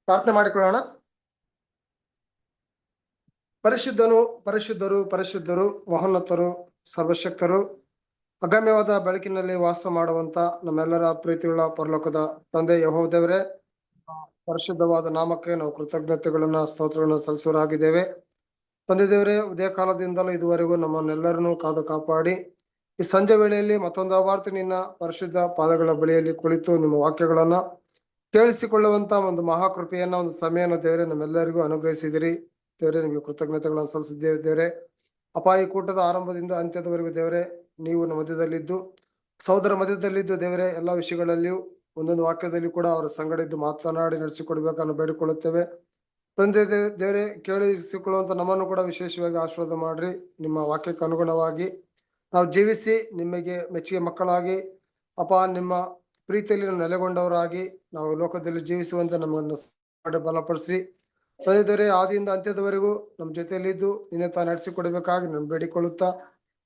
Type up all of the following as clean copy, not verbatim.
ಪ್ರಾರ್ಥನೆ ಮಾಡಿಕೊಳ್ಳೋಣ. ಪರಿಶುದ್ಧನು, ಪರಿಶುದ್ಧರು, ಪರಿಶುದ್ಧರು, ಮಹೋನ್ನತರು, ಸರ್ವಶಕ್ತರು, ಅಗಮ್ಯವಾದ ಬೆಳಕಿನಲ್ಲಿ ವಾಸ ಮಾಡುವಂತ ನಮ್ಮೆಲ್ಲರ ಪ್ರೀತಿಯುಳ್ಳ ಪರಲೋಕದ ತಂದೆ ಯೆಹೋವ ದೇವರೇ, ಪರಿಶುದ್ಧವಾದ ನಾಮಕ್ಕೆ ನಾವು ಕೃತಜ್ಞತೆಗಳನ್ನ ಸ್ತೋತ್ರಗಳನ್ನ ಸಲ್ಲಿಸುವರಾಗಿದ್ದೇವೆ. ತಂದೆ ದೇವರೇ, ಉದಯ ಕಾಲದಿಂದಲೂ ಇದುವರೆಗೂ ನಮ್ಮನ್ನೆಲ್ಲರನ್ನೂ ಕಾದು ಕಾಪಾಡಿ ಈ ಸಂಜೆ ವೇಳೆಯಲ್ಲಿ ಮತ್ತೊಂದು ಆವರ್ತಿ ನಿನ್ನ ಪರಿಶುದ್ಧ ಪಾದಗಳ ಬಳಿಯಲ್ಲಿ ಕುಳಿತು ನಿಮ್ಮ ವಾಕ್ಯಗಳನ್ನ ಕೇಳಿಸಿಕೊಳ್ಳುವಂತ ಒಂದು ಮಹಾಕೃಪೆಯನ್ನ, ಒಂದು ಸಮಯನ ದೇವರೇ ನಮ್ಮೆಲ್ಲರಿಗೂ ಅನುಗ್ರಹಿಸಿದಿರಿ. ದೇವರೇ, ನಿಮಗೆ ಕೃತಜ್ಞತೆಗಳನ್ನು ಸಲ್ಲಿಸಿದ್ದೇವೆ. ದೇವರೇ ಅಪ್ಪ, ಈ ಕೂಟದ ಆರಂಭದಿಂದ ಅಂತ್ಯದವರೆಗೂ ದೇವರೇ ನೀವು ನಮ್ಮ ಮಧ್ಯದಲ್ಲಿದ್ದು, ಸಹೋದರ ಮಧ್ಯದಲ್ಲಿದ್ದು ದೇವರೇ ಎಲ್ಲಾ ವಿಷಯಗಳಲ್ಲಿಯೂ ಒಂದೊಂದು ವಾಕ್ಯದಲ್ಲಿ ಕೂಡ ಅವರ ಸಂಗಡ ಇದ್ದು ಮಾತನಾಡಿ ನಡೆಸಿಕೊಡ್ಬೇಕನ್ನು ಬೇಡಿಕೊಳ್ಳುತ್ತೇವೆ. ತಂದೆ ದೇವರೇ, ಕೇಳಿಸಿಕೊಳ್ಳುವಂತ ನಮ್ಮನ್ನು ಕೂಡ ವಿಶೇಷವಾಗಿ ಆಶೀರ್ವಾದ ಮಾಡ್ರಿ. ನಿಮ್ಮ ವಾಕ್ಯಕ್ಕೆ ಅನುಗುಣವಾಗಿ ನಾವು ಜೀವಿಸಿ ನಿಮಗೆ ಮೆಚ್ಚುಗೆ ಮಕ್ಕಳಾಗಿ ಅಪ್ಪ ನಿಮ್ಮ ಪ್ರೀತಿಯಲ್ಲಿ ನಾವು ನೆಲೆಗೊಂಡವರಾಗಿ ನಾವು ಲೋಕದಲ್ಲಿ ಜೀವಿಸುವಂತೆ ನಮ್ಮನ್ನು ಬಲಪಡಿಸಿ. ತಂದೆ ದೇವರೇ, ಆದಿಯಿಂದ ಅಂತ್ಯದವರೆಗೂ ನಮ್ಮ ಜೊತೆಯಲ್ಲಿದ್ದು ನಿನ್ನೆ ತಾ ನಡೆಸಿಕೊಡ್ಬೇಕಾಗಿ ನಾನು ಬೇಡಿಕೊಳ್ಳುತ್ತಾ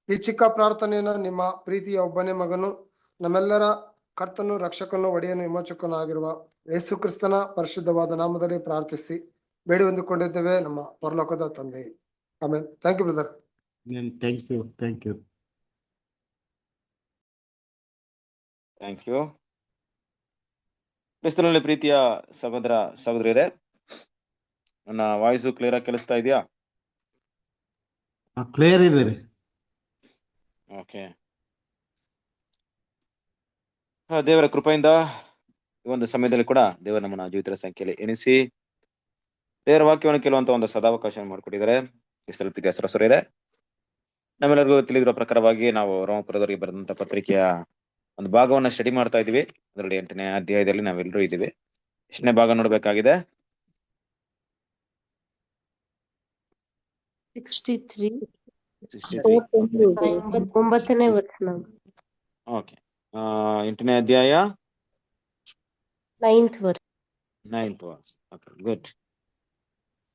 ಈ ಚಿಕ್ಕ ಪ್ರಾರ್ಥನೆಯನ್ನ ನಿಮ್ಮ ಪ್ರೀತಿಯ ಒಬ್ಬನೇ ಮಗನು, ನಮ್ಮೆಲ್ಲರ ಕರ್ತನು, ರಕ್ಷಕನು, ಒಡೆಯನು, ವಿಮೋಚಕನು ಆಗಿರುವ ಯೇಸು ಕ್ರಿಸ್ತನ ಪರಿಶುದ್ಧವಾದ ನಾಮದಲ್ಲಿ ಪ್ರಾರ್ಥಿಸಿ ಬೇಡಿ ಹೊಂದಿಕೊಂಡಿದ್ದೇವೆ ನಮ್ಮ ಪರಲೋಕದ ತಂದೆ. ಆಮೇಲೆ thank you brother. Thank you. ಕ್ರಿಸ್ತನಲ್ಲಿ ಪ್ರೀತಿಯ ಸಹೋದರ ಸಹೋದರಿಯರೇ, ನನ್ನ ವಾಯ್ಸು ಕ್ಲಿಯರ್ ಆಗಿ ಕೇಳಿಸ್ತಾ ಇದೆಯಾ? ಕ್ಲಿಯರ್ ಇದೆ ರೀ. ಓಕೆ. ದೇವರ ಕೃಪೆಯಿಂದ ಈ ಒಂದು ಸಮಯದಲ್ಲಿ ಕೂಡ ದೇವರ ನಮ್ಮನ್ನ ಜೀವಿತರ ಸಂಖ್ಯೆಯಲ್ಲಿ ಎನಿಸಿ ದೇವರ ವಾಕ್ಯವನ್ನು ಕೇಳುವಂತ ಒಂದು ಸದಾವಕಾಶ ಮಾಡಿಕೊಟ್ಟಿದ್ದಾರೆ. ಕ್ರಿಸ್ತನಲ್ಲಿ ಪ್ರೀತಿಯ ಸಹೋದರರೇ, ನಮ್ಮೆಲ್ಲರಿಗೂ ತಿಳಿದಿರೋ ಪ್ರಕಾರವಾಗಿ ನಾವು ರೋಮಪುರದವರಿಗೆ ಬರೆದಂತ ಪತ್ರಿಕೆಯ ಒಂದು ಭಾಗವನ್ನ ಸ್ಟಡಿ ಮಾಡ್ತಾ ಇದೀವಿ. ಅದರಲ್ಲಿ 8ನೇ ಅಧ್ಯಾಯದಲ್ಲಿ ನಾವೆಲ್ಲರೂ ಇದ್ದೀವಿ. ಎಷ್ಟನೇ ಭಾಗ ನೋಡ್ಬೇಕಾಗಿದೆ? 63. 63. ಓಕೆ. 8ನೇ ಅಧ್ಯಾಯ 9th verse. 9th verse. Good.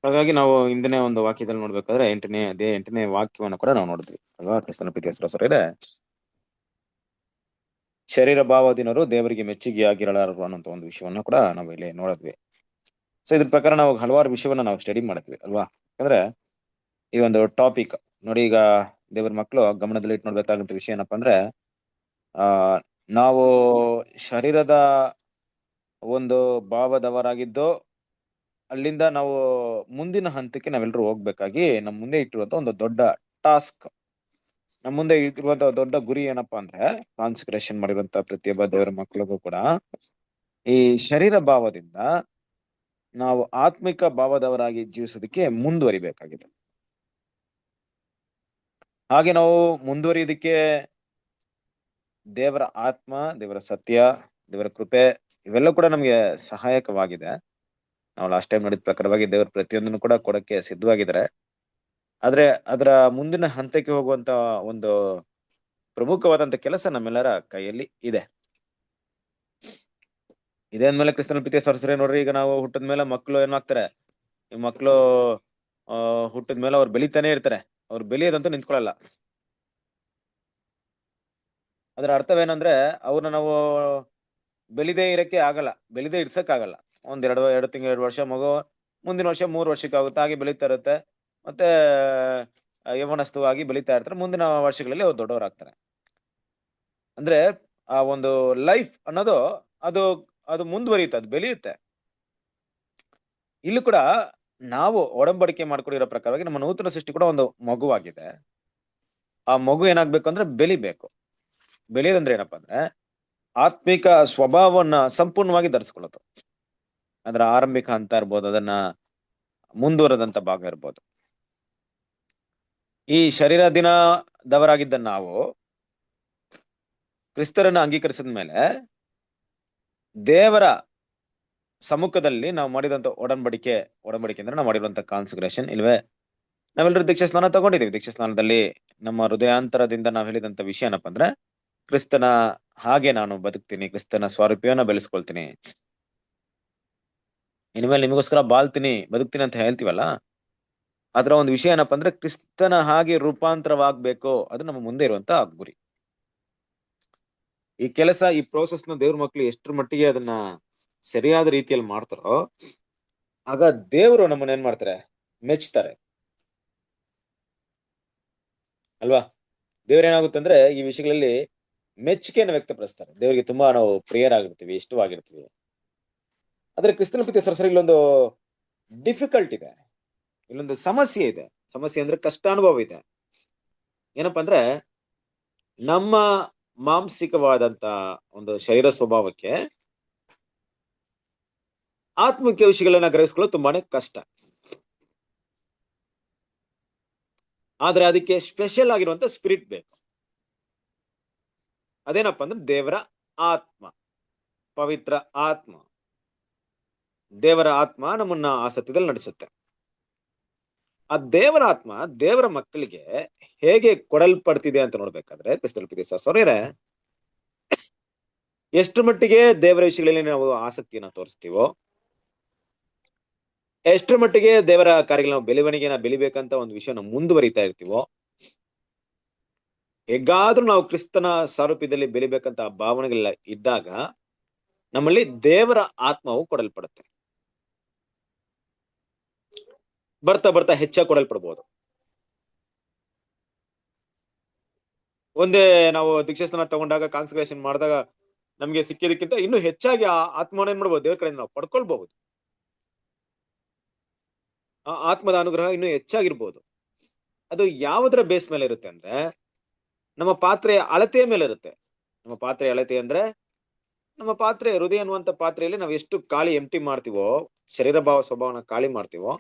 ಹಾಗಾಗಿ ನಾವು ಹಿಂದಿನ ಒಂದು ವಾಕ್ಯದಲ್ಲಿ ನೋಡ್ಬೇಕಾದ್ರೆ 8ನೇ ಅಧ್ಯಾಯ 8ನೇ ವಾಕ್ಯವನ್ನು ಕೂಡ ನಾವು ನೋಡಿದ್ವಿ ಅಲ್ವಾ? ಕ್ರಿಸ್ತನ ಪ್ರೀತಿಯ ಸಹೋದರರೇ, ಶರೀರ ಭಾವಾಧೀನರು ದೇವರಿಗೆ ಮೆಚ್ಚುಗೆಯಾಗಿರಲಾರರು ಅನ್ನೋಂಥ ಒಂದು ವಿಷಯವನ್ನ ಕೂಡ ನಾವು ಇಲ್ಲಿ ನೋಡಿದ್ವಿ. ಸೊ ಇದ್ರ ಪ್ರಕಾರ ನಾವು ಹಲವಾರು ವಿಷಯವನ್ನ ನಾವು ಸ್ಟಡಿ ಮಾಡಿದ್ವಿ ಅಲ್ವಾ? ಯಾಕಂದ್ರೆ ಈ ಒಂದು ಟಾಪಿಕ್ ನೋಡಿ, ಈಗ ದೇವರ ಮಕ್ಕಳು ಗಮನದಲ್ಲಿ ಇಟ್ಟು ನೋಡ್ಬೇಕಾದಂತ ವಿಷಯ ಏನಪ್ಪಾ ಅಂದ್ರೆ, ನಾವು ಶರೀರದ ಒಂದು ಭಾವದವರಾಗಿದ್ದು ಅಲ್ಲಿಂದ ನಾವು ಮುಂದಿನ ಹಂತಕ್ಕೆ ನಾವೆಲ್ಲರೂ ಹೋಗ್ಬೇಕಾಗಿ ನಮ್ಮ ಮುಂದೆ ಇಟ್ಟಿರುವಂತ ಒಂದು ದೊಡ್ಡ ಟಾಸ್ಕ್, ನಮ್ಮ ಮುಂದೆ ಇರುವಂತ ದೊಡ್ಡ ಗುರಿ ಏನಪ್ಪಾ ಅಂದ್ರೆ, ಕಾನ್ಸಂಟ್ರೇಷನ್ ಮಾಡಿರುವಂತ ಪ್ರತಿಯೊಬ್ಬ ದೇವರ ಮಕ್ಕಳಿಗೂ ಕೂಡ ಈ ಶರೀರ ಭಾವದಿಂದ ನಾವು ಆತ್ಮಿಕ ಭಾವದವರಾಗಿ ಜೀವಿಸೋದಕ್ಕೆ ಮುಂದುವರಿಬೇಕಾಗಿದೆ. ಹಾಗೆ ನಾವು ಮುಂದುವರಿಯೋದಕ್ಕೆ ದೇವರ ಆತ್ಮ, ದೇವರ ಸತ್ಯ, ದೇವರ ಕೃಪೆ ಇವೆಲ್ಲ ಕೂಡ ನಮ್ಗೆ ಸಹಾಯಕವಾಗಿದೆ. ನಾವು ಲಾಸ್ಟ್ ಟೈಮ್ ನೋಡಿದ ಪ್ರಕಾರವಾಗಿ ದೇವರ ಪ್ರತಿಯೊಂದನ್ನು ಕೂಡ ಕೊಡಕ್ಕೆ ಸಿದ್ಧವಾಗಿದ್ದಾರೆ. ಆದ್ರೆ ಅದರ ಮುಂದಿನ ಹಂತಕ್ಕೆ ಹೋಗುವಂತ ಒಂದು ಪ್ರಮುಖವಾದಂತ ಕೆಲಸ ನಮ್ಮೆಲ್ಲರ ಕೈಯಲ್ಲಿ ಇದೆ. ಇದೇ ಅಂದ್ಮೇಲೆ ಕ್ರಿಸ್ತನ ಪ್ರೀತಿಯ ಸಹೋದರರೇ, ನೋಡ್ರಿ, ಈಗ ನಾವು ಹುಟ್ಟಿದ ಮೇಲೆ ಮಕ್ಕಳು ಏನಾಗ್ತಾರೆ, ಈ ಮಕ್ಕಳು ಹುಟ್ಟಿದ ಮೇಲೆ ಅವ್ರು ಬೆಳಿತಾನೆ ಇರ್ತಾರೆ. ಅವ್ರು ಬೆಳೆಯೋದಂತೂ ನಿಂತ್ಕೊಳ್ಳಲ್ಲ. ಅದರ ಅರ್ಥವೇನಂದ್ರೆ, ಅವ್ರನ್ನ ನಾವು ಬೆಳಿದೇ ಇರಕ್ಕೆ ಆಗಲ್ಲ, ಬೆಳಿದೇ ಇಡ್ಸಕ್ ಆಗಲ್ಲ. ಒಂದ್ 2 ತಿಂಗಳು 2 ವರ್ಷ ಮಗು, ಮುಂದಿನ ವರ್ಷ 3 ವರ್ಷಕ್ಕೆ ಆಗುತ್ತೆ, ಹಾಗೆ ಬೆಳೀತಾ ಇರುತ್ತೆ. ಮತ್ತೆ ಯೌವನಸ್ಥವಾಗಿ ಬೆಳೀತಾ ಇರ್ತಾರೆ. ಮುಂದಿನ ವರ್ಷಗಳಲ್ಲಿ ಅವ್ರು ದೊಡ್ಡವರಾಗ್ತಾರೆ. ಅಂದ್ರೆ ಆ ಒಂದು ಲೈಫ್ ಅನ್ನೋದು ಅದು ಅದು ಮುಂದುವರಿಯುತ್ತೆ, ಅದು ಬೆಳೆಯುತ್ತೆ. ಇಲ್ಲೂ ಕೂಡ ನಾವು ಒಡಂಬಡಿಕೆ ಮಾಡ್ಕೊಂಡಿರೋ ಪ್ರಕಾರವಾಗಿ ನಮ್ಮ ನೂತನ ಸೃಷ್ಟಿ ಕೂಡ ಒಂದು ಮಗುವಾಗಿದೆ. ಆ ಮಗು ಏನಾಗ್ಬೇಕು ಅಂದ್ರೆ ಬೆಳಿಬೇಕು. ಬೆಳೆಯೋದಂದ್ರೆ ಏನಪ್ಪಾ ಅಂದ್ರೆ, ಆತ್ಮಿಕ ಸ್ವಭಾವವನ್ನ ಸಂಪೂರ್ಣವಾಗಿ ಧರಿಸ್ಕೊಳ್ಳೋದು. ಅದರ ಆರಂಭಿಕ ಹಂತ ಇರ್ಬೋದು, ಅದನ್ನ ಮುಂದುವರೆದಂತ ಭಾಗ ಇರ್ಬೋದು. ಈ ಶರೀರ ದಿನದವರಾಗಿದ್ದ ನಾವು ಕ್ರಿಸ್ತರನ್ನ ಅಂಗೀಕರಿಸಿದ ಮೇಲೆ ದೇವರ ಸಮ್ಮುಖದಲ್ಲಿ ನಾವು ಮಾಡಿದಂತ ಒಡಂಬಡಿಕೆ ಅಂದ್ರೆ ನಾವು ಮಾಡಿರುವಂತ ಕಾನ್ಸಂಟ್ರೇಷನ್ ಇಲ್ವೇ, ನಾವೆಲ್ಲರೂ ದೀಕ್ಷಾ ಸ್ನಾನ ತಗೊಂಡಿದ್ದೀವಿ. ದೀಕ್ಷಾ ಸ್ನಾನದಲ್ಲಿ ನಮ್ಮ ಹೃದಯಾಂತರದಿಂದ ನಾವು ಹೇಳಿದಂತ ವಿಷಯ ಏನಪ್ಪಾ ಅಂದ್ರೆ, ಕ್ರಿಸ್ತನ ಹಾಗೆ ನಾನು ಬದುಕ್ತೀನಿ, ಕ್ರಿಸ್ತನ ಸ್ವರೂಪವನ್ನ ಬೆಳೆಸ್ಕೊಳ್ತೀನಿ, ಇನ್ಮೇಲೆ ನಿಮಗೋಸ್ಕರ ಬಾಳ್ತೀನಿ, ಬದುಕ್ತೀನಿ ಅಂತ ಹೇಳ್ತೀವಲ್ಲ, ಅದರ ಒಂದು ವಿಷಯ ಏನಪ್ಪಾ ಅಂದ್ರೆ ಕ್ರಿಸ್ತನ ಹಾಗೆ ರೂಪಾಂತರವಾಗ್ಬೇಕು. ಅದು ನಮ್ಮ ಮುಂದೆ ಇರುವಂತ ಗುರಿ. ಈ ಕೆಲಸ, ಈ ಪ್ರೋಸೆಸ್ ನ ದೇವ್ರ ಮಕ್ಳು ಎಷ್ಟರ ಮಟ್ಟಿಗೆ ಅದನ್ನ ಸರಿಯಾದ ರೀತಿಯಲ್ಲಿ ಮಾಡ್ತಾರೋ ಆಗ ದೇವರು ನಮ್ಮನ್ನ ಏನ್ ಮಾಡ್ತಾರೆ, ಮೆಚ್ತಾರೆ ಅಲ್ವಾ. ದೇವ್ರೇನಾಗುತ್ತಂದ್ರೆ ಈ ವಿಷಯಗಳಲ್ಲಿ ಮೆಚ್ಚುಗೆಯನ್ನು ವ್ಯಕ್ತಪಡಿಸ್ತಾರೆ. ದೇವರಿಗೆ ತುಂಬಾ ನಾವು ಪ್ರಿಯರಾಗಿರ್ತೀವಿ, ಇಷ್ಟವಾಗಿರ್ತೀವಿ. ಆದ್ರೆ ಕ್ರಿಸ್ತನ ಪ್ರೀತಿಯ ಸರಸರಿ ಇಲ್ಲೊಂದು ಡಿಫಿಕಲ್ಟ್ ಇದೆ, ಇಲ್ಲೊಂದು ಸಮಸ್ಯೆ ಇದೆ. ಸಮಸ್ಯೆ ಅಂದ್ರೆ ಕಷ್ಟಾನುಭವ ಇದೆ. ಏನಪ್ಪಾ ಅಂದ್ರೆ ನಮ್ಮ ಮಾಂಸಿಕವಾದಂತ ಒಂದು ಶರೀರ ಸ್ವಭಾವಕ್ಕೆ ಆತ್ಮಿಕ ವಿಷಯಗಳನ್ನ ಗ್ರಹಿಸ್ಕೊಳ್ಳೋದು ತುಂಬಾನೇ ಕಷ್ಟ. ಆದ್ರೆ ಅದಕ್ಕೆ ಸ್ಪೆಷಲ್ ಆಗಿರುವಂತ ಸ್ಪಿರಿಟ್ ಬೇಕು. ಅದೇನಪ್ಪ ಅಂದ್ರೆ ದೇವರ ಆತ್ಮ, ಪವಿತ್ರ ಆತ್ಮ. ದೇವರ ಆತ್ಮ ನಮ್ಮನ್ನ ಆ ಸತ್ಯದಲ್ಲಿ ನಡೆಸುತ್ತೆ. ಆ ದೇವರ ಆತ್ಮ ದೇವರ ಮಕ್ಕಳಿಗೆ ಹೇಗೆ ಕೊಡಲ್ಪಡ್ತಿದೆ ಅಂತ ನೋಡ್ಬೇಕಾದ್ರೆ ಕ್ರಿಸ್ತನ ಎಷ್ಟು ಮಟ್ಟಿಗೆ ದೇವರ ವಿಷಯಗಳಲ್ಲಿ ನಾವು ಆಸಕ್ತಿಯನ್ನ ತೋರಿಸ್ತೀವೋ, ಎಷ್ಟರ ಮಟ್ಟಿಗೆ ದೇವರ ಕಾರ್ಯಗಳು ನಾವು ಬೆಳವಣಿಗೆನ ಬೆಳಿಬೇಕಂತ ಒಂದು ವಿಷಯನ ಮುಂದುವರಿತಾ ಇರ್ತೀವೋ, ಹೇಗಾದ್ರೂ ನಾವು ಕ್ರಿಸ್ತನ ಸಾರೂಪ್ಯದಲ್ಲಿ ಬೆಳಿಬೇಕಂತ ಭಾವನೆಗಳೆಲ್ಲ ಇದ್ದಾಗ ನಮ್ಮಲ್ಲಿ ದೇವರ ಆತ್ಮವು ಕೊಡಲ್ಪಡುತ್ತೆ. ಬರ್ತಾ ಬರ್ತಾ ಹೆಚ್ಚಾಗಿ ಕೊಡಲ್ಪಡ್ಬೋದು. ಒಂದೇ ನಾವು ದೀಕ್ಷಾಸ್ನಾನ ತಗೊಂಡಾಗ, ಕಾನ್ಸಂಟ್ರೇಷನ್ ಮಾಡಿದಾಗ ನಮ್ಗೆ ಸಿಕ್ಕಿದಕ್ಕಿಂತ ಇನ್ನೂ ಹೆಚ್ಚಾಗಿ ಆ ಆತ್ಮವನ್ನು ಏನ್ ಮಾಡ್ಬೋದು, ದೇವ್ರ ಕಡೆಯಿಂದ ನಾವು ಪಡ್ಕೊಳ್ಬಹುದು. ಆ ಆತ್ಮದ ಅನುಗ್ರಹ ಇನ್ನೂ ಹೆಚ್ಚಾಗಿರ್ಬೋದು. ಅದು ಯಾವುದರ ಬೇಸ್ ಮೇಲೆ ಇರುತ್ತೆ ಅಂದ್ರೆ ನಮ್ಮ ಪಾತ್ರೆಯ ಅಳತೆಯ ಮೇಲೆ ಇರುತ್ತೆ. ನಮ್ಮ ಪಾತ್ರೆಯ ಅಳತೆ ಅಂದ್ರೆ ನಮ್ಮ ಪಾತ್ರೆ, ಹೃದಯ ಅನ್ನುವಂತ ಪಾತ್ರೆಯಲ್ಲಿ ನಾವು ಎಷ್ಟು ಖಾಲಿ ಎಂಟಿ ಮಾಡ್ತೀವೋ, ಶರೀರ ಭಾವ ಸ್ವಭಾವನ ಖಾಲಿ ಮಾಡ್ತೀವೋ,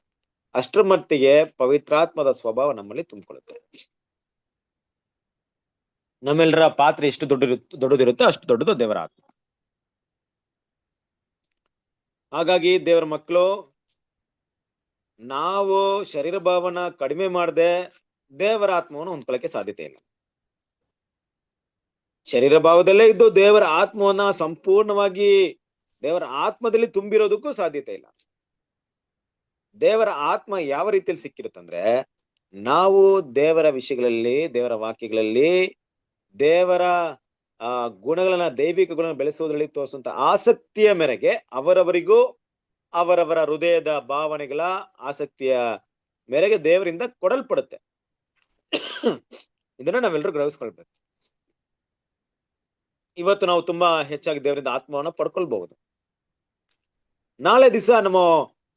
ಅಷ್ಟರ ಮಟ್ಟಿಗೆ ಪವಿತ್ರಾತ್ಮದ ಸ್ವಭಾವ ನಮ್ಮಲ್ಲಿ ತುಂಬಿಕೊಳ್ಳುತ್ತೆ. ನಮ್ಮೆಲ್ಲರ ಪಾತ್ರೆ ಎಷ್ಟು ದೊಡ್ಡದಿರುತ್ತೆ ಅಷ್ಟು ದೊಡ್ಡದು ದೇವರ ಆತ್ಮ. ಹಾಗಾಗಿ ದೇವರ ಮಕ್ಕಳು ನಾವು ಶರೀರ ಭಾವನ ಕಡಿಮೆ ಮಾಡದೆ ದೇವರ ಆತ್ಮವನ್ನು ಹೊಂದ್ಕೊಳ್ಳಕ್ಕೆ ಸಾಧ್ಯತೆ ಇಲ್ಲ. ಶರೀರ ಭಾವದಲ್ಲೇ ಇದ್ದು ದೇವರ ಆತ್ಮವನ್ನ ಸಂಪೂರ್ಣವಾಗಿ ದೇವರ ಆತ್ಮದಲ್ಲಿ ತುಂಬಿರೋದಕ್ಕೂ ಸಾಧ್ಯತೆ ಇಲ್ಲ. ದೇವರ ಆತ್ಮ ಯಾವ ರೀತಿಯಲ್ಲಿ ಸಿಕ್ಕಿರುತ್ತಂದ್ರೆ ನಾವು ದೇವರ ವಿಷಯಗಳಲ್ಲಿ, ದೇವರ ವಾಕ್ಯಗಳಲ್ಲಿ ದೇವರ ಗುಣಗಳನ್ನ, ದೈವಿಕ ಗುಣಗಳನ್ನ ಬೆಳೆಸುವುದರಲ್ಲಿ ತೋರಿಸುವಂತ ಆಸಕ್ತಿಯ ಮೇರೆಗೆ ಅವರವರಿಗೂ ಅವರವರ ಹೃದಯದ ಭಾವನೆಗಳ ಆಸಕ್ತಿಯ ಮೇರೆಗೆ ದೇವರಿಂದ ಕೊಡಲ್ಪಡುತ್ತೆ. ಇದನ್ನ ನಾವೆಲ್ಲರೂ ಗ್ರಹಿಸ್ಕೊಳ್ಬೇಕು. ಇವತ್ತು ನಾವು ತುಂಬಾ ಹೆಚ್ಚಾಗಿ ದೇವರಿಂದ ಆತ್ಮವನ್ನ ಪಡ್ಕೊಳ್ಬಹುದು. ನಾಳೆ ದಿವಸ ನಮ್ಮ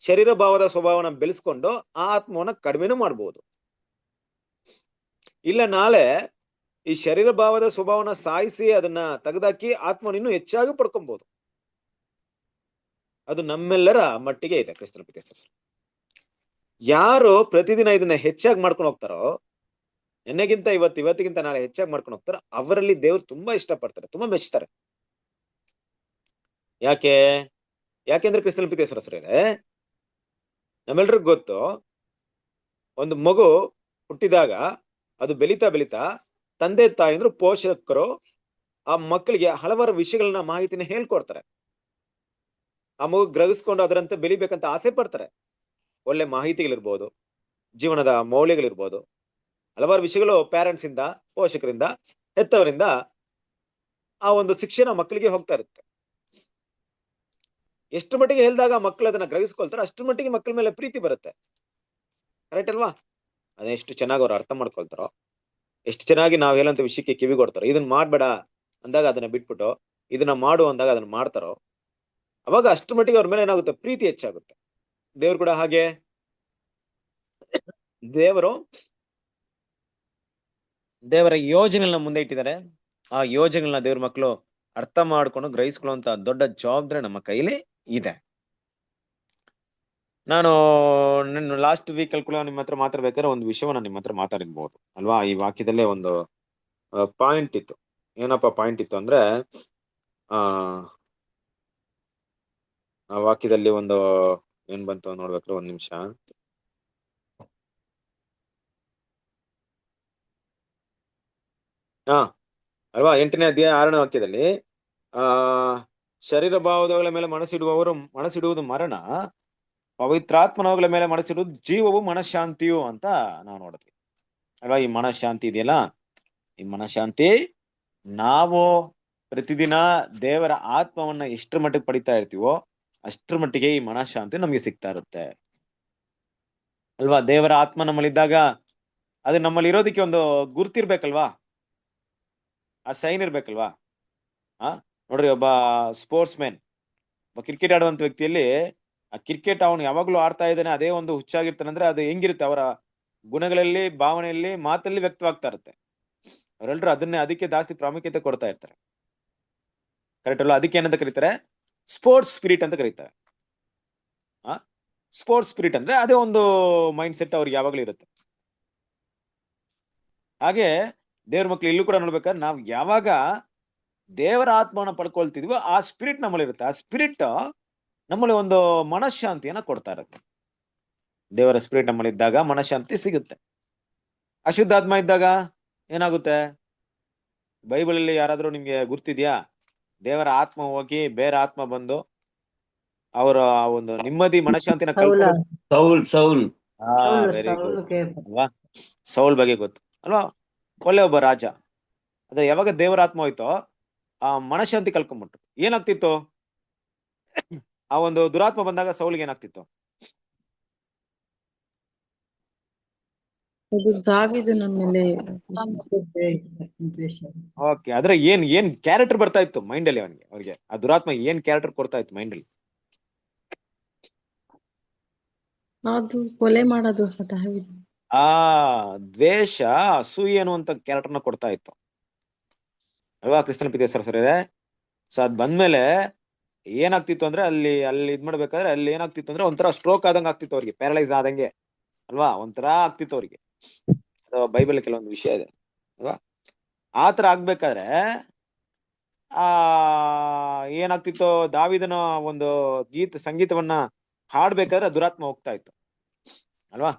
ಶರೀರ ಭಾವದ ಸ್ವಭಾವನ ಬೆಳೆಸ್ಕೊಂಡು ಆ ಆತ್ಮವನ್ನ ಕಡಿಮೆನೂ ಮಾಡಬಹುದು. ಇಲ್ಲ ನಾಳೆ ಈ ಶರೀರ ಭಾವದ ಸ್ವಭಾವನ ಸಾಯಿಸಿ ಅದನ್ನ ತೆಗೆದಾಕಿ ಆತ್ಮನ ಇನ್ನೂ ಹೆಚ್ಚಾಗಿ ಪಡ್ಕೊಬಹುದು. ಅದು ನಮ್ಮೆಲ್ಲರ ಮಟ್ಟಿಗೆ ಇದೆ. ಕ್ರಿಸ್ತನ ಪ್ರೀತಿಯ ಯಾರು ಪ್ರತಿದಿನ ಇದನ್ನ ಹೆಚ್ಚಾಗಿ ಮಾಡ್ಕೊಂಡು ಹೋಗ್ತಾರೋ, ನೆನ್ನೆಗಿಂತ ಇವತ್ತಿಗಿಂತ ನಾಳೆ ಹೆಚ್ಚಾಗಿ ಮಾಡ್ಕೊಂಡು ಹೋಗ್ತಾರೋ, ಅವರಲ್ಲಿ ದೇವ್ರು ತುಂಬಾ ಇಷ್ಟಪಡ್ತಾರೆ, ತುಂಬಾ ಮೆಚ್ತಾರೆ. ಯಾಕೆಂದ್ರೆ ಕ್ರಿಸ್ತನ ಪ್ರೀತಿಯ ಸಹೋದರರೇ, ನಮ್ಮೆಲ್ರಿಗೂ ಗೊತ್ತು, ಒಂದು ಮಗು ಹುಟ್ಟಿದಾಗ ಅದು ಬೆಳೀತಾ ಬೆಳೀತಾ ತಂದೆ ತಾಯಿಂದ್ರು ಪೋಷಕರು ಆ ಮಕ್ಕಳಿಗೆ ಹಲವಾರು ವಿಷಯಗಳನ್ನ, ಮಾಹಿತಿನ ಹೇಳ್ಕೊಡ್ತಾರೆ. ಆ ಮಗು ಗ್ರಹಿಸ್ಕೊಂಡು ಅದರಂತೆ ಬೆಳಿಬೇಕಂತ ಆಸೆ ಪಡ್ತಾರೆ. ಒಳ್ಳೆ ಮಾಹಿತಿಗಳಿರ್ಬೋದು, ಜೀವನದ ಮೌಲ್ಯಗಳಿರ್ಬೋದು, ಹಲವಾರು ವಿಷಯಗಳು ಪೇರೆಂಟ್ಸ್ ಇಂದ, ಪೋಷಕರಿಂದ, ಹೆತ್ತವರಿಂದ ಆ ಒಂದು ಶಿಕ್ಷಣ ಮಕ್ಕಳಿಗೆ ಹೋಗ್ತಾ ಇರುತ್ತೆ. ಎಷ್ಟು ಮಟ್ಟಿಗೆ ಹೇಳಿದಾಗ ಮಕ್ಕಳು ಅದನ್ನ ಗ್ರಹಿಸ್ಕೊಳ್ತಾರೆ, ಅಷ್ಟು ಮಟ್ಟಿಗೆ ಮಕ್ಕಳ ಮೇಲೆ ಪ್ರೀತಿ ಬರುತ್ತೆ. ಕರೆಕ್ಟ್ ಅಲ್ವಾ? ಅದನ್ನ ಎಷ್ಟು ಚೆನ್ನಾಗಿ ಅವ್ರು ಅರ್ಥ ಮಾಡ್ಕೊಳ್ತಾರೋ, ಎಷ್ಟು ಚೆನ್ನಾಗಿ ನಾವ್ ಹೇಳಂತ ವಿಷಯಕ್ಕೆ ಕಿವಿಗೊಡ್ತಾರೋ, ಇದನ್ನ ಮಾಡ್ಬೇಡ ಅಂದಾಗ ಅದನ್ನ ಬಿಟ್ಬಿಟ್ಟು ಇದನ್ನ ಮಾಡು ಅಂದಾಗ ಅದನ್ನ ಮಾಡ್ತಾರೋ, ಅವಾಗ ಅಷ್ಟು ಮಟ್ಟಿಗೆ ಅವ್ರ ಮೇಲೆ ಏನಾಗುತ್ತೆ, ಪ್ರೀತಿ ಹೆಚ್ಚಾಗುತ್ತೆ. ದೇವ್ರು ಕೂಡ ಹಾಗೆ. ದೇವರ ಯೋಜನೆಗಳನ್ನ ಮುಂದೆ ಇಟ್ಟಿದ್ದಾರೆ. ಆ ಯೋಜನೆಗಳನ್ನ ದೇವ್ರ ಮಕ್ಕಳು ಅರ್ಥ ಮಾಡ್ಕೊಂಡು ಗ್ರಹಿಸ್ಕೊಳ್ಳುವಂತ ದೊಡ್ಡ ಜವಾಬ್ದಾರಿ ನಮ್ಮ ಕೈಲಿ ಇದೆ. ನಾನು ಲಾಸ್ಟ್ ವೀಕ್ ಅಲ್ಲಿ ಕೂಡ ನಿಮ್ಮ ಹತ್ರ ಮಾತಾಡ್ಬೇಕಾದ್ರೆ ಒಂದು ವಿಷಯವನ್ನ ನಿಮ್ಮ ಹತ್ರ ಮಾತಾಡಿರ್ಬೋದು ಅಲ್ವಾ. ಈ ವಾಕ್ಯದಲ್ಲೇ ಒಂದು ಪಾಯಿಂಟ್ ಇತ್ತು. ಏನಪ್ಪಾ ಪಾಯಿಂಟ್ ಇತ್ತು ಅಂದ್ರೆ, ಆ ವಾಕ್ಯದಲ್ಲಿ ಒಂದು ಏನ್ ಬಂತು ನೋಡ್ಬೇಕ್ರೆ, ಒಂದ್ ನಿಮಿಷ. ಅಲ್ವಾ, 8ನೇ ಅಧ್ಯಾಯ 6ನೇ ವಾಕ್ಯದಲ್ಲಿ ಶರೀರ ಭಾವದಗಳ ಮೇಲೆ ಮನಸ್ಸಿಡುವುದು ಮರಣ, ಪವಿತ್ರಾತ್ಮನವುಗಳ ಮೇಲೆ ಮನಸ್ಸಿಡುವುದು ಜೀವವು ಮನಃಶಾಂತಿಯು ಅಂತ ನಾವು ನೋಡಿದ್ವಿ ಅಲ್ವಾ. ಈ ಮನಃಶಾಂತಿ ಇದೆಯಲ್ಲ, ಈ ಮನಃಶಾಂತಿ ನಾವು ಪ್ರತಿದಿನ ದೇವರ ಆತ್ಮವನ್ನ ಎಷ್ಟರ ಮಟ್ಟಿಗೆ ಪಡಿತಾ ಇರ್ತೀವೋ ಅಷ್ಟ್ರ ಮಟ್ಟಿಗೆ ಈ ಮನಃಶಾಂತಿ ನಮ್ಗೆ ಸಿಗ್ತಾ ಇರುತ್ತೆ ಅಲ್ವಾ. ದೇವರ ಆತ್ಮ ನಮ್ಮಲ್ಲಿದ್ದಾಗ ಅದು ನಮ್ಮಲ್ಲಿ ಇರೋದಕ್ಕೆ ಒಂದು ಗುರ್ತಿರ್ಬೇಕಲ್ವಾ, ಆ ಸೈನ್ ಇರ್ಬೇಕಲ್ವಾ. ಆ ನೋಡ್ರಿ, ಒಬ್ಬ ಸ್ಪೋರ್ಟ್ಸ್ ಮ್ಯಾನ್, ಒಬ್ಬ ಕ್ರಿಕೆಟ್ ಆಡುವಂತ ವ್ಯಕ್ತಿಯಲ್ಲಿ ಆ ಕ್ರಿಕೆಟ್ ಅವನು ಯಾವಾಗ್ಲೂ ಆಡ್ತಾ ಇದ್ದಾನೆ, ಅದೇ ಒಂದು ಹುಚ್ಚಾಗಿರ್ತಾನೆ ಅಂದ್ರೆ ಅದು ಹೆಂಗಿರುತ್ತೆ, ಅವರ ಗುಣಗಳಲ್ಲಿ, ಭಾವನೆಯಲ್ಲಿ, ಮಾತಲ್ಲಿ ವ್ಯಕ್ತವಾಗ್ತಾ ಇರುತ್ತೆ. ಅವರೆಲ್ಲರೂ ಅದಕ್ಕೆ ಜಾಸ್ತಿ ಪ್ರಾಮುಖ್ಯತೆ ಕೊಡ್ತಾ ಇರ್ತಾರೆ. ಕರೆಕ್ಟ್ ಅಲ್ವಾ. ಅದಕ್ಕೆ ಏನಂತ ಕರೀತಾರೆ, ಸ್ಪೋರ್ಟ್ಸ್ ಸ್ಪಿರಿಟ್ ಅಂತ ಕರೀತಾರೆ. ಸ್ಪೋರ್ಟ್ಸ್ ಸ್ಪಿರಿಟ್ ಅಂದ್ರೆ ಅದೇ ಒಂದು ಮೈಂಡ್ ಸೆಟ್ ಅವ್ರಿಗೆ ಯಾವಾಗ್ಲೂ ಇರುತ್ತೆ. ಹಾಗೆ ದೇವ್ರ ಮಕ್ಳು ಇಲ್ಲೂ ಕೂಡ ನೋಡ್ಬೇಕಾದ್ರೆ ನಾವು ಯಾವಾಗ ದೇವರ ಆತ್ಮವನ್ನ ಪಡ್ಕೊಳ್ತಿದ್ವೋ ಆ ಸ್ಪಿರಿಟ್ ನಮ್ಮಲ್ಲಿ ಇರುತ್ತೆ. ಆ ಸ್ಪಿರಿಟ್ ನಮ್ಮಲ್ಲಿ ಒಂದು ಮನಃಶಾಂತಿಯನ್ನ ಕೊಡ್ತಾ ಇರುತ್ತೆ. ದೇವರ ಸ್ಪಿರಿಟ್ ನಮ್ಮಲ್ಲಿ ಇದ್ದಾಗ ಮನಃಶಾಂತಿ ಸಿಗುತ್ತೆ. ಅಶುದ್ಧಾತ್ಮ ಇದ್ದಾಗ ಏನಾಗುತ್ತೆ, ಬೈಬಲ್ ಅಲ್ಲಿ ಯಾರಾದ್ರೂ ನಿಮ್ಗೆ ಗುರ್ತಿದ್ಯಾ, ದೇವರ ಆತ್ಮ ಹೋಗಿ ಬೇರೆ ಆತ್ಮ ಬಂದು ಅವರ ಒಂದು ನೆಮ್ಮದಿ ಮನಃಶಾಂತಿನ ಕಳ್ಕೊಂಡು. ಸೌಲ್ ವೆರಿ ಗುಡ್ ಅಲ್ವಾ. ಸೌಲ್ ಬಗ್ಗೆ ಗೊತ್ತು ಅಲ್ವಾ, ಒಳ್ಳೆ ಒಬ್ಬ ರಾಜ. ಅದ್ರ ಯಾವಾಗ ದೇವರ ಆತ್ಮ ಹೋಯ್ತೋ ಆ ಮನಃಶಾಂತಿ ಕಳ್ಕೊಂಡ್ಬಿಟ್ರು. ಏನಾಗ್ತಿತ್ತು, ಆ ಒಂದು ದುರಾತ್ಮ ಬಂದಾಗ ಸೌಲ್ಗೆ ಏನಾಗ್ತಿತ್ತು? ಓಕೆ, ಆದ್ರೆ ಏನ್ ಕ್ಯಾರೆಕ್ಟರ್ ಬರ್ತಾ ಇತ್ತು ಮೈಂಡ್ ಅಲ್ಲಿ ಅವ್ರಿಗೆ ಆ ದುರಾತ್ಮ ಏನ್ ಕ್ಯಾರೆಕ್ಟರ್ ಕೊಡ್ತಾ ಇತ್ತು ಮೈಂಡ್ ಅಲ್ಲಿ? ಅದು ಕೊಲೆ ಮಾಡೋದು. ಆ ದ್ವೇಷ, ಅಸೂಯೆ ಅನ್ನುವಂತ ಕ್ಯಾರೆಕ್ಟರ್ನ ಕೊಡ್ತಾ ಇತ್ತು ಅಲ್ವಾ ಕ್ರಿಸ್ತನ ಪಿತೇಶ್ವರ ಸರ್. ಸೊ ಅದ್ ಬಂದ್ಮೇಲೆ ಏನಾಗ್ತಿತ್ತು ಅಂದ್ರೆ ಅಲ್ಲಿ ಇದ್ ಮಾಡ್ಬೇಕಾದ್ರೆ ಅಲ್ಲಿ ಏನಾಗ್ತಿತ್ತು ಅಂದ್ರೆ ಒಂಥರ ಸ್ಟ್ರೋಕ್ ಆದಂಗ ಆಗ್ತಿತ್ತು ಅವ್ರಿಗೆ, ಪ್ಯಾರಲೈಸ್ ಆದಂಗೆ ಅಲ್ವಾ, ಒಂಥರ ಆಗ್ತಿತ್ತು ಅವ್ರಿಗೆ. ಬೈಬಲ್ ಕೆಲವೊಂದು ವಿಷಯ ಇದೆ ಅಲ್ವಾ. ಆತರ ಆಗ್ಬೇಕಾದ್ರೆ ಏನಾಗ್ತಿತ್ತು, ದಾವಿದನ ಒಂದು ಸಂಗೀತವನ್ನ ಹಾಡ್ಬೇಕಾದ್ರೆ ದುರಾತ್ಮ ಹೋಗ್ತಾ ಇತ್ತು ಅಲ್ವಾ.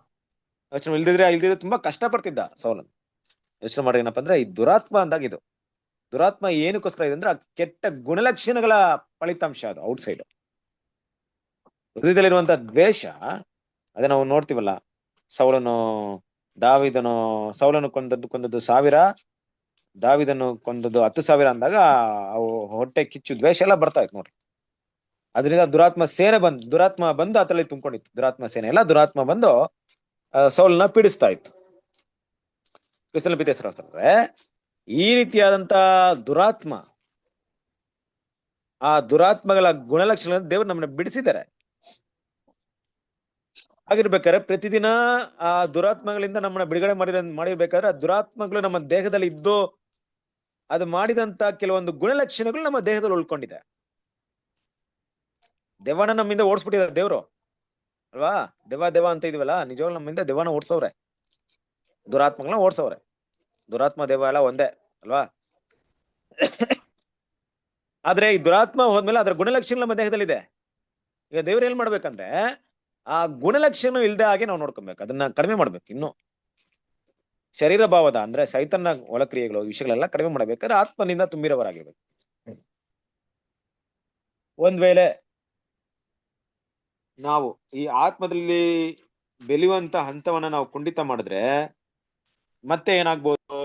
ಯೋಚನೆ ಇಲ್ದಿದ್ರೆ ತುಂಬಾ ಕಷ್ಟ ಪಡ್ತಿದ್ದ ಸೌಲನ್. ಯೋಚನೆ ಮಾಡಿ ಏನಪ್ಪಾ ಅಂದ್ರೆ ಈ ದುರಾತ್ಮ ಅಂದಾಗ ಇದು ದುರಾತ್ಮ ಏನಕ್ಕೋಸ್ಕರ ಇದೆ ಅಂದ್ರೆ ಆ ಕೆಟ್ಟ ಗುಣಲಕ್ಷಣಗಳ ಫಲಿತಾಂಶ. ಅದು ಔಟ್ ಸೈಡ್ ಹೃದಯದಲ್ಲಿರುವಂತ ದ್ವೇಷ. ಅದೇ ನಾವು ನೋಡ್ತೀವಲ್ಲ, ಸೌಲನು ಕೊಂದದ್ದು 1000, ದಾವಿದನು ಕೊಂದದ್ದು 10,000 ಅಂದಾಗ ಅವು ಹೊಟ್ಟೆ ಕಿಚ್ಚು ದ್ವೇಷ ಎಲ್ಲ ಬರ್ತಾ ಇತ್ತು ನೋಡ್ರಿ. ಅದರಿಂದ ದುರಾತ್ಮ ಬಂದು ಆತಲ್ಲಿ ತುಂಬಿಕೊಂಡಿತ್ತು. ದುರಾತ್ಮ ಬಂದು ಸೌಲನ್ನ ಪೀಡಿಸ್ತಾ ಇತ್ತು. ಕ್ರಿಸ್ತನ ಪಿತೇಶ್ವರ ಈ ರೀತಿಯಾದಂತ ದುರಾತ್ಮ, ಆ ದುರಾತ್ಮಗಳ ಗುಣಲಕ್ಷಣ ದೇವರು ನಮ್ಮನ್ನ ಬಿಡಿಸಿದ್ದಾರೆ. ಆಗಿರ್ಬೇಕಾದ್ರೆ ಪ್ರತಿದಿನ ಆ ದುರಾತ್ಮಗಳಿಂದ ನಮ್ಮನ್ನ ಬಿಡುಗಡೆ ಮಾಡಿರ್ಬೇಕಾದ್ರೆ ಆ ದುರಾತ್ಮಗಳು ನಮ್ಮ ದೇಹದಲ್ಲಿ ಇದ್ದು ಅದು ಮಾಡಿದಂತ ಕೆಲವೊಂದು ಗುಣಲಕ್ಷಣಗಳು ನಮ್ಮ ದೇಹದಲ್ಲಿ ಉಳ್ಕೊಂಡಿದೆ. ದೆವ್ವನ ನಮ್ಮಿಂದ ಓಡಿಸ್ಬಿಟ್ಟಿದ್ದಾರೆ ದೇವ್ರು ಅಲ್ವಾ. ದೆವ್ವ ಅಂತ ಇದೀವಲ್ಲ, ನಿಜವಾಗ್ಲೂ ನಮ್ಮಿಂದ ದೆವ್ವನ ಓಡಿಸೋವ್ರೆ, ದುರಾತ್ಮಗಳನ್ನ ಓಡಿಸೋವ್ರೆ. ದುರಾತ್ಮ ದೆವ್ವ ಎಲ್ಲ ಒಂದೇ ಅಲ್ವಾ. ಆದ್ರೆ ಈ ದುರಾತ್ಮ ಹೋದ್ಮೇಲೆ ಅದರ ಗುಣಲಕ್ಷಣ ನಮ್ಮ ದೇಹದಲ್ಲಿದೆ. ಈಗ ದೇವ್ರು ಏನ್ ಮಾಡ್ಬೇಕಂದ್ರೆ ಆ ಗುಣಲಕ್ಷಣ ಇಲ್ದೆ ಹಾಗೆ ನಾವು ನೋಡ್ಕೊಬೇಕು, ಅದನ್ನ ಕಡಿಮೆ ಮಾಡ್ಬೇಕು. ಇನ್ನು ಶರೀರ ಭಾವದ ಅಂದ್ರೆ ಸೈತನ್ನ ಒಳಕ್ರಿಯೆಗಳು ವಿಷಯಗಳೆಲ್ಲ ಕಡಿಮೆ ಮಾಡ್ಬೇಕಾದ್ರೆ ಆತ್ಮನಿಂದ ತುಂಬಿರೋವರಾಗಿರ್ಬೇಕು. ಒಂದ್ ವೇಳೆ ನಾವು ಈ ಆತ್ಮದಲ್ಲಿ ಬೆಳೆಯುವಂತ ಹಂತವನ್ನ ನಾವು ಕುಂಠಿತ ಮಾಡಿದ್ರೆ ಮತ್ತೆ ಏನಾಗ್ಬೋದು,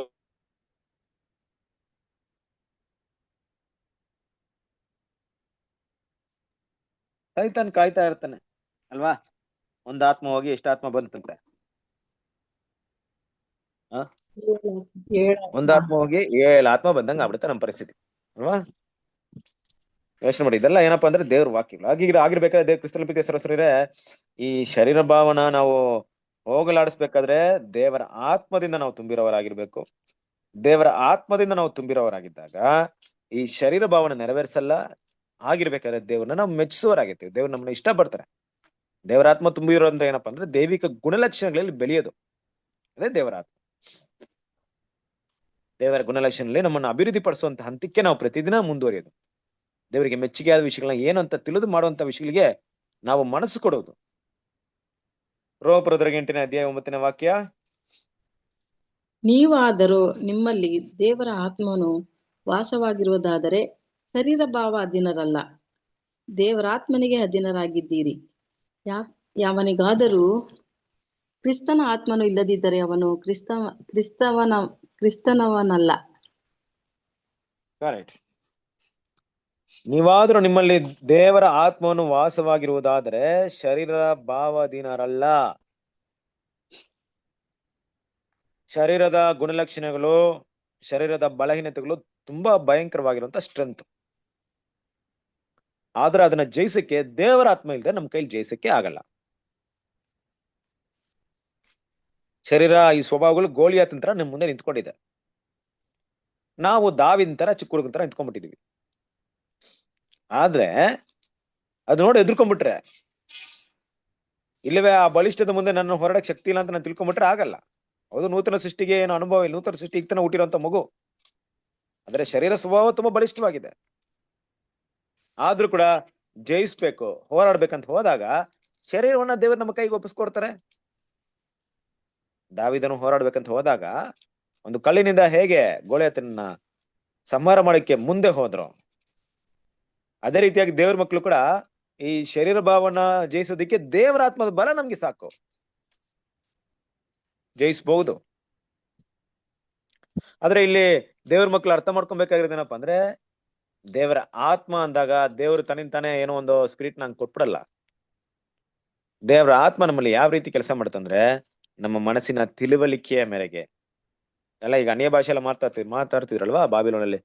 ಸೈತಾನ್ ಕಾಯ್ತಾ ಇರ್ತಾನೆ ಅಲ್ವಾ. ಒಂದ್ ಆತ್ಮ ಹೋಗಿ ಎಷ್ಟು ಆತ್ಮ ಬಂತಂತೆ, ಒಂದ್ ಆತ್ಮ ಹೋಗಿ 7 ಆತ್ಮ ಬಂದಂಗ ಆಗ್ಬಿಡುತ್ತೆ ನಮ್ಮ ಪರಿಸ್ಥಿತಿ ಅಲ್ವಾ. ಯೋಚನೆ ಮಾಡಿ, ಇದೆಲ್ಲ ಏನಪ್ಪಾ ಅಂದ್ರೆ ದೇವ್ರ ವಾಕ್ಯಗಳು. ಆಗಿರ್ಬೇಕಾದ್ರೆ ದೇವ್ರ ಕ್ರಿಸ್ತನ ಪಿತೇಶ್ವರ ಈ ಶರೀರ ಭಾವನ ನಾವು ಹೋಗಲಾಡಿಸ್ಬೇಕಾದ್ರೆ ದೇವರ ಆತ್ಮದಿಂದ ನಾವು ತುಂಬಿರೋರಾಗಿರ್ಬೇಕು. ದೇವರ ಆತ್ಮದಿಂದ ನಾವು ತುಂಬಿರೋರಾಗಿದ್ದಾಗ ಈ ಶರೀರ ಭಾವನ ನೆರವೇರಿಸಲ್ಲ. ಆಗಿರ್ಬೇಕಾದ್ರೆ ದೇವ್ರನ್ನ ನಾವು ಮೆಚ್ಚಿಸುವರಾಗಿರ್ತೀವಿ, ದೇವ್ರು ನಮ್ಮನ್ನ ಇಷ್ಟಪಡ್ತಾರೆ. ದೇವರ ಆತ್ಮ ತುಂಬಿರೋ ಅಂದ್ರೆ ಏನಪ್ಪಾ ಅಂದ್ರೆ ದೈವಿಕ ಗುಣಲಕ್ಷಣಗಳಲ್ಲಿ ಬೆಳೆಯೋದು, ಅದೇ ದೇವರ ಆತ್ಮ. ದೇವರ ಗುಣಲಕ್ಷಣದಲ್ಲಿ ನಮ್ಮನ್ನು ಅಭಿವೃದ್ಧಿ ಪಡಿಸುವಂತ ಹಂತಕ್ಕೆ ನಾವು ಪ್ರತಿದಿನ ಮುಂದುವರಿಯೋದು. ದೇವರಿಗೆ ಮೆಚ್ಚುಗೆ ಆದ ವಿಷಯಗಳನ್ನ ಏನು ಅಂತ ತಿಳಿದು ಮಾಡುವಂತ ವಿಷಯಗಳಿಗೆ ನಾವು ಮನಸ್ಸು ಕೊಡೋದು. ರೋಮಪುರದ 8ನೇ ಅಧ್ಯಾಯ 9ನೇ ವಾಕ್ಯ. ನೀವಾದರೂ ನಿಮ್ಮಲ್ಲಿ ದೇವರ ಆತ್ಮನು ವಾಸವಾಗಿರುವುದಾದರೆ ಶರೀರ ಭಾವ ಅಧೀನರಲ್ಲ, ದೇವರಾತ್ಮನಿಗೆ ಅಧೀನರಾಗಿದ್ದೀರಿ. ಯಾವನಿಗಾದರೂ ಕ್ರಿಸ್ತನ ಆತ್ಮನು ಇಲ್ಲದಿದ್ದರೆ ಅವನು ಕ್ರಿಸ್ತನವನಲ್ಲ. ಕರೆಕ್ಟ್. ನೀವಾದ್ರೂ ನಿಮ್ಮಲ್ಲಿ ದೇವರ ಆತ್ಮವನ್ನು ವಾಸವಾಗಿರುವುದಾದರೆ ಶರೀರ ಭಾವಾಧೀನರಲ್ಲ. ಶರೀರದ ಗುಣಲಕ್ಷಣಗಳು, ಶರೀರದ ಬಲಹೀನತೆಗಳು ತುಂಬಾ ಭಯಂಕರವಾಗಿರುವಂತ ಸ್ಟ್ರೆಂತ್. ಆದ್ರೆ ಅದನ್ನ ಜಯಿಸಕ್ಕೆ ದೇವರ ಆತ್ಮ ಇಲ್ಲದೆ ನಮ್ಮ ಕೈಲಿ ಜಯಿಸಕ್ಕೆ ಆಗಲ್ಲ. ಶರೀರ ಈ ಸ್ವಭಾವಗಳು ಗೋಲಿಯಾತನ ತರ ನಮ್ಮ ಮುಂದೆ ನಿಂತ್ಕೊಂಡಿದೆ. ನಾವು ದಾವಿನ ತರ ಚಿಕ್ಕ ಹುಡುಗನ ತರ ನಿಂತ್ಕೊಂಡ್ಬಿಟ್ಟಿದೀವಿ. ಆದ್ರೆ ಅದು ನೋಡಿ ಎದುರ್ಕೊಂಡ್ಬಿಟ್ರೆ, ಇಲ್ಲವೇ ಆ ಬಲಿಷ್ಠದ ಮುಂದೆ ನನ್ನ ಹೊರಡಕ್ ಶಕ್ತಿ ಇಲ್ಲ ಅಂತ ನಾನು ತಿಳ್ಕೊಂಡ್ಬಿಟ್ರೆ ಆಗಲ್ಲ. ಹೌದು, ನೂತನ ಸೃಷ್ಟಿಗೆ ಏನು ಅನುಭವ ಇಲ್ಲ, ನೂತನ ಸೃಷ್ಟಿ ಈಗ ತನ ಹುಟ್ಟಿರೋಂಥ ಮಗು. ಆದ್ರೆ ಶರೀರ ಸ್ವಭಾವ ತುಂಬಾ ಬಲಿಷ್ಠವಾಗಿದೆ. ಆದ್ರೂ ಕೂಡ ಜಯಿಸ್ಬೇಕು, ಹೋರಾಡ್ಬೇಕಂತ ಹೋದಾಗ ಶರೀರವನ್ನ ದೇವರು ನಮ್ಮ ಕೈಗೆ ಒಪ್ಪಿಸ್ಕೊಡ್ತಾರೆ. ದಾವಿದನು ಹೋರಾಡ್ಬೇಕಂತ ಹೋದಾಗ ಒಂದು ಕಲ್ಲಿನಿಂದ ಹೇಗೆ ಗೋಲಿಯಾತನನ್ನ ಸಂಹಾರ ಮಾಡಕ್ಕೆ ಮುಂದೆ ಹೋದ್ರು, ಅದೇ ರೀತಿಯಾಗಿ ದೇವ್ರ ಮಕ್ಕಳು ಕೂಡ ಈ ಶರೀರ ಭಾವನ ಜಯಿಸೋದಿಕ್ಕೆ ದೇವರ ಆತ್ಮದ ಬಲ ನಮ್ಗೆ ಸಾಕು, ಜಯಿಸಬಹುದು. ಆದ್ರೆ ಇಲ್ಲಿ ದೇವ್ರ ಮಕ್ಳು ಅರ್ಥ ಮಾಡ್ಕೊಬೇಕಾಗಿರೋದೇನಪ್ಪ ಅಂದ್ರೆ, ದೇವರ ಆತ್ಮ ಅಂದಾಗ ದೇವರು ತನ್ನಿಂತಾನೆ ಏನೋ ಒಂದು ಸ್ಪಿರಿಟ್ ನಂಗೆ ಕೊಟ್ಬಿಡಲ್ಲ. ದೇವರ ಆತ್ಮ ನಮ್ಮಲ್ಲಿ ಯಾವ ರೀತಿ ಕೆಲಸ ಮಾಡುತ್ತಂದ್ರೆ, ನಮ್ಮ ಮನಸ್ಸಿನ ತಿಳುವಳಿಕೆಯ ಮೇರೆಗೆ. ಎಲ್ಲ ಈಗ ಅನ್ಯ ಭಾಷೆ ಎಲ್ಲ ಮಾತಾಡ್ತಿದ್ರಲ್ವಾ ಬಾಬಿಲೋನಲ್ಲಿ.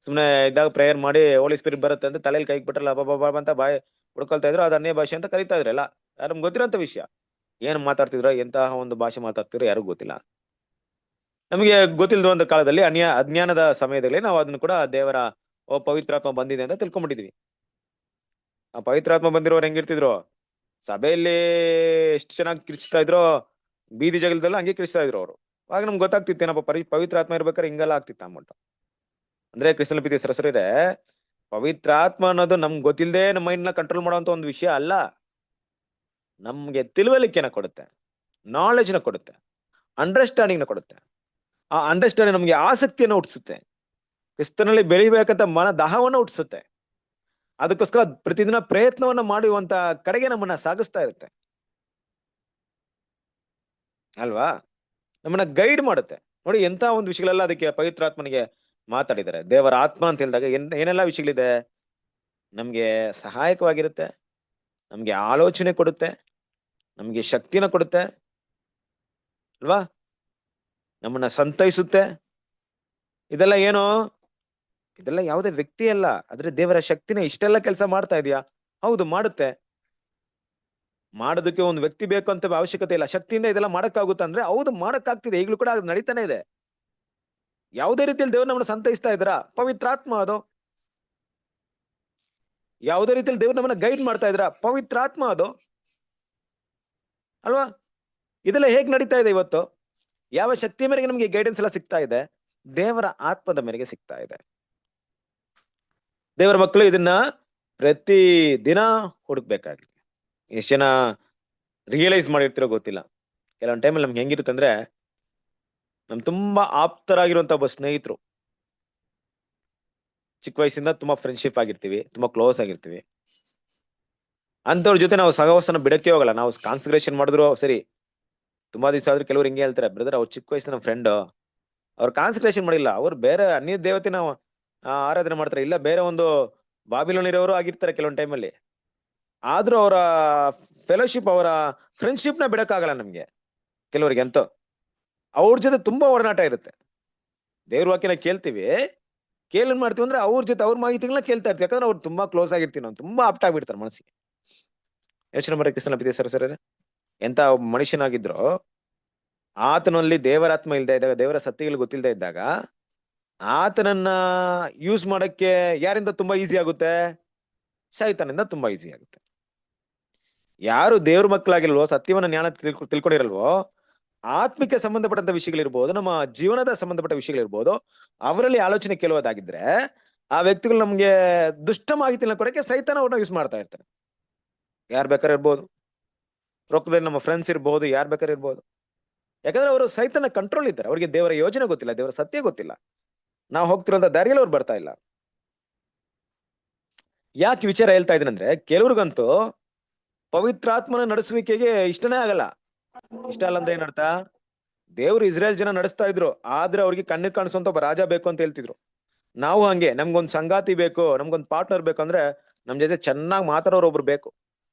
ಸುಮ್ನೆ ಇದ್ದಾಗ ಪ್ರೇಯರ್ ಮಾಡಿ ಹೋಲಿ ಸ್ಪಿರಿಟ್ ಬರುತ್ತೆ ಅಂತ ತಲೆಯಲ್ಲಿ ಕೈಗೆ ಬಿಟ್ರಲ್ಲ, ಬಾಬಾ ಅಂತ ಬಾಯಿ ಹುಡ್ಕೊಳ್ತಾ ಇದ್ರು. ಅದು ಅನ್ಯ ಭಾಷೆ ಅಂತ ಕರಿತಾ ಇದ್ರಲ್ಲ. ನಮ್ಗೆ ಗೊತ್ತಿರೋಂಥ ವಿಷಯ. ಏನ್ ಮಾತಾಡ್ತಿದ್ರು, ಎಂತಹ ಒಂದು ಭಾಷೆ ಮಾತಾಡ್ತಿದ್ರು ಯಾರಿಗೂ ಗೊತ್ತಿಲ್ಲ. ನಮಗೆ ಗೊತ್ತಿಲ್ಲದ ಒಂದು ಕಾಲದಲ್ಲಿ ಅಜ್ಞಾನದ ಸಮಯದಲ್ಲಿ ನಾವು ಅದನ್ನು ಕೂಡ ದೇವರ ಪವಿತ್ರಾತ್ಮ ಬಂದಿದೆ ಅಂತ ತಿಳ್ಕೊಂಡ್ಬಿಟ್ಟಿದ್ವಿ. ಆ ಪವಿತ್ರಾತ್ಮ ಬಂದಿರೋರು ಹೆಂಗಿರ್ತಿದ್ರು, ಸಭೆಯಲ್ಲಿ ಎಷ್ಟು ಚೆನ್ನಾಗಿ ಕಿರ್ಚ್ತಾ ಇದ್ರು, ಬೀದಿ ಜಗಲದಲ್ಲ ಹಂಗೆ ಕಿರ್ಚ್ತಾ ಇದ್ರು ಅವರು. ಆಗ ನಮ್ಗೆ ಗೊತ್ತಾಗ್ತಿತ್ತು ಏನಪ್ಪ ಪವಿತ್ರಾತ್ಮ ಇರ್ಬೇಕಾದ್ರೆ ಹಿಂಗೆಲ್ಲ ಆಗ್ತಿತ್ತು ಅಂದ್ಬಿಟ್ಟು. ಅಂದ್ರೆ ಕ್ರಿಸ್ತನ ಪ್ರೀತಿ ಸರಸರೇ, ಪವಿತ್ರಾತ್ಮ ಅನ್ನೋದು ನಮ್ಗೆ ಗೊತ್ತಿಲ್ಲದೆ ನಮ್ಮ ಮೈಂಡ್ ನ ಕಂಟ್ರೋಲ್ ಮಾಡುವಂತ ಒಂದು ವಿಷಯ ಅಲ್ಲ. ನಮ್ಗೆ ತಿಳುವಳಿಕೆನ ಕೊಡುತ್ತೆ, ನಾಲೆಜ್ ನ ಕೊಡುತ್ತೆ, ಅಂಡರ್ಸ್ಟ್ಯಾಂಡಿಂಗ್ ನ ಕೊಡುತ್ತೆ. ಆ ಅಂಡರ್ಸ್ಟ್ಯಾಂಡಿಂಗ್ ನಮ್ಗೆ ಆಸಕ್ತಿಯನ್ನು ಹುಟ್ಟಿಸುತ್ತೆ, ಕ್ರಿಸ್ತನಲ್ಲಿ ಬೆಳಿಬೇಕಂತ ಮನ ದಾಹವನ್ನ ಹುಟ್ಟಿಸುತ್ತೆ. ಅದಕ್ಕೋಸ್ಕರ ಪ್ರತಿದಿನ ಪ್ರಯತ್ನವನ್ನ ಮಾಡುವಂತ ಕಡೆಗೆ ನಮ್ಮನ್ನ ಸಾಗಿಸ್ತಾ ಇರುತ್ತೆ ಅಲ್ವಾ. ನಮ್ಮನ್ನ ಗೈಡ್ ಮಾಡುತ್ತೆ. ನೋಡಿ ಎಂತ ಒಂದು ವಿಷಯಗಳೆಲ್ಲ ಅದಕ್ಕೆ ಪವಿತ್ರಾತ್ಮನಿಗೆ ಮಾತಾಡಿದ್ದಾರೆ. ದೇವರ ಆತ್ಮ ಅಂತ ಹೇಳಿದಾಗ ಏನೆಲ್ಲ ವಿಷಯಗಳಿದೆ, ನಮ್ಗೆ ಸಹಾಯಕವಾಗಿರುತ್ತೆ, ನಮ್ಗೆ ಆಲೋಚನೆ ಕೊಡುತ್ತೆ, ನಮ್ಗೆ ಶಕ್ತಿನ ಕೊಡುತ್ತೆ ಅಲ್ವಾ, ನಮ್ಮನ್ನ ಸಂತೈಸುತ್ತೆ. ಇದೆಲ್ಲ ಏನು, ಇದೆಲ್ಲ ಯಾವುದೇ ವ್ಯಕ್ತಿ ಅಲ್ಲ, ಆದ್ರೆ ದೇವರ ಶಕ್ತಿನ ಇಷ್ಟೆಲ್ಲ ಕೆಲಸ ಮಾಡ್ತಾ ಇದೆಯಾ? ಹೌದು, ಮಾಡುತ್ತೆ. ಮಾಡೋದಕ್ಕೆ ಒಂದು ವ್ಯಕ್ತಿ ಬೇಕು ಅಂತ ಅವಶ್ಯಕತೆ ಇಲ್ಲ. ಶಕ್ತಿಯಿಂದ ಇದೆಲ್ಲ ಮಾಡಕ್ಕಾಗುತ್ತೆ ಅಂದ್ರೆ ಹೌದು, ಮಾಡಕ್ಕಾಗ್ತಿದೆ. ಈಗಲೂ ಕೂಡ ಅದು ನಡೀತಾನೆ ಇದೆ. ಯಾವುದೇ ರೀತಿಯಲ್ಲಿ ದೇವ್ರು ನಮ್ಮನ್ನ ಸಂತೈಸ್ತಾ ಇದ್ದಾರ, ಪವಿತ್ರಾತ್ಮ ಅದು. ಯಾವುದೇ ರೀತಿಯಲ್ಲಿ ದೇವ್ರು ನಮ್ಮನ್ನ ಗೈಡ್ ಮಾಡ್ತಾ ಇದ್ರ, ಪವಿತ್ರಾತ್ಮ ಅದು ಅಲ್ವಾ. ಇದೆಲ್ಲ ಹೇಗ್ ನಡೀತಾ ಇದೆ ಇವತ್ತು? ಯಾವ ಶಕ್ತಿಯ ಮೇರೆಗೆ ನಮ್ಗೆ ಗೈಡೆನ್ಸ್ ಎಲ್ಲ ಸಿಗ್ತಾ ಇದೆ? ದೇವರ ಆತ್ಮದ ಮೇರೆಗೆ ಸಿಗ್ತಾ ಇದೆ. ದೇವರ ಮಕ್ಕಳು ಇದನ್ನ ಪ್ರತಿ ದಿನ ಹುಡುಕ್ಬೇಕಾಗಿದೆ. ಎಷ್ಟು ಜನ ರಿಯಲೈಸ್ ಮಾಡಿರ್ತಿರೋ ಗೊತ್ತಿಲ್ಲ. ಕೆಲವೊಂದು ಟೈಮಲ್ಲಿ ನಮ್ಗೆ ಹೆಂಗಿರುತ್ತೆ ಅಂದ್ರೆ, ನಮ್ ತುಂಬಾ ಆಪ್ತರಾಗಿರುವಂತ ಒಬ್ಬ ಸ್ನೇಹಿತರು, ಚಿಕ್ಕ ವಯಸ್ಸಿಂದ ತುಂಬಾ ಫ್ರೆಂಡ್ಶಿಪ್ ಆಗಿರ್ತೀವಿ, ತುಂಬಾ ಕ್ಲೋಸ್ ಆಗಿರ್ತೀವಿ. ಅಂತವ್ರ ಜೊತೆ ನಾವು ಸಹವಾಸನ ಬಿಡಕ್ಕೆ ಹೋಗಲ್ಲ. ನಾವು ಕಾನ್ಸಂಟ್ರೇಷನ್ ಮಾಡಿದ್ರು ಸರಿ, ತುಂಬಾ ದಿವಸ ಆದ್ರೂ ಕೆಲವ್ರು ಹಿಂಗೆ ಹೇಳ್ತಾರೆ, ಬ್ರದರ್ ಅವ್ರು ಚಿಕ್ಕ ವಯಸ್ಸಿನ ಫ್ರೆಂಡ್, ಅವ್ರು ಕಾನ್ಸಂಟ್ರೇಷನ್ ಮಾಡಿಲ್ಲ, ಅವ್ರು ಬೇರೆ ಅನ್ಯ ದೇವತೆನ ಆರಾಧನೆ ಮಾಡ್ತಾರೆ, ಇಲ್ಲ ಬೇರೆ ಒಂದು ಬಾಬಿಲೋನ್ ಇರೋರು ಆಗಿರ್ತಾರೆ ಕೆಲವೊಂದು ಟೈಮಲ್ಲಿ. ಆದ್ರೂ ಅವರ ಫೆಲೋಶಿಪ್, ಅವರ ಫ್ರೆಂಡ್ಶಿಪ್ ನ ಬಿಡಕ್ಕಾಗಲ್ಲ ನಮ್ಗೆ. ಕೆಲವರಿಗೆ ಅಂತೂ ಅವ್ರ ಜೊತೆ ತುಂಬಾ ಒಡನಾಟ ಇರುತ್ತೆ. ದೇವ್ರ ವಾಕ್ಯನ ಕೇಳ್ತೀವಿ, ಕೇಳನ್ ಮಾಡ್ತೀವಿ ಅಂದ್ರೆ ಅವ್ರ ಜೊತೆ ಅವ್ರ ಮಾಹಿತಿಗಳನ್ನ ಕೇಳ್ತಾ ಇರ್ತೀವಿ. ಯಾಕಂದ್ರೆ ಅವ್ರು ತುಂಬಾ ಕ್ಲೋಸ್ ಆಗಿರ್ತೀವಿ, ನಾವು ತುಂಬಾ ಆಪ್ಟ್ ಆಗ್ಬಿಡ್ತಾರೆ ಮನಸ್ಸಿಗೆ. ಯೋಚನೆ ಮಾಡಿ ಕ್ರಿಸ್ತನ ಪ್ರೀತಿ ಸರ್ ಎಂತ ಮನುಷ್ಯನಾಗಿದ್ರು, ಆತನಲ್ಲಿ ದೇವರಾತ್ಮ ಇಲ್ದೇ ಇದ್ದಾಗ, ದೇವರ ಸತ್ಯಗಳು ಗೊತ್ತಿಲ್ಲದೆ ಇದ್ದಾಗ, ಆತನನ್ನ ಯೂಸ್ ಮಾಡಕ್ಕೆ ಯಾರಿಂದ ತುಂಬಾ ಈಸಿ ಆಗುತ್ತೆ? ಸೈತಾನಿಂದ ತುಂಬಾ ಈಸಿ ಆಗುತ್ತೆ. ಯಾರು ದೇವ್ರ ಮಕ್ಕಳಾಗಿಲ್ವೋ, ಸತ್ಯವನ್ನ ಜ್ಞಾನ ತಿಳ್ಕೊಂಡಿರಲ್ವೋ, ಆತ್ಮಿಕ ಸಂಬಂಧಪಟ್ಟಂತ ವಿಷಯಗಳಿರ್ಬೋದು, ನಮ್ಮ ಜೀವನದ ಸಂಬಂಧಪಟ್ಟ ವಿಷಯಗಳಿರ್ಬೋದು, ಅವರಲ್ಲಿ ಆಲೋಚನೆ ಕೇಳುವುದಾಗಿದ್ರೆ ಆ ವ್ಯಕ್ತಿಗಳು ನಮ್ಗೆ ದುಷ್ಟ ಮಾಹಿತಿನ ಕೊಡಕ್ಕೆ ಸೈತಾನ ಅವ್ರನ್ನ ಯೂಸ್ ಮಾಡ್ತಾ ಇರ್ತಾರೆ. ಯಾರ್ ಬೇಕಾದ್ರೆ ಇರ್ಬೋದು, ರೊಕ್ಕದಲ್ಲಿ ನಮ್ಮ ಫ್ರೆಂಡ್ಸ್ ಇರ್ಬೋದು, ಯಾರ್ ಬೇಕಾದ್ರೆ ಇರ್ಬೋದು. ಯಾಕಂದ್ರೆ ಅವರು ಸೈತಾನ ಕಂಟ್ರೋಲ್ ಇದ್ದಾರೆ. ಅವ್ರಿಗೆ ದೇವರ ಯೋಜನೆ ಗೊತ್ತಿಲ್ಲ, ದೇವರ ಸತ್ಯ ಗೊತ್ತಿಲ್ಲ, ನಾವು ಹೋಗ್ತಿರೋಂಥ ದಾರಿಯಲ್ಲಿ ಅವ್ರು ಬರ್ತಾ ಇಲ್ಲ. ಯಾಕೆ ವಿಚಾರ ಹೇಳ್ತಾ ಇದ್ದೀನಂದ್ರೆ, ಕೆಲವ್ರಿಗಂತೂ ಪವಿತ್ರಾತ್ಮನ ನಡೆಸುವಿಕೆಗೆ ಇಷ್ಟನೇ ಆಗಲ್ಲ. ಇಷ್ಟ ಅಲ್ಲ ಅಂದ್ರೆ ಏನರ್ಥ? ದೇವ್ರು ಇಸ್ರೇಲ್ ಜನ ನಡೆಸ್ತಾ ಇದ್ರು, ಆದ್ರೆ ಅವ್ರಿಗೆ ಕಣ್ಣಿಗೆ ಕಾಣಿಸುವಂತ ಒಬ್ಬ ರಾಜ ಬೇಕು ಅಂತ ಹೇಳ್ತಿದ್ರು. ನಾವು ಹಂಗೆ ನಮ್ಗೊಂದ್ ಸಂಗಾತಿ ಬೇಕು, ನಮ್ಗೊಂದ್ ಪಾರ್ಟ್ನರ್ ಬೇಕು ಅಂದ್ರೆ ನಮ್ ಜೊತೆ ಚೆನ್ನಾಗಿ ಮಾತಾಡೋರು ಒಬ್ರು ಬೇಕು,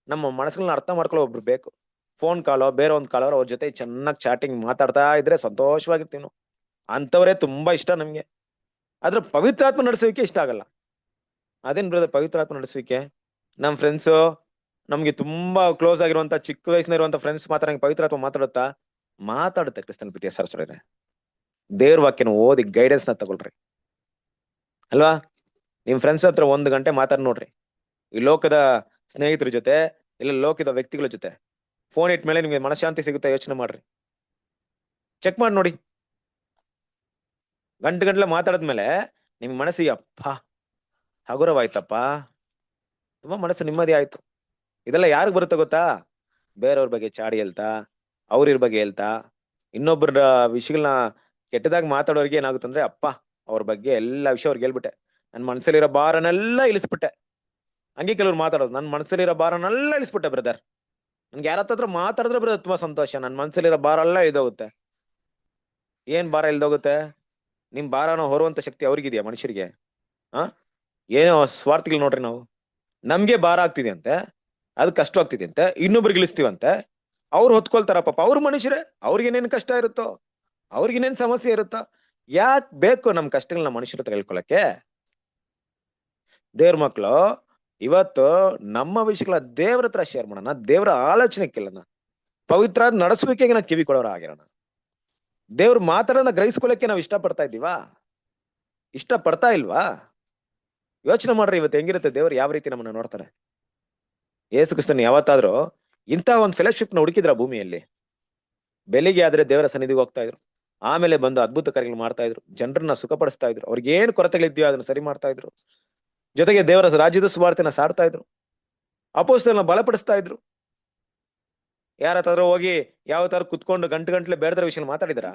ನಮ್ಮ ಮನಸ್ಸುಗಳನ್ನ ಅರ್ಥ ಮಾಡ್ಕೊಳ್ಳೋ ಒಬ್ರು ಬೇಕು. ಫೋನ್ ಕಾಲೋ ಬೇರೆ ಒಂದ್ ಕಾಲೋ ಅವ್ರ ಜೊತೆ ಚೆನ್ನಾಗಿ ಚಾಟಿಂಗ್ ಮಾತಾಡ್ತಾ ಇದ್ರೆ ಸಂತೋಷವಾಗಿರ್ತೀವಿ ನಾವು. ಅಂತವ್ರೆ ತುಂಬಾ ಇಷ್ಟ ನಮ್ಗೆ. ಆದ್ರೆ ಪವಿತ್ರಾತ್ಮ ನಡೆಸುವಿಕೆ ಇಷ್ಟ ಆಗಲ್ಲ. ಅದೇನ್ ಬ್ರದರ್ ಪವಿತ್ರಾತ್ಮ ನಡೆಸುವಿಕೆ? ನಮ್ ಫ್ರೆಂಡ್ಸು, ನಮ್ಗೆ ತುಂಬಾ ಕ್ಲೋಸ್ ಆಗಿರುವಂತ ಚಿಕ್ಕ ವಯಸ್ಸಿನ ಇರುವಂತ ಫ್ರೆಂಡ್ಸ್ ಮಾತ್ರ ನಂಗೆ ಪವಿತ್ರಾತ್ಮ ಮಾತಾಡುತ್ತಾ? ಮಾತಾಡುತ್ತೆ ಕ್ರಿಸ್ತನ ಪ್ರೀತಿಯ ಸರಸರೇ. ದೇವ್ರ ವಾಕ್ಯನ ಓದಿ ಗೈಡೆನ್ಸ್ ನ ತಗೊಳ್ರಿ ಅಲ್ವಾ. ನಿಮ್ ಫ್ರೆಂಡ್ಸ್ ಹತ್ರ 1 ಗಂಟೆ ಮಾತಾಡ್ ನೋಡ್ರಿ. ಈ ಲೋಕದ ಸ್ನೇಹಿತರ ಜೊತೆ ಇಲ್ಲ ಲೋಕದ ವ್ಯಕ್ತಿಗಳ ಜೊತೆ ಫೋನ್ ಇಟ್ಮೇಲೆ ನಿಮ್ಗೆ ಮನಶಾಂತಿ ಸಿಗುತ್ತೆ, ಯೋಚನೆ ಮಾಡ್ರಿ, ಚೆಕ್ ಮಾಡಿ ನೋಡಿ. ಗಂಟೆ ಮಾತಾಡಿದ್ಮೇಲೆ ನಿಮ್ ಮನಸ್ಸಿಗೆ ಅಪ್ಪ ಹಗುರವಾಯ್ತಪ್ಪ, ತುಂಬಾ ಮನಸ್ಸು ನೆಮ್ಮದಿ ಆಯ್ತು. ಇದೆಲ್ಲ ಯಾರಿಗ್ ಬರುತ್ತೆ ಗೊತ್ತಾ? ಬೇರೆಯವ್ರ ಬಗ್ಗೆ ಚಾಡಿ ಹೇಳ್ತಾ, ಅವ್ರ ಬಗ್ಗೆ ಹೇಳ್ತಾ, ಇನ್ನೊಬ್ಬರ ವಿಷಯಗಳನ್ನ ಕೆಟ್ಟದಾಗ ಮಾತಾಡೋರ್ಗೆ ಏನಾಗುತ್ತಂದ್ರೆ, ಅಪ್ಪ ಅವ್ರ ಬಗ್ಗೆ ಎಲ್ಲಾ ವಿಷಯ ಅವ್ರಿಗೆ ಹೇಳ್ಬಿಟ್ಟೆ, ನನ್ ಮನಸ್ಸಲ್ಲಿರೋ ಭಾರನೆಲ್ಲ ಇಳಿಸ್ಬಿಟ್ಟೆ. ಹಂಗೆ ಕೆಲವ್ರು ಮಾತಾಡೋದು, ನನ್ ಮನಸ್ಸಲ್ಲಿರೋ ಭಾರನೆಲ್ಲ ಇಳಿಸ್ಬಿಟ್ಟೆ ಬ್ರದರ್. ನನ್ಗೆ ಯಾರ ಹತ್ರ ಮಾತಾಡಿದ್ರೆ ಬ್ರದರ್ ತುಂಬಾ ಸಂತೋಷ, ನನ್ ಮನಸ್ಸಲ್ಲಿರೋ ಭಾರ ಎಲ್ಲ ಇಲ್ದೋಗುತ್ತೆ. ಏನ್ ಭಾರ ಇಲ್ದೋಗುತ್ತೆ? ನಿಮ್ ಭಾರನ ಹೊರುವಂತ ಶಕ್ತಿ ಅವ್ರಿಗಿದ್ಯಾ ಮನುಷ್ಯರಿಗೆ? ಏನೋ ಸ್ವಾರ್ಥಿಗಳು ನೋಡ್ರಿ ನಾವು. ನಮ್ಗೆ ಭಾರ ಆಗ್ತಿದೆ ಅಂತೆ, ಅದ್ ಕಷ್ಟ ಆಗ್ತಿದೆ ಅಂತೆ, ಇನ್ನೊಬ್ರಿಗೆ ಇಳಿಸ್ತೀವಂತೆ. ಅವ್ರು ಹೊತ್ಕೊಳ್ತಾರ ಪಾಪ, ಅವ್ರ ಮನುಷ್ಯರೇ, ಅವ್ರಿಗೇನೇನ್ ಕಷ್ಟ ಇರುತ್ತೋ, ಅವ್ರಿಗೇನೇನ್ ಸಮಸ್ಯೆ ಇರುತ್ತೋ. ಯಾಕ್ ಬೇಕು ನಮ್ ಕಷ್ಟಗಳನ್ನ ಮನುಷ್ಯರ ಹತ್ರ ಹೇಳ್ಕೊಳಕ್ಕೆ? ದೇವ್ರ ಮಕ್ಳು ಇವತ್ತು ನಮ್ಮ ವಿಷಯಗಳ ದೇವ್ರ ಹತ್ರ ಶೇರ್ ಮಾಡೋಣ, ದೇವ್ರ ಆಲೋಚನೆ ಕೇಳೋಣ, ಪವಿತ್ರ ನಡೆಸುವಿಕೆಗೆ ನಾವು ಕಿವಿ ಕೊಡೋರ ಆಗಿರೋಣ. ದೇವ್ರ ಮಾತಾಡೋದನ್ನ ಗ್ರಹಿಸ್ಕೊಳ್ಳಕ್ಕೆ ನಾವು ಇಷ್ಟ ಪಡ್ತಾ ಇದ್ದೀವಾ? ಇಷ್ಟ ಪಡ್ತಾ ಇಲ್ವಾ? ಯೋಚನೆ ಮಾಡ್ರಿ, ಇವತ್ತು ಹೆಂಗಿರುತ್ತೆ ದೇವ್ರು ಯಾವ ರೀತಿ ನಮ್ಮನ್ನ ನೋಡ್ತಾರೆ. ಯೇಸು ಕ್ರಿಸ್ತನ್ ಯಾವತ್ತಾದ್ರೂ ಇಂಥ ಒಂದು ಫೆಲೋಶಿಪ್ ನ ಹುಡುಕಿದ್ರ ಭೂಮಿಯಲ್ಲಿ? ಬೆಳಿಗ್ಗೆ ಆದ್ರೆ ದೇವರ ಸನ್ನಿಧಿಗೆ ಹೋಗ್ತಾ ಇದ್ರು, ಆಮೇಲೆ ಬಂದು ಅದ್ಭುತ ಕಾರ್ಯಗಳು ಮಾಡ್ತಾ ಇದ್ರು, ಜನರನ್ನ ಸುಖಪಡಿಸ್ತಾ ಇದ್ರು, ಅವ್ರಿಗೆ ಏನ್ ಕೊರತೆಗಳಿದ್ಯೋ ಅದನ್ನ ಸರಿ ಮಾಡ್ತಾ ಇದ್ರು, ಜೊತೆಗೆ ದೇವರ ರಾಜ್ಯದ ಸುವಾರ್ತೆನ ಸಾರ್ತಾ ಇದ್ರು, ಅಪೊಸ್ತಲರನ್ನ ಬಲಪಡಿಸ್ತಾ ಇದ್ರು. ಯಾರತ್ತಾದ್ರೂ ಹೋಗಿ ಯಾವತ್ತಾದ್ರು ಕುತ್ಕೊಂಡು ಗಂಟೆ ಬೇಡದ್ರ ವಿಷಯ ಮಾತಾಡಿದ್ರೆ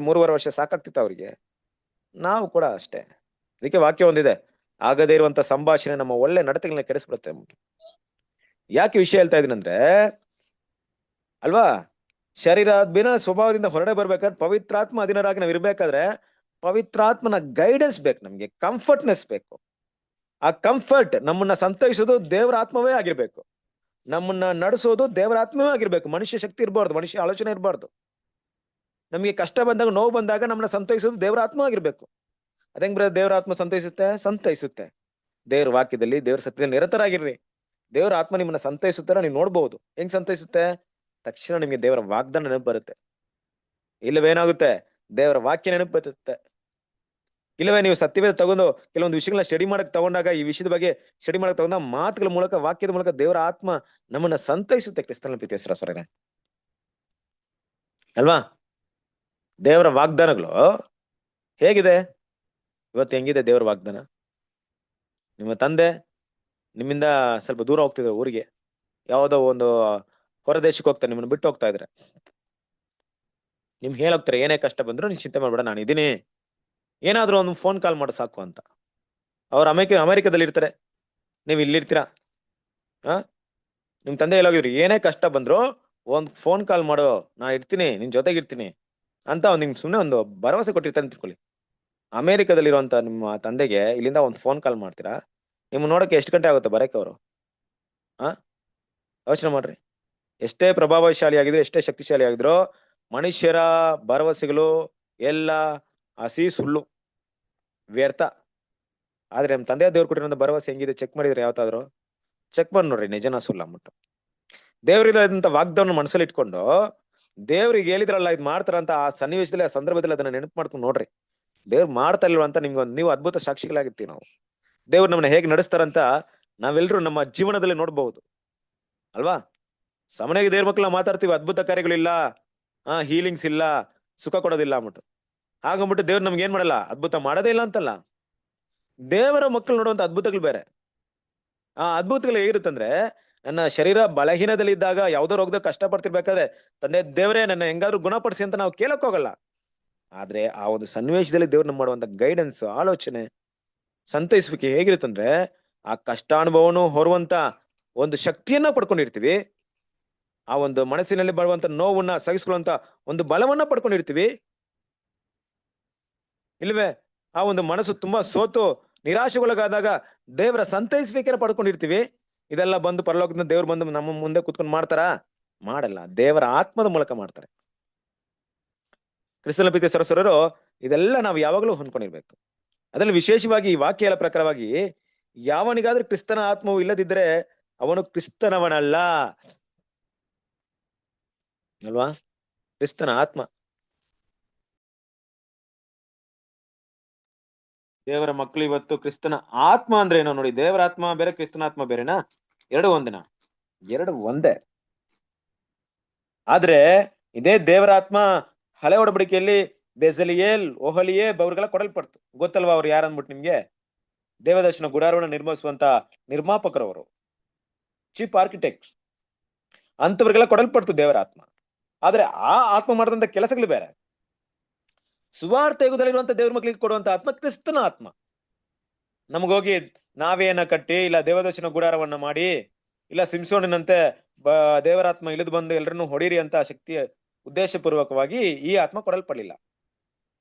3.5 ವರ್ಷ ಸಾಕಾಗ್ತಿತ್ತು ಅವ್ರಿಗೆ. ನಾವು ಕೂಡ ಅಷ್ಟೇ. ಅದಕ್ಕೆ ವಾಕ್ಯ ಒಂದಿದೆ, ಆಗದೇ ಇರುವಂತ ಸಂಭಾಷಣೆ ನಮ್ಮ ಒಳ್ಳೆ ನಡತೆಗಳನ್ನ ಕೆಡಿಸ್ಬಿಡುತ್ತೆ. ಯಾಕೆ ವಿಷಯ ಹೇಳ್ತಾ ಇದೀನಂದ್ರೆ ಅಲ್ವಾ, ಶರೀರಾತ್ಮಿನ ಸ್ವಭಾವದಿಂದ ಹೊರಡೆ ಬರ್ಬೇಕಾದ್ರೆ ಪವಿತ್ರಾತ್ಮ ಅಧೀನರಾಗಿ ನಾವ್ ಇರ್ಬೇಕಾದ್ರೆ ಪವಿತ್ರಾತ್ಮನ ಗೈಡೆನ್ಸ್ ಬೇಕು, ನಮ್ಗೆ ಕಂಫರ್ಟ್ನೆಸ್ ಬೇಕು. ಆ ಕಂಫರ್ಟ್ ನಮ್ಮನ್ನ ಸಂತೈಸೋದು ದೇವರ ಆತ್ಮವೇ ಆಗಿರ್ಬೇಕು, ನಮ್ಮನ್ನ ನಡೆಸೋದು ದೇವರ ಆತ್ಮವೇ ಆಗಿರ್ಬೇಕು. ಮನುಷ್ಯ ಶಕ್ತಿ ಇರಬಾರ್ದು, ಮನುಷ್ಯ ಆಲೋಚನೆ ಇರಬಾರ್ದು. ನಮ್ಗೆ ಕಷ್ಟ ಬಂದಾಗ, ನೋವು ಬಂದಾಗ ನಮ್ಮನ್ನ ಸಂತೈಸೋದು ದೇವರ ಆತ್ಮ ಆಗಿರ್ಬೇಕು. ಅದಂಗ್ ಬರ ದೇವರ ಆತ್ಮ ಸಂತೈಸುತ್ತೆ. ದೇವ್ರ ವಾಕ್ಯದಲ್ಲಿ ದೇವ್ರ ಸತ್ಯದಲ್ಲಿ ನಿರತರಾಗಿರ್ರಿ. ದೇವರ ಆತ್ಮ ನಿಮ್ಮನ್ನ ಸಂತೈಸುತ್ತಾರ ನೀವು ನೋಡ್ಬಹುದು. ಹೆಂಗ್ ಸಂತೈಸುತ್ತೆ? ತಕ್ಷಣ ನಿಮ್ಗೆ ದೇವರ ವಾಗ್ದಾನ ನೆನಪು ಬರುತ್ತೆ. ಇಲ್ಲವೇನಾಗುತ್ತೆ? ದೇವರ ವಾಕ್ಯ ನೆನಪು ಬರುತ್ತೆ. ಇಲ್ಲವೇ ನೀವು ಸತ್ಯವೇ ತಗೊಂಡು ಕೆಲವೊಂದು ವಿಷಯಗಳನ್ನ ಸ್ಟಡಿ ಮಾಡಕ್ ತಗೊಂಡಾಗ, ಈ ವಿಷಯದ ಬಗ್ಗೆ ಸ್ಟಡಿ ಮಾಡಕ್ ತಗೊಂಡ ಮಾತುಗಳ ಮೂಲಕ, ವಾಕ್ಯದ ಮೂಲಕ ದೇವರ ಆತ್ಮ ನಮ್ಮನ್ನ ಸಂತೈಸುತ್ತೆ. ಕ್ರಿಸ್ತನ ಪ್ರೀತಿಯ ಸರಸರನೆ ಅಲ್ವಾ? ದೇವರ ವಾಗ್ದಾನಗಳು ಹೇಗಿದೆ ಇವತ್ತು? ಹೆಂಗಿದೆ ದೇವರ ವಾಗ್ದಾನ? ನಿಮ್ಮ ತಂದೆ ನಿಮ್ಮಿಂದ ಸ್ವಲ್ಪ ದೂರ ಹೋಗ್ತಿದ್ರೆ ಊರಿಗೆ, ಯಾವುದೋ ಒಂದು ಹೊರ ದೇಶಕ್ಕೆ ಹೋಗ್ತಾರೆ, ನಿಮ್ಮನ್ನ ಬಿಟ್ಟು ಹೋಗ್ತಾ ಇದ್ರೆ ನಿಮ್ಗೆ ಹೇಳೋಗ್ತಾರೆ, ಏನೇ ಕಷ್ಟ ಬಂದ್ರು ನೀನ್ ಚಿಂತೆ ಮಾಡ್ಬೇಡ, ನಾನು ಇದೀನಿ, ಏನಾದ್ರೂ ಒಂದು ಫೋನ್ ಕಾಲ್ ಮಾಡು ಸಾಕು ಅಂತ. ಅವ್ರು ಅಮೆರಿಕದಲ್ಲಿ ಇರ್ತಾರೆ, ನೀವ್ ಇಲ್ಲಿರ್ತೀರಾ. ನಿಮ್ ತಂದೆ ಎಲ್ಲೋಗಿದ್ರು, ಏನೇ ಕಷ್ಟ ಬಂದ್ರು ಒಂದ್ ಫೋನ್ ಕಾಲ್ ಮಾಡು, ನಾ ಇರ್ತೀನಿ, ನಿನ್ ಜೊತೆಗೆ ಇರ್ತೀನಿ ಅಂತ ನಿಮ್ಗೆ ಸುಮ್ನೆ ಒಂದು ಭರವಸೆ ಕೊಟ್ಟಿರ್ತಾನೆ ತಿಳ್ಕೊಳ್ಳಿ. ಅಮೆರಿಕದಲ್ಲಿರುವಂತ ನಿಮ್ಮ ತಂದೆಗೆ ಇಲ್ಲಿಂದ ಒಂದು ಫೋನ್ ಕಾಲ್ ಮಾಡ್ತೀರಾ, ನಿಮ್ ನೋಡಕ್ಕೆ ಎಷ್ಟು ಗಂಟೆ ಆಗುತ್ತೆ ಬರಕ್ಕೆ ಅವರು? ಯೋಚನೆ ಮಾಡ್ರಿ. ಎಷ್ಟೇ ಪ್ರಭಾವಶಾಲಿ ಆಗಿದ್ರು, ಎಷ್ಟೇ ಶಕ್ತಿಶಾಲಿ ಆಗಿದ್ರು, ಮನುಷ್ಯರ ಭರವಸೆಗಳು ಎಲ್ಲ ಹಸಿ ಸುಳ್ಳು, ವ್ಯರ್ಥ. ಆದ್ರೆ ನಮ್ ತಂದೆ ದೇವ್ರು ಕೊಟ್ಟಿರೋ ಭರವಸೆ ಹೆಂಗಿದೆ ಚೆಕ್ ಮಾಡಿದ್ರೆ ಯಾವತ್ತಾದ್ರು? ಚೆಕ್ ಮಾಡಿ ನೋಡ್ರಿ, ನಿಜನಾ ಸುಳ್ಳು ಅಂದ್ಬಿಟ್ಟು. ದೇವ್ರಿದಂತ ವಾಗ್ದಾನ ಮನಸ್ಸಲ್ಲಿ ಇಟ್ಕೊಂಡು ದೇವ್ರಿಗೆ ಹೇಳಿದ್ರಲ್ಲ ಇದ್ ಮಾಡ್ತಾರಂತ ಆ ಸನ್ನಿವೇಶದಲ್ಲಿ, ಆ ಸಂದರ್ಭದಲ್ಲಿ ಅದನ್ನ ನೆನಪು ಮಾಡ್ಕೊಂಡು ನೋಡ್ರಿ. ದೇವ್ರು ಮಾಡ್ತಾ ಇಲ್ವ ಅಂತ ನೀವು ಅದ್ಭುತ ಸಾಕ್ಷಿಗಳಾಗಿರ್ತೀವಿ ನಾವು. ದೇವ್ರು ನಮ್ಮನ್ನ ಹೇಗೆ ನಡೆಸ್ತಾರಂತ ನಾವೆಲ್ಲರೂ ನಮ್ಮ ಜೀವನದಲ್ಲಿ ನೋಡ್ಬಹುದು ಅಲ್ವಾ? ಸಾಮಾನ್ಯವಾಗಿ ದೇವ್ರ ಮಕ್ಕಳ ಮಾತಾಡ್ತೀವಿ, ಅದ್ಭುತ ಕಾರ್ಯಗಳಿಲ್ಲ, ಹೀಲಿಂಗ್ಸ್ ಇಲ್ಲ, ಸುಖ ಕೊಡೋದಿಲ್ಲ ಅಂದ್ಬಿಟ್ಟು. ಹಾಗಂದ್ಬಿಟ್ಟು ದೇವ್ರು ನಮ್ಗೆ ಏನ್ ಮಾಡಲ್ಲ, ಅದ್ಭುತ ಮಾಡೋದೇ ಇಲ್ಲ ಅಂತಲ್ಲ. ದೇವರ ಮಕ್ಕಳು ನೋಡುವಂತ ಅದ್ಭುತಗಳು ಬೇರೆ. ಆ ಅದ್ಭುತಗಳು ಹೇಗಿರುತ್ತಂದ್ರೆ, ನನ್ನ ಶರೀರ ಬಲಹೀನದಲ್ಲಿ ಇದ್ದಾಗ, ಯಾವ್ದೋ ರೋಗದಲ್ಲಿ ಕಷ್ಟ ಪಡ್ತಿರ್ಬೇಕಾದ್ರೆ ತಂದೆ ದೇವರೇ ನನ್ನ ಹೆಂಗಾದ್ರೂ ಗುಣಪಡಿಸಿ ಅಂತ ನಾವು ಕೇಳಕ್ ಹೋಗಲ್ಲ. ಆದ್ರೆ ಆ ಒಂದು ಸನ್ನಿವೇಶದಲ್ಲಿ ದೇವ್ರು ನಮ್ಗೆ ಮಾಡುವಂತ ಗೈಡೆನ್ಸ್, ಆಲೋಚನೆ, ಸಂತೈಸುವಿಕೆ ಹೇಗಿರುತ್ತಂದ್ರೆ, ಆ ಕಷ್ಟಾನುಭವನು ಹೊರುವಂತ ಒಂದು ಶಕ್ತಿಯನ್ನ ಪಡ್ಕೊಂಡಿರ್ತೀವಿ. ಆ ಒಂದು ಮನಸ್ಸಿನಲ್ಲಿ ಬರುವಂತ ನೋವನ್ನ ಸಹಿಸ್ಕೊಳ್ಳುವಂತ ಒಂದು ಬಲವನ್ನ ಪಡ್ಕೊಂಡಿರ್ತೀವಿ ಇಲ್ವೇ? ಆ ಒಂದು ಮನಸ್ಸು ತುಂಬಾ ಸೋತು ನಿರಾಶೆಗೊಳಗಾದಾಗ ದೇವರ ಸಂತೈಸುವಿಕೆನ ಪಡ್ಕೊಂಡಿರ್ತೀವಿ. ಇದೆಲ್ಲ ಬಂದು ಪರಲೋಕದಿಂದ ದೇವ್ರು ಬಂದು ನಮ್ಮ ಮುಂದೆ ಕುತ್ಕೊಂಡು ಮಾಡ್ತಾರಾ? ಮಾಡಲ್ಲ. ದೇವರ ಆತ್ಮದ ಮೂಲಕ ಮಾಡ್ತಾರೆ. ಕ್ರಿಸ್ತನ ಪ್ರೀತಿ ಸರಸರರು ಇದೆಲ್ಲ ನಾವು ಯಾವಾಗಲೂ ಹೊಂದ್ಕೊಂಡಿರ್ಬೇಕು. ಅದ್ರಲ್ಲಿ ವಿಶೇಷವಾಗಿ ಈ ವಾಕ್ಯಗಳ ಪ್ರಕಾರವಾಗಿ ಯಾವನಿಗಾದ್ರೂ ಕ್ರಿಸ್ತನ ಆತ್ಮವು ಇಲ್ಲದಿದ್ದರೆ ಅವನು ಕ್ರಿಸ್ತನವನಲ್ಲ ಅಲ್ವಾ? ಕ್ರಿಸ್ತನ ಆತ್ಮ, ದೇವರ ಮಕ್ಕಳು ಇವತ್ತು ಕ್ರಿಸ್ತನ ಆತ್ಮ ಅಂದ್ರೆ ಏನೋ ನೋಡಿ. ದೇವರ ಆತ್ಮ ಬೇರೆ, ಕ್ರಿಸ್ತನ ಆತ್ಮ ಬೇರೆನಾ? ಎರಡು ಒಂದೇನಾ? ಎರಡು ಒಂದೇ. ಆದ್ರೆ ಇದೇ ದೇವರ ಆತ್ಮ ಹಳೆ ಒಡಂಬಡಿಕೆಯಲ್ಲಿ ಬೆಜಲಿಯೇಲ್, ಓಹಲಿಯೇಬ್ ಅವ್ರಿಗೆಲ್ಲ ಕೊಡಲ್ಪಡ್ತು. ಗೊತ್ತಲ್ವಾ ಅವ್ರು ಯಾರಂದ್ಬಿಟ್ಟು ನಿಮ್ಗೆ? ದೇವದರ್ಶನ ಗುಡಾರವನ್ನು ನಿರ್ಮಿಸುವಂತ ನಿರ್ಮಾಪಕರವರು, ಚೀಫ್ ಆರ್ಕಿಟೆಕ್ಟ್, ಅಂತವ್ರಿಗೆಲ್ಲ ಕೊಡಲ್ಪಡ್ತು ದೇವರ ಆತ್ಮ. ಆದ್ರೆ ಆ ಆತ್ಮ ಮಾಡಿದಂತ ಕೆಲಸಗಳು ಬೇರೆ. ಸುವಾರ್ಥ ಯುಗದಲ್ಲಿರುವಂತ ದೇವ್ರ ಮಕ್ಕಳಿಗೆ ಕೊಡುವಂತ ಆತ್ಮ ಕ್ರಿಸ್ತನ ಆತ್ಮ. ನಮಗೋಗಿ ನಾವೇನ ಕಟ್ಟಿ, ಇಲ್ಲ ದೇವದರ್ಶನ ಗುಡಾರವನ್ನ ಮಾಡಿ, ಇಲ್ಲ ಸಿಂಸೋನಿನಂತೆ ದೇವರಾತ್ಮ ಇಳಿದು ಬಂದು ಎಲ್ಲರನ್ನು ಹೊಡೀರಿ ಅಂತ ಶಕ್ತಿಯ ಉದ್ದೇಶಪೂರ್ವಕವಾಗಿ ಈ ಆತ್ಮ ಕೊಡಲ್ಪಡಲಿಲ್ಲ.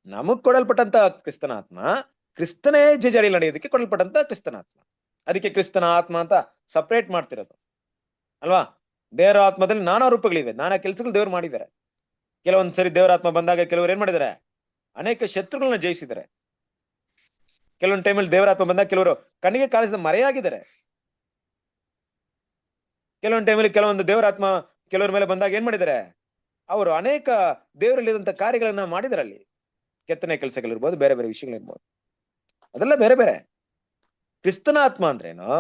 ನಮಗ್ ಕೊಡಲ್ಪಟ್ಟಂತ ಕ್ರಿಸ್ತನ ಆತ್ಮ, ಕ್ರಿಸ್ತನೇ ಜಜಾಡಿ ನಡೆಯೋದಕ್ಕೆ ಕೊಡಲ್ಪಟ್ಟಂತ ಕ್ರಿಸ್ತನ ಆತ್ಮ. ಅದಕ್ಕೆ ಕ್ರಿಸ್ತನ ಆತ್ಮ ಅಂತ ಸಪರೇಟ್ ಮಾಡ್ತಿರೋದು ಅಲ್ವಾ? ದೇವರ ಆತ್ಮದಲ್ಲಿ ನಾನಾ ರೂಪಗಳಿವೆ, ನಾನಾ ಕೆಲಸಗಳು ದೇವ್ರು ಮಾಡಿದ್ದಾರೆ. ಕೆಲವೊಂದ್ಸರಿ ದೇವರ ಆತ್ಮ ಬಂದಾಗ ಕೆಲವರು ಏನ್ ಮಾಡಿದ್ದಾರೆ? ಅನೇಕ ಶತ್ರುಗಳನ್ನ ಜಯಿಸಿದ್ದಾರೆ. ಕೆಲವೊಂದು ಟೈಮಲ್ಲಿ ದೇವರ ಆತ್ಮ ಬಂದಾಗ ಕೆಲವರು ಕಣ್ಣಿಗೆ ಕಾಣಿಸಿದ ಮರೆಯಾಗಿದ್ದಾರೆ. ಕೆಲವೊಂದು ಟೈಮಲ್ಲಿ ಕೆಲವೊಂದು ದೇವರ ಆತ್ಮ ಕೆಲವರ ಮೇಲೆ ಬಂದಾಗ ಏನ್ ಮಾಡಿದ್ದಾರೆ? ಅವರು ಅನೇಕ ದೇವರಲ್ಲಿದ್ದಂತ ಕಾರ್ಯಗಳನ್ನ ಮಾಡಿದಾರೆ. ಅಲ್ಲಿ ಕೆತ್ತನೆ ಕೆಲಸಗಳಿರ್ಬೋದು, ಬೇರೆ ಬೇರೆ ವಿಷಯಗಳಿರ್ಬೋದು, ಅದೆಲ್ಲ ಬೇರೆ ಬೇರೆ. ಕ್ರಿಸ್ತನ ಆತ್ಮ ಅಂದ್ರೇನು?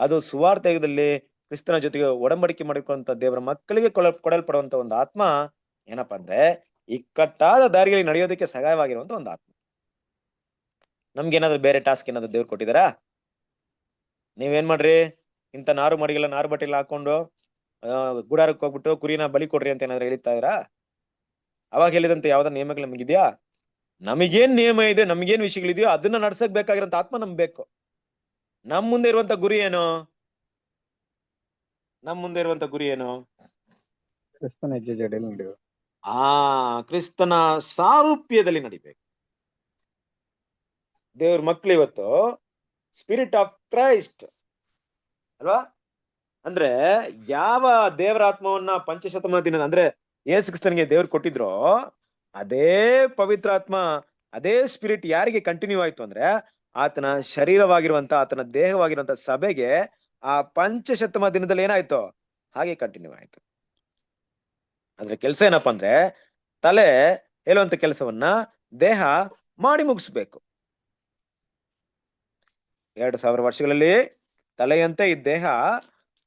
ಅದು ಸುವಾರ್ಥ ಯುಗದಲ್ಲಿ ಕ್ರಿಸ್ತನ ಜೊತೆಗೆ ಒಡಂಬಡಿಕೆ ಮಾಡಿಕೊಳ್ಳುವಂತ ದೇವರ ಮಕ್ಕಳಿಗೆ ಕೊಡಲ್ಪಡುವಂತ ಒಂದು ಆತ್ಮ. ಏನಪ್ಪಾ ಅಂದ್ರೆ ಇಕ್ಕಟ್ಟಾದ ದಾರಿಯಲ್ಲಿ ನಡೆಯೋದಕ್ಕೆ ಸಹಾಯವಾಗಿರುವಂತ ಒಂದು ಆತ್ಮ. ನಮ್ಗೇನಾದ್ರು ಬೇರೆ ಟಾಸ್ಕ್ ಏನಾದ್ರು ದೇವ್ರು ಕೊಟ್ಟಿದಾರಾ? ನೀವೇನ್ ಮಾಡ್ರಿ? ಇಂತ ನಾರು ಮಡಿಗೆಲ್ಲ ನಾರು ಬಟ್ಟೆಲ್ಲ ಹಾಕೊಂಡು ಗುಡಾರಕ್ಕೆ ಹೋಗ್ಬಿಟ್ಟು ಕುರಿನ ಬಲಿ ಕೊಡ್ರಿ ಅಂತ ಏನಾದ್ರು ಹೇಳ್ತಾ ಇದ್ರಾ? ಅವಾಗ ಹೇಳಿದಂತೆ ಯಾವ್ದಾರ ನಿಯಮಗಳು ನಮಗಿದ್ಯಾ? ನಮಗೇನ್ ನಿಯಮ ಇದೆ, ನಮ್ಗೇನ್ ವಿಷಯಗಳಿದೆಯೋ ಅದನ್ನ ನಡ್ಸಕ್ ಬೇಕಾಗಿರೋಂತ ಆತ್ಮ ನಮ್ಗೆ ಬೇಕು. ನಮ್ ಮುಂದೆ ಇರುವಂತ ಗುರಿ ಏನು? ನಮ್ ಮುಂದೆ ಇರುವಂತ ಗುರಿ ಏನು? ಕ್ರಿಸ್ತನ ಹೆಜ್ಜೆ ಜಡಿಯಲ್ಲಿ ನಡೆಯುವ ಕ್ರಿಸ್ತನ ಸಾರೂಪ್ಯದಲ್ಲಿ ನಡಿಬೇಕು. ದೇವ್ರ ಮಕ್ಳು ಇವತ್ತು ಸ್ಪಿರಿಟ್ ಆಫ್ ಕ್ರೈಸ್ಟ್ ಅಲ್ವಾ? ಅಂದ್ರೆ ಯಾವ ದೇವರ ಆತ್ಮವನ್ನ ಪಂಚಶತಮಾನ ಅಂದ್ರೆ ಯೇಸು ಕ್ರಿಸ್ತನಿಗೆ ದೇವ್ರು ಕೊಟ್ಟಿದ್ರೋ ಅದೇ ಪವಿತ್ರ ಆತ್ಮ, ಅದೇ ಸ್ಪಿರಿಟ್ ಯಾರಿಗೆ ಕಂಟಿನ್ಯೂ ಆಯ್ತು ಅಂದ್ರೆ ಆತನ ಶರೀರವಾಗಿರುವಂತ, ಆತನ ದೇಹವಾಗಿರುವಂತ ಸಭೆಗೆ ಆ ಪಂಚಶತಮ ದಿನದಲ್ಲಿ ಏನಾಯ್ತು ಹಾಗೆ ಕಂಟಿನ್ಯೂ ಆಯ್ತು. ಅದ್ರ ಕೆಲ್ಸ ಏನಪ್ಪಾ ಅಂದ್ರೆ ತಲೆ ಹೇಳುವಂತ ಕೆಲಸವನ್ನ ದೇಹ ಮಾಡಿ ಮುಗಿಸ್ಬೇಕು. 2000 ವರ್ಷಗಳಲ್ಲಿ ತಲೆಯಂತೆ ಈ ದೇಹ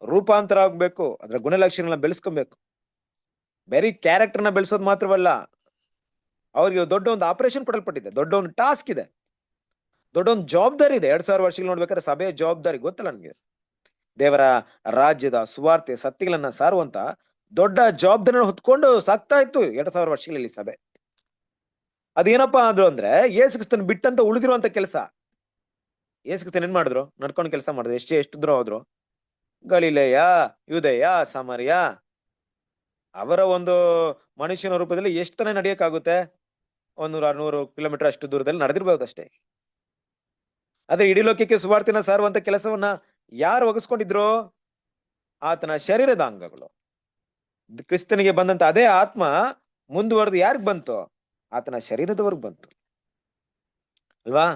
ರೂಪಾಂತರ ಆಗ್ಬೇಕು, ಅದ್ರ ಗುಣಲಕ್ಷಣಗಳನ್ನ ಬೆಳೆಸ್ಕೊಬೇಕು. ಬರೀ ಕ್ಯಾರೆಕ್ಟರ್ನ ಬೆಳೆಸೋದು ಮಾತ್ರವಲ್ಲ, ಅವ್ರಿಗೆ ದೊಡ್ಡ ಒಂದು ಆಪರೇಷನ್ ಕೊಡಲ್ಪಟ್ಟಿದೆ, ದೊಡ್ಡ ಒಂದು ಟಾಸ್ಕ್ ಇದೆ, ದೊಡ್ಡ ಒಂದು ಜವಾಬ್ದಾರಿ ಇದೆ. 2000 ವರ್ಷಗಳು ನೋಡ್ಬೇಕಾದ್ರೆ ಸಭೆಯ ಜವಾಬ್ದಾರಿ ಗೊತ್ತಲ್ಲ ನನ್ಗೆ. ದೇವರ ರಾಜ್ಯದ ಸುವಾರ್ತೆ ಸತ್ಯಗಳನ್ನ ಸಾರುವಂತ ದೊಡ್ಡ ಜವಾಬ್ದಾರಿನ ಹೊತ್ಕೊಂಡು ಸಾಕ್ತಾ ಇತ್ತು 2000 ವರ್ಷಗಳಲ್ಲಿ ಸಭೆ. ಅದೇನಪ್ಪಾ ಅಂದ್ರು ಅಂದ್ರೆ ಯೇಸು ಕ್ರಿಸ್ತನ್ ಬಿಟ್ಟಂತ ಉಳಿದಿರುವಂತ ಕೆಲಸ. ಯೇಸು ಕ್ರಿಸ್ತನ್ ಏನ್ ಮಾಡಿದ್ರು? ನಡ್ಕೊಂಡು ಕೆಲಸ ಮಾಡಿದ್ರು. ಎಷ್ಟು ದೂರ ಹೋದ್ರು? ಗಲಿಲೆಯ, ಯೂದೆಯ, ಸಮರ್ಯ. ಅವರ ಒಂದು ಮನುಷ್ಯನ ರೂಪದಲ್ಲಿ ಎಷ್ಟು ತಾನೇ ನಡೆಯಕ್ಕಾಗುತ್ತೆ? 100-600 ಕಿಲೋಮೀಟರ್ ಅಷ್ಟು ದೂರದಲ್ಲಿ ನಡೆದಿರ್ಬಹುದು ಅಷ್ಟೇ. ಆದ್ರೆ ಇಡೀ ಲೋಕಕ್ಕೆ ಸುವಾರ್ತೆನ ಸಾರುವಂತ ಕೆಲಸವನ್ನ ಯಾರು ಒಗಸ್ಕೊಂಡಿದ್ರು? ಆತನ ಶರೀರದ ಅಂಗಗಳು. ಕ್ರಿಸ್ತನಿಗೆ ಬಂದಂತ ಅದೇ ಆತ್ಮ ಮುಂದುವರೆದು ಯಾರಿಗ್ ಬಂತು? ಆತನ ಶರೀರದವರೆಗೆ ಬಂತು ಅಲ್ವಾ?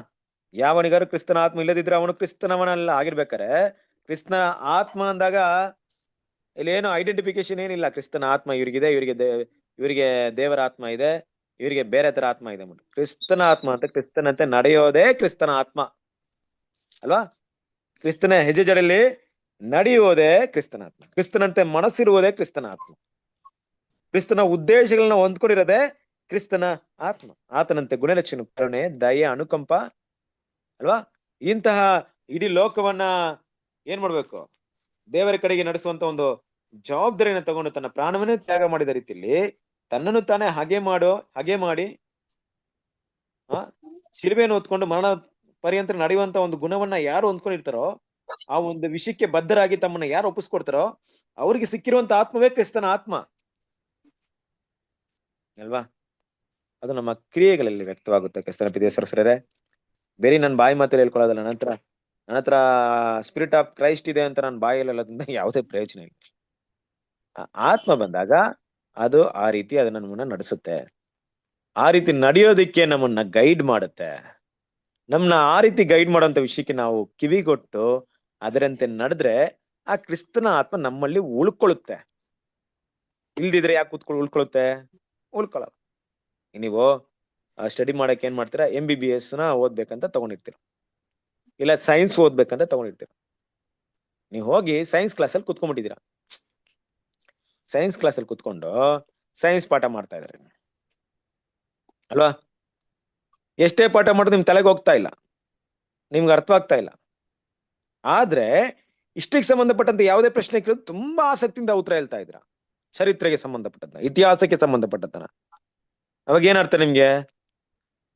ಯಾವನಿಗಾರು ಕ್ರಿಸ್ತನ ಆತ್ಮ ಇಲ್ಲದಿದ್ರೆ ಅವನು ಕ್ರಿಸ್ತನವನಲ್ಲ. ಆಗಿರ್ಬೇಕಾರೆ ಕ್ರಿಸ್ತನ ಆತ್ಮ ಅಂದಾಗ ಇಲ್ಲೇನು ಐಡೆಂಟಿಫಿಕೇಶನ್ ಏನಿಲ್ಲ. ಕ್ರಿಸ್ತನ ಆತ್ಮ ಇವ್ರಿಗಿದೆ, ಇವರಿಗೆ ದೇವರ ಆತ್ಮ ಇದೆ, ಇವರಿಗೆ ಬೇರೆ ತರ ಆತ್ಮ ಇದೆ. ಕ್ರಿಸ್ತನ ಆತ್ಮ ಅಂತ ಕ್ರಿಸ್ತನಂತೆ ನಡೆಯೋದೇ ಕ್ರಿಸ್ತನ ಆತ್ಮ ಅಲ್ವಾ? ಕ್ರಿಸ್ತನ ಹೆಜ್ಜೆ ಜಡೆಯಲ್ಲಿ ನಡೆಯುವುದೇ ಕ್ರಿಸ್ತನ ಆತ್ಮ. ಕ್ರಿಸ್ತನಂತೆ ಮನಸ್ಸಿರುವುದೇ ಕ್ರಿಸ್ತನ ಆತ್ಮ. ಕ್ರಿಸ್ತನ ಉದ್ದೇಶಗಳನ್ನ ಹೊಂದ್ಕೊಂಡಿರೋದೇ ಕ್ರಿಸ್ತನ ಆತ್ಮ. ಆತನಂತೆ ಗುಣಲಕ್ಷಣ, ಕರುಣೆ, ದಯೆ, ಅನುಕಂಪ ಅಲ್ವಾ? ಇಂತಹ ಇಡೀ ಲೋಕವನ್ನ ಏನ್ ಮಾಡ್ಬೇಕು? ದೇವರ ಕಡೆಗೆ ನಡೆಸುವಂತ ಒಂದು ಜವಾಬ್ದಾರಿಯನ್ನು ತಗೊಂಡು ತನ್ನ ಪ್ರಾಣವನ್ನೇ ತ್ಯಾಗ ಮಾಡಿದ ರೀತಿಯಲ್ಲಿ ತನ್ನನ್ನು ತಾನೇ ಹಾಗೆ ಮಾಡಿ ಶಿಲುಬೆಯನ್ನು ಹೊತ್ಕೊಂಡು ಮರಣ ಪರ್ಯಂತ ನಡೆಯುವಂತ ಒಂದು ಗುಣವನ್ನ ಯಾರು ಹೊಂದ್ಕೊಂಡಿರ್ತಾರೋ, ಆ ಒಂದು ವಿಷಯಕ್ಕೆ ಬದ್ಧರಾಗಿ ತಮ್ಮನ್ನ ಯಾರು ಒಪ್ಪಿಸ್ಕೊಡ್ತಾರೋ ಅವ್ರಿಗೆ ಸಿಕ್ಕಿರುವಂತ ಆತ್ಮವೇ ಕ್ರಿಸ್ತನ ಆತ್ಮ ಅಲ್ವಾ? ಅದು ನಮ್ಮ ಕ್ರಿಯೆಗಳಲ್ಲಿ ವ್ಯಕ್ತವಾಗುತ್ತೆ. ಕ್ರಿಸ್ತನ ಪ್ರೀತಿಯ ಸಹೋದರರೇ, ಬೇರೆ ನನ್ನ ಬಾಯಿ ಮಾತಲ್ಲಿ ಹೇಳ್ಕೊಳ್ಳೋದಲ್ಲ. ನನ್ನ ಹತ್ರ ಸ್ಪಿರಿಟ್ ಆಫ್ ಕ್ರೈಸ್ಟ್ ಇದೆ ಅಂತ ನನ್ನ ಬಾಯಲ್ಲಿ ಹೇಳೋದ್ರಿಂದ ಯಾವುದೇ ಪ್ರಯೋಜನ ಇಲ್ಲ. ಆತ್ಮ ಬಂದಾಗ ಅದು ಆ ರೀತಿ ಅದನ್ನ ನಮ್ಮನ್ನ ನಡೆಸುತ್ತೆ. ಆ ರೀತಿ ನಡೆಯೋದಿಕ್ಕೆ ನಮ್ಮನ್ನ ಗೈಡ್ ಮಾಡುತ್ತೆ. ನಮ್ಮನ್ನ ಆ ರೀತಿ ಗೈಡ್ ಮಾಡೋಂಥ ವಿಷಯಕ್ಕೆ ನಾವು ಕಿವಿಗೊಟ್ಟು ಅದರಂತೆ ನಡೆದ್ರೆ ಆ ಕ್ರಿಸ್ತನ ಆತ್ಮ ನಮ್ಮಲ್ಲಿ ಉಳ್ಕೊಳ್ಳುತ್ತೆ. ಇಲ್ದಿದ್ರೆ ಯಾಕೆ ಉಳ್ಕೊಳ್ಳುತ್ತೆ? ಉಳ್ಕೊಳ್ಳಲ್ಲ. ನೀವು ಸ್ಟಡಿ ಮಾಡಕ್ ಏನ್ ಮಾಡ್ತೀರಾ? MBBS ನ ಓದ್ಬೇಕಂತ ತಗೊಂಡಿರ್ತೀರ, ಇಲ್ಲ ಸೈನ್ಸ್ ಓದ್ಬೇಕಂತ ತಗೊಂಡಿರ್ತೀರ. ನೀವು ಹೋಗಿ ಸೈನ್ಸ್ ಕ್ಲಾಸಲ್ಲಿ ಕುತ್ಕೊಂಡ್ಬಿಟ್ಟಿದ್ದೀರಾ. ಸೈನ್ಸ್ ಕ್ಲಾಸಲ್ಲಿ ಕುತ್ಕೊಂಡು ಸೈನ್ಸ್ ಪಾಠ ಮಾಡ್ತಾ ಇದಾರೆ ಅಲ್ವಾ? ಎಷ್ಟೇ ಪಾಠ ಮಾಡೋದು ನಿಮ್ ತಲೆಗೆ ಹೋಗ್ತಾ ಇಲ್ಲ, ನಿಮ್ಗೆ ಅರ್ಥವಾಗ್ತಾ ಇಲ್ಲ. ಆದ್ರೆ ಇಷ್ಟಕ್ಕೆ ಸಂಬಂಧಪಟ್ಟಂತೆ ಯಾವುದೇ ಪ್ರಶ್ನೆ ಕೇಳಿದ್ರು ತುಂಬಾ ಆಸಕ್ತಿಯಿಂದ ಉತ್ತರ ಹೇಳ್ತಾ ಇದ್ರ. ಚರಿತ್ರೆಗೆ ಸಂಬಂಧಪಟ್ಟಂತ, ಇತಿಹಾಸಕ್ಕೆ ಸಂಬಂಧಪಟ್ಟಂತ. ಅವಾಗ ಏನರ್ಥ ನಿಮ್ಗೆ?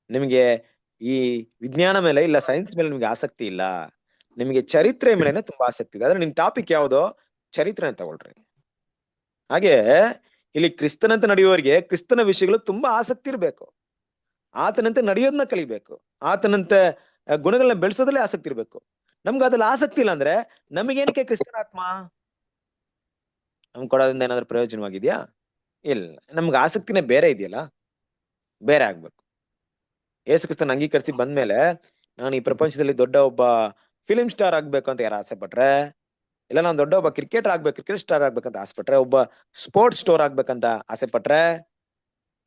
ನಿಮ್ಗೆ ಈ ವಿಜ್ಞಾನ ಮೇಲೆ ಇಲ್ಲ ಸೈನ್ಸ್ ಮೇಲೆ ನಿಮ್ಗೆ ಆಸಕ್ತಿ ಇಲ್ಲ, ನಿಮ್ಗೆ ಚರಿತ್ರೆ ಮೇಲೆನೆ ತುಂಬಾ ಆಸಕ್ತಿ ಇದೆ. ಆದ್ರೆ ನಿಮ್ ಟಾಪಿಕ್ ಯಾವ್ದೋ ಚರಿತ್ರೆ ತಗೊಳ್ರಿ. ಹಾಗೆ ಇಲ್ಲಿ ಕ್ರಿಸ್ತನಂತೆ ನಡೆಯುವವರಿಗೆ ಕ್ರಿಸ್ತನ ವಿಷಯಗಳು ತುಂಬಾ ಆಸಕ್ತಿ ಇರ್ಬೇಕು. ಆತನಂತೆ ನಡೆಯೋದನ್ನ ಕಲಿಬೇಕು, ಆತನಂತೆ ಗುಣಗಳನ್ನ ಬೆಳೆಸೋದ್ರಲ್ಲೇ ಆಸಕ್ತಿ ಇರ್ಬೇಕು. ನಮ್ಗೆ ಅದ್ರಲ್ಲಿ ಆಸಕ್ತಿ ಇಲ್ಲ ಅಂದ್ರೆ ನಮಗೇನಕ್ಕೆ ಕ್ರಿಸ್ತನ ಆತ್ಮ? ನಮ್ಗೆ ಕೊಡೋದ್ರಿಂದ ಏನಾದ್ರೂ ಪ್ರಯೋಜನವಾಗಿದ್ಯಾ? ಇಲ್ಲ. ನಮ್ಗೆ ಆಸಕ್ತಿನೇ ಬೇರೆ ಇದೆಯಲ್ಲ, ಬೇರೆ ಆಗ್ಬೇಕು. ಯೇಸು ಕ್ರಿಸ್ತನ ಅಂಗೀಕರಿಸಿ ಬಂದ್ಮೇಲೆ ನಾನು ಈ ಪ್ರಪಂಚದಲ್ಲಿ ದೊಡ್ಡ ಒಬ್ಬ ಫಿಲಿಂ ಸ್ಟಾರ್ ಆಗ್ಬೇಕು ಅಂತ ಯಾರು ಆಸೆ ಪಟ್ರೆ, ಇಲ್ಲ ನಾನು ದೊಡ್ಡ ಒಬ್ಬ ಕ್ರಿಕೆಟರ್ ಆಗ್ಬೇಕು, ಕ್ರಿಕೆಟ್ ಸ್ಟಾರ್ ಆಗ್ಬೇಕಂತ ಆಸೆ ಪಟ್ರೆ, ಒಬ್ಬ ಸ್ಪೋರ್ಟ್ಸ್ ಸ್ಟೋರ್ ಆಗ್ಬೇಕಂತ ಆಸೆ ಪಟ್ರೆ,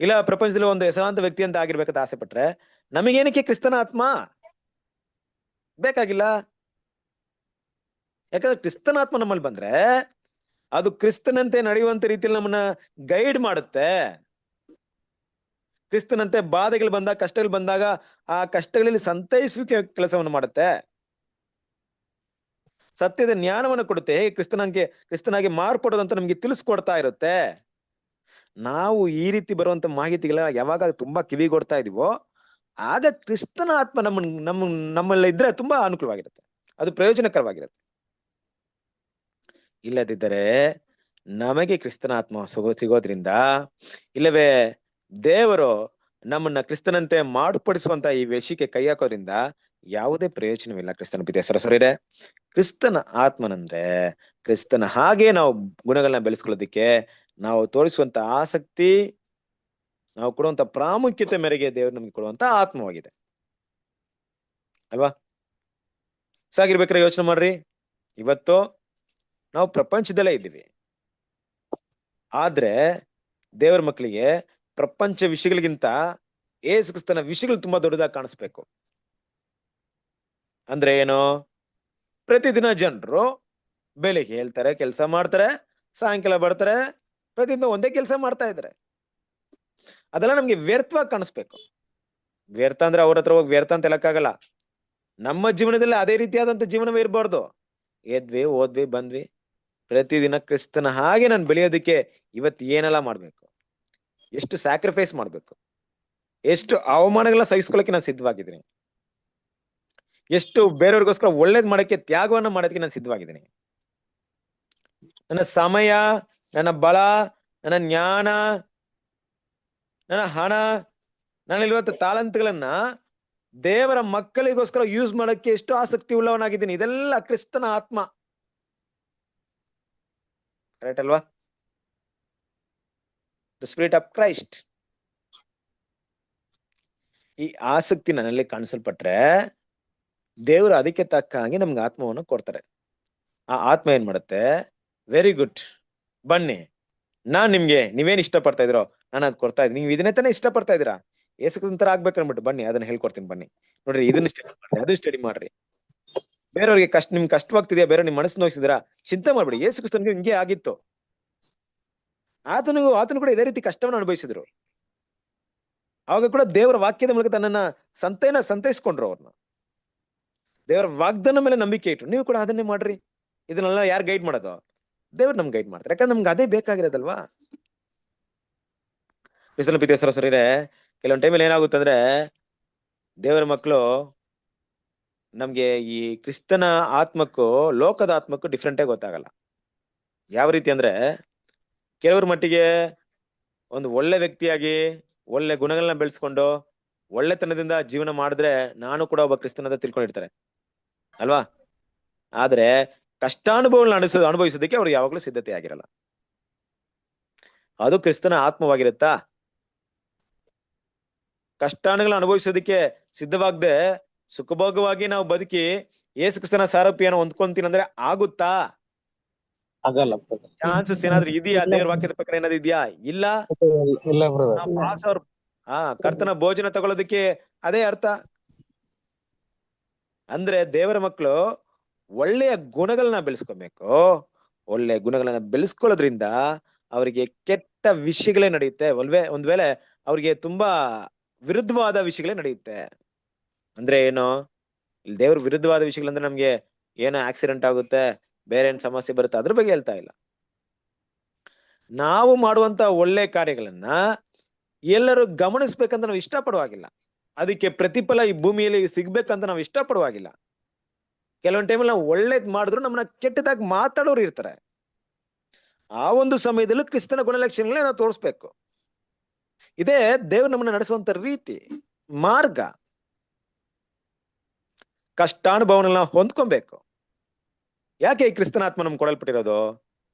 ಇಲ್ಲ ಪ್ರಪಂಚದಲ್ಲಿ ಒಂದು ಹೆಸರಾಂತ ವ್ಯಕ್ತಿ ಅಂತ ಆಗಿರ್ಬೇಕಂತ ಆಸೆ ಪಟ್ರೆ, ನಮಗೇನಕ್ಕೆ ಕ್ರಿಸ್ತನ ಆತ್ಮ? ಬೇಕಾಗಿಲ್ಲ. ಯಾಕಂದ್ರೆ ಕ್ರಿಸ್ತನ ಆತ್ಮ ನಮ್ಮಲ್ಲಿ ಬಂದ್ರೆ ಅದು ಕ್ರಿಸ್ತನಂತೆ ನಡೆಯುವಂತ ರೀತಿಯಲ್ಲಿ ನಮ್ಮನ್ನ ಗೈಡ್ ಮಾಡುತ್ತೆ. ಕ್ರಿಸ್ತನಂತೆ ಬಾಧೆಗಳು ಬಂದಾಗ, ಕಷ್ಟಗಳು ಬಂದಾಗ ಆ ಕಷ್ಟಗಳಲ್ಲಿ ಸಂತೈಸುವಿಕೆ ಕೆಲಸವನ್ನು ಮಾಡುತ್ತೆ. ಸತ್ಯದ ಜ್ಞಾನವನ್ನು ಕೊಡುತ್ತೆ. ಹೇಗೆ ಕ್ರಿಸ್ತನಾಗಿ ಮಾರ್ಪಡೋದಂತ ನಮ್ಗೆ ತಿಳಿಸ್ಕೊಡ್ತಾ ಇರುತ್ತೆ. ನಾವು ಈ ರೀತಿ ಬರುವಂತ ಮಾಹಿತಿಗಳ ಯಾವಾಗ ತುಂಬಾ ಕಿವಿಗೊಡ್ತಾ ಇದೀವೋ ಆಗ ಕ್ರಿಸ್ತನ ಆತ್ಮ ನಮ್ಮಲ್ಲಿ ಇದ್ರೆ ತುಂಬಾ ಅನುಕೂಲವಾಗಿರುತ್ತೆ, ಅದು ಪ್ರಯೋಜನಕರವಾಗಿರುತ್ತೆ. ಇಲ್ಲದಿದ್ದರೆ ನಮಗೆ ಕ್ರಿಸ್ತನ ಆತ್ಮ ಸಿಗೋದ್ರಿಂದ, ಇಲ್ಲವೇ ದೇವರು ನಮ್ಮನ್ನ ಕ್ರಿಸ್ತನಂತೆ ಮಾರ್ಪಡಿಸುವಂತ ಈ ವಿಷಯಕ್ಕೆ ಕೈ ಹಾಕೋದ್ರಿಂದ ಯಾವುದೇ ಪ್ರಯೋಜನವಿಲ್ಲ. ಕ್ರಿಸ್ತನ ಪ್ರೀತಿಯ ಸರಸರಿದೆ, ಕ್ರಿಸ್ತನ ಆತ್ಮನಂದ್ರೆ ಕ್ರಿಸ್ತನ ಹಾಗೆ ನಾವು ಗುಣಗಳನ್ನ ಬೆಳೆಸ್ಕೊಳ್ಳೋದಿಕ್ಕೆ ನಾವು ತೋರಿಸುವಂತ ಆಸಕ್ತಿ, ನಾವು ಕೊಡುವಂತ ಪ್ರಾಮುಖ್ಯತೆ ಮೇರೆಗೆ ದೇವರು ನಮ್ಗೆ ಕೊಡುವಂತ ಆತ್ಮವಾಗಿದೆ ಅಲ್ವಾ? ಸಾಗಿರ್ಬೇಕಾದ್ರೆ ಯೋಚನೆ ಮಾಡ್ರಿ. ಇವತ್ತು ನಾವು ಪ್ರಪಂಚದಲ್ಲೇ ಇದ್ದೀವಿ, ಆದ್ರೆ ದೇವರ ಮಕ್ಕಳಿಗೆ ಪ್ರಪಂಚ ವಿಷಯಗಳಿಗಿಂತ ಯೇಸು ಕ್ರಿಸ್ತನ ವಿಷಯಗಳು ತುಂಬಾ ದೊಡ್ಡದಾಗಿ ಕಾಣಿಸ್ಬೇಕು. ಅಂದ್ರೆ ಏನು? ಪ್ರತಿದಿನ ಜನರು ಬೆಳಿಗ್ಗೆ ಹೇಳ್ತಾರೆ, ಕೆಲಸ ಮಾಡ್ತಾರೆ, ಸಾಯಂಕಾಲ ಬರ್ತಾರೆ, ಪ್ರತಿದಿನ ಒಂದೇ ಕೆಲಸ ಮಾಡ್ತಾ ಇದ್ದಾರೆ. ಅದೆಲ್ಲ ನಮ್ಗೆ ವ್ಯರ್ಥವಾಗಿ ಕಾಣಿಸ್ಬೇಕು. ವ್ಯರ್ಥ ಅಂದ್ರೆ ಅವ್ರ ಹತ್ರ ಹೋಗಿ ವ್ಯರ್ಥ ಅಂತ ಹೇಳಕ್ಕಾಗಲ್ಲ. ನಮ್ಮ ಜೀವನದಲ್ಲಿ ಅದೇ ರೀತಿಯಾದಂತ ಜೀವನವೇ ಇರಬಾರ್ದು. ಎದ್ವಿ, ಓದ್ವಿ, ಬಂದ್ವಿ, ಪ್ರತಿದಿನ ಕ್ರಿಸ್ತನ ಹಾಗೆ ನಾನು ಬೆಳೆಯೋದಿಕ್ಕೆ ಇವತ್ತು ಏನೆಲ್ಲ ಮಾಡ್ಬೇಕು, ಎಷ್ಟು ಸ್ಯಾಕ್ರಿಫೈಸ್ ಮಾಡ್ಬೇಕು, ಎಷ್ಟು ಅವಮಾನಗಳನ್ನ ಸಹಿಸ್ಕೊಳ್ಳಕ್ಕೆ ನಾನು ಸಿದ್ಧವಾಗಿದ್ದೀನಿ, ಎಷ್ಟು ಬೇರೆಯವ್ರಿಗೋಸ್ಕರ ಒಳ್ಳೇದ್ ಮಾಡಕ್ಕೆ ತ್ಯಾಗವನ್ನ ಮಾಡೋದಕ್ಕೆ ನಾನು ಸಿದ್ಧವಾಗಿದ್ದೀನಿ. ನನ್ನ ಸಮಯ, ನನ್ನ ಬಲ, ನನ್ನ ಜ್ಞಾನ, ನನ್ನ ಹಣ, ನನ್ನಲ್ಲಿರುವಂತ ತಾಲಂತುಗಳನ್ನ ದೇವರ ಮಕ್ಕಳಿಗೋಸ್ಕರ ಯೂಸ್ ಮಾಡಕ್ಕೆ ಎಷ್ಟು ಆಸಕ್ತಿ ಉಳ್ಳವನಾಗಿದ್ದೀನಿ. ಇದೆಲ್ಲ ಕ್ರಿಸ್ತನ ಆತ್ಮ. ಕರೆಕ್ಟ್ ಅಲ್ವಾ? The spirit of Christ. ಈ ಆಸಕ್ತಿ ನನ್ನಲ್ಲಿ ಕಾಣಿಸಲ್ಪಟ್ರೆ ದೇವರು ಅದಕ್ಕೆ ತಕ್ಕ ಹಾಗೆ ನಮ್ಗೆ ಆತ್ಮವನ್ನು ಕೊಡ್ತಾರೆ. ಆ ಆತ್ಮ ಏನ್ ಮಾಡುತ್ತೆ? ವೆರಿ ಗುಡ್, ಬನ್ನಿ, ನಾನ್ ನಿಮ್ಗೆ ನೀವೇನ್ ಇಷ್ಟಪಡ್ತಾ ಇದ್ರೋ ನಾನು ಅದ್ ಕೊಡ್ತಾ ಇದ್ದೀನಿ. ನೀವು ಇದನ್ನೇ ತಾನೇ ಇಷ್ಟಪಡ್ತಾ ಇದೀರಾ, ಯೇಸುಕ್ರಿಸ್ತನ ಆಗ್ಬೇಕನ್ಬಿಟ್ಟು ಬನ್ನಿ, ಅದನ್ನ ಹೇಳ್ಕೊಡ್ತೀನಿ, ಬನ್ನಿ ನೋಡ್ರಿ, ಇದನ್ನ ಸ್ಟಡಿ ಮಾಡ್ರಿ, ಅದು ಸ್ಟಡಿ ಮಾಡ್ರಿ. ಬೇರೆಯವ್ರಿಗೆ ನಿಮ್ಗೆ ಕಷ್ಟವಾಗ್ತಿದ್ಯಾ, ಬೇರೆ ನಿಮ್ ಮನಸ್ಸು ನೋಯಿಸಿದ್ರಾ, ಚಿಂತೆ ಮಾಡ್ಬಿಡಿ. ಯೇಸುಕ್ರಿಸ್ತನಿಗೆ ಹಿಂಗೆ ಆಗಿತ್ತು. ಆತನು ಕೂಡ ಇದೇ ರೀತಿ ಕಷ್ಟವನ್ನು ಅನುಭವಿಸಿದ್ರು. ಅವಾಗ ಕೂಡ ದೇವರ ವಾಕ್ಯದ ಮೂಲಕ ತನ್ನನ್ನ ಸಂತೈಸ್ಕೊಂಡ್ರು. ಅವ್ರನ್ನ ದೇವರ ವಾಗ್ದಾನ ಮೇಲೆ ನಂಬಿಕೆ ಇಟ್ರು. ನೀವು ಕೂಡ ಅದನ್ನೇ ಮಾಡ್ರಿ. ಇದನ್ನೆಲ್ಲ ಯಾರು ಗೈಡ್ ಮಾಡೋದು? ದೇವ್ರು ನಮ್ಗೆ ಗೈಡ್ ಮಾಡ್ತಾರೆ. ಯಾಕಂದ್ರೆ ನಮ್ಗೆ ಅದೇ ಬೇಕಾಗಿರೋದಲ್ವಾ? ಕ್ರಿಸ್ತನ ಪ್ರೀತಿಯ ಸಹೋದರರೇ, ಕೆಲವೊಂದು ಟೈಮಲ್ಲಿ ಏನಾಗುತ್ತೆ ಅಂದ್ರೆ ದೇವರ ಮಕ್ಕಳು ನಮ್ಗೆ ಈ ಕ್ರಿಸ್ತನ ಆತ್ಮಕ್ಕೂ ಲೋಕದ ಆತ್ಮಕ್ಕೂ ಡಿಫ್ರೆಂಟ್ ಆಗಿ ಗೊತ್ತಾಗಲ್ಲ. ಯಾವ ರೀತಿ ಅಂದ್ರೆ, ಕೆಲವ್ರ ಮಟ್ಟಿಗೆ ಒಂದು ಒಳ್ಳೆ ವ್ಯಕ್ತಿಯಾಗಿ ಒಳ್ಳೆ ಗುಣಗಳನ್ನ ಬೆಳೆಸ್ಕೊಂಡು ಒಳ್ಳೆತನದಿಂದ ಜೀವನ ಮಾಡಿದ್ರೆ ನಾನು ಕೂಡ ಒಬ್ಬ ಕ್ರಿಸ್ತನ ಅಂತ ತಿಳ್ಕೊಂಡಿರ್ತಾರೆ ಅಲ್ವಾ. ಆದ್ರೆ ಕಷ್ಟಾನುಭವಗಳನ್ನ ಅನುಭವಿಸೋದಕ್ಕೆ ಅವ್ರಿಗೆ ಯಾವಾಗ್ಲೂ ಸಿದ್ಧತೆ ಆಗಿರಲ್ಲ. ಅದು ಕ್ರಿಸ್ತನ ಆತ್ಮವಾಗಿರುತ್ತಾ? ಕಷ್ಟಾನುಗಳನ್ನ ಅನುಭವಿಸೋದಕ್ಕೆ ಸಿದ್ಧವಾಗದೆ ಸುಖಭೋಗವಾಗಿ ನಾವು ಬದುಕಿ ಯೇಸು ಕ್ರಿಸ್ತನ ಸಾರೂಪ್ಯನ ಹೊಂದ್ಕೊಂತೀನಿ ಅಂದ್ರೆ ಆಗುತ್ತಾ? ಆಗಲ್ಲ ಚಾನ್ಸಸ್ ಏನಾದ್ರೂ ಇದೆಯಾ? ದೇವ್ರ ವಾಕ್ಯದ ಪ್ರಕಾರ ಏನಾದ್ರು ಇದೆಯಾ? ಇಲ್ಲ. ಇಲ್ಲ ಬ್ರದರ್. ನಾವು ಪಾಸ್ ಅವ್ರ ಕರ್ತನ ಭೋಜನ ತಗೊಳ್ಳೋದಕ್ಕೆ ಅದೇ ಅರ್ಥ. ಅಂದ್ರೆ ದೇವರ ಮಕ್ಕಳು ಒಳ್ಳೆಯ ಗುಣಗಳನ್ನ ಬೆಳೆಸ್ಕೊಬೇಕು. ಒಳ್ಳೆಯ ಗುಣಗಳನ್ನ ಬೆಳೆಸ್ಕೊಳ್ಳೋದ್ರಿಂದ ಅವರಿಗೆ ಕೆಟ್ಟ ವಿಷಯಗಳೇ ನಡೆಯುತ್ತೆ. ಒಂದ್ ವೇಳೆ ಅವ್ರಿಗೆ ತುಂಬಾ ವಿರುದ್ಧವಾದ ವಿಷಯಗಳೇ ನಡೆಯುತ್ತೆ. ಅಂದ್ರೆ ಏನು? ಇಲ್ಲಿ ದೇವ್ರ ವಿರುದ್ಧವಾದ ವಿಷಯಗಳಂದ್ರೆ ನಮ್ಗೆ ಏನೋ ಆಕ್ಸಿಡೆಂಟ್ ಆಗುತ್ತೆ, ಬೇರೆ ಏನ್ ಸಮಸ್ಯೆ ಬರುತ್ತೆ, ಅದ್ರ ಬಗ್ಗೆ ಹೇಳ್ತಾ ಇಲ್ಲ. ನಾವು ಮಾಡುವಂತ ಒಳ್ಳೆ ಕಾರ್ಯಗಳನ್ನ ಎಲ್ಲರೂ ಗಮನಿಸ್ಬೇಕಂತ ನಾವು ಇಷ್ಟಪಡುವಾಗಿಲ್ಲ. ಅದಕ್ಕೆ ಪ್ರತಿಫಲ ಈ ಭೂಮಿಯಲ್ಲಿ ಸಿಗ್ಬೇಕಂತ ನಾವು ಇಷ್ಟಪಡುವಾಗಿಲ್ಲ. ಕೆಲವೊಂದು ಟೈಮಲ್ಲಿ ನಾವು ಒಳ್ಳೇದ್ ಮಾಡಿದ್ರು ನಮ್ಮನ್ನ ಕೆಟ್ಟದಾಗಿ ಮಾತಾಡೋರು ಇರ್ತಾರೆ. ಆ ಒಂದು ಸಮಯದಲ್ಲೂ ಕ್ರಿಸ್ತನ ಗುಣಲಕ್ಷಣಗಳನ್ನ ನಾವು ತೋರಿಸ್ಬೇಕು. ಇದೇ ದೇವ್ರು ನಮ್ಮನ್ನ ನಡೆಸುವಂತ ರೀತಿ, ಮಾರ್ಗ. ಕಷ್ಟಾನುಭವನ ನಾವು ಹೊಂದ್ಕೊಬೇಕು. ಯಾಕೆ ಈ ಕ್ರಿಸ್ತನ ಆತ್ಮ ನಮ್ಗೆ ಕೊಡಲ್ಪಟ್ಟಿರೋದು?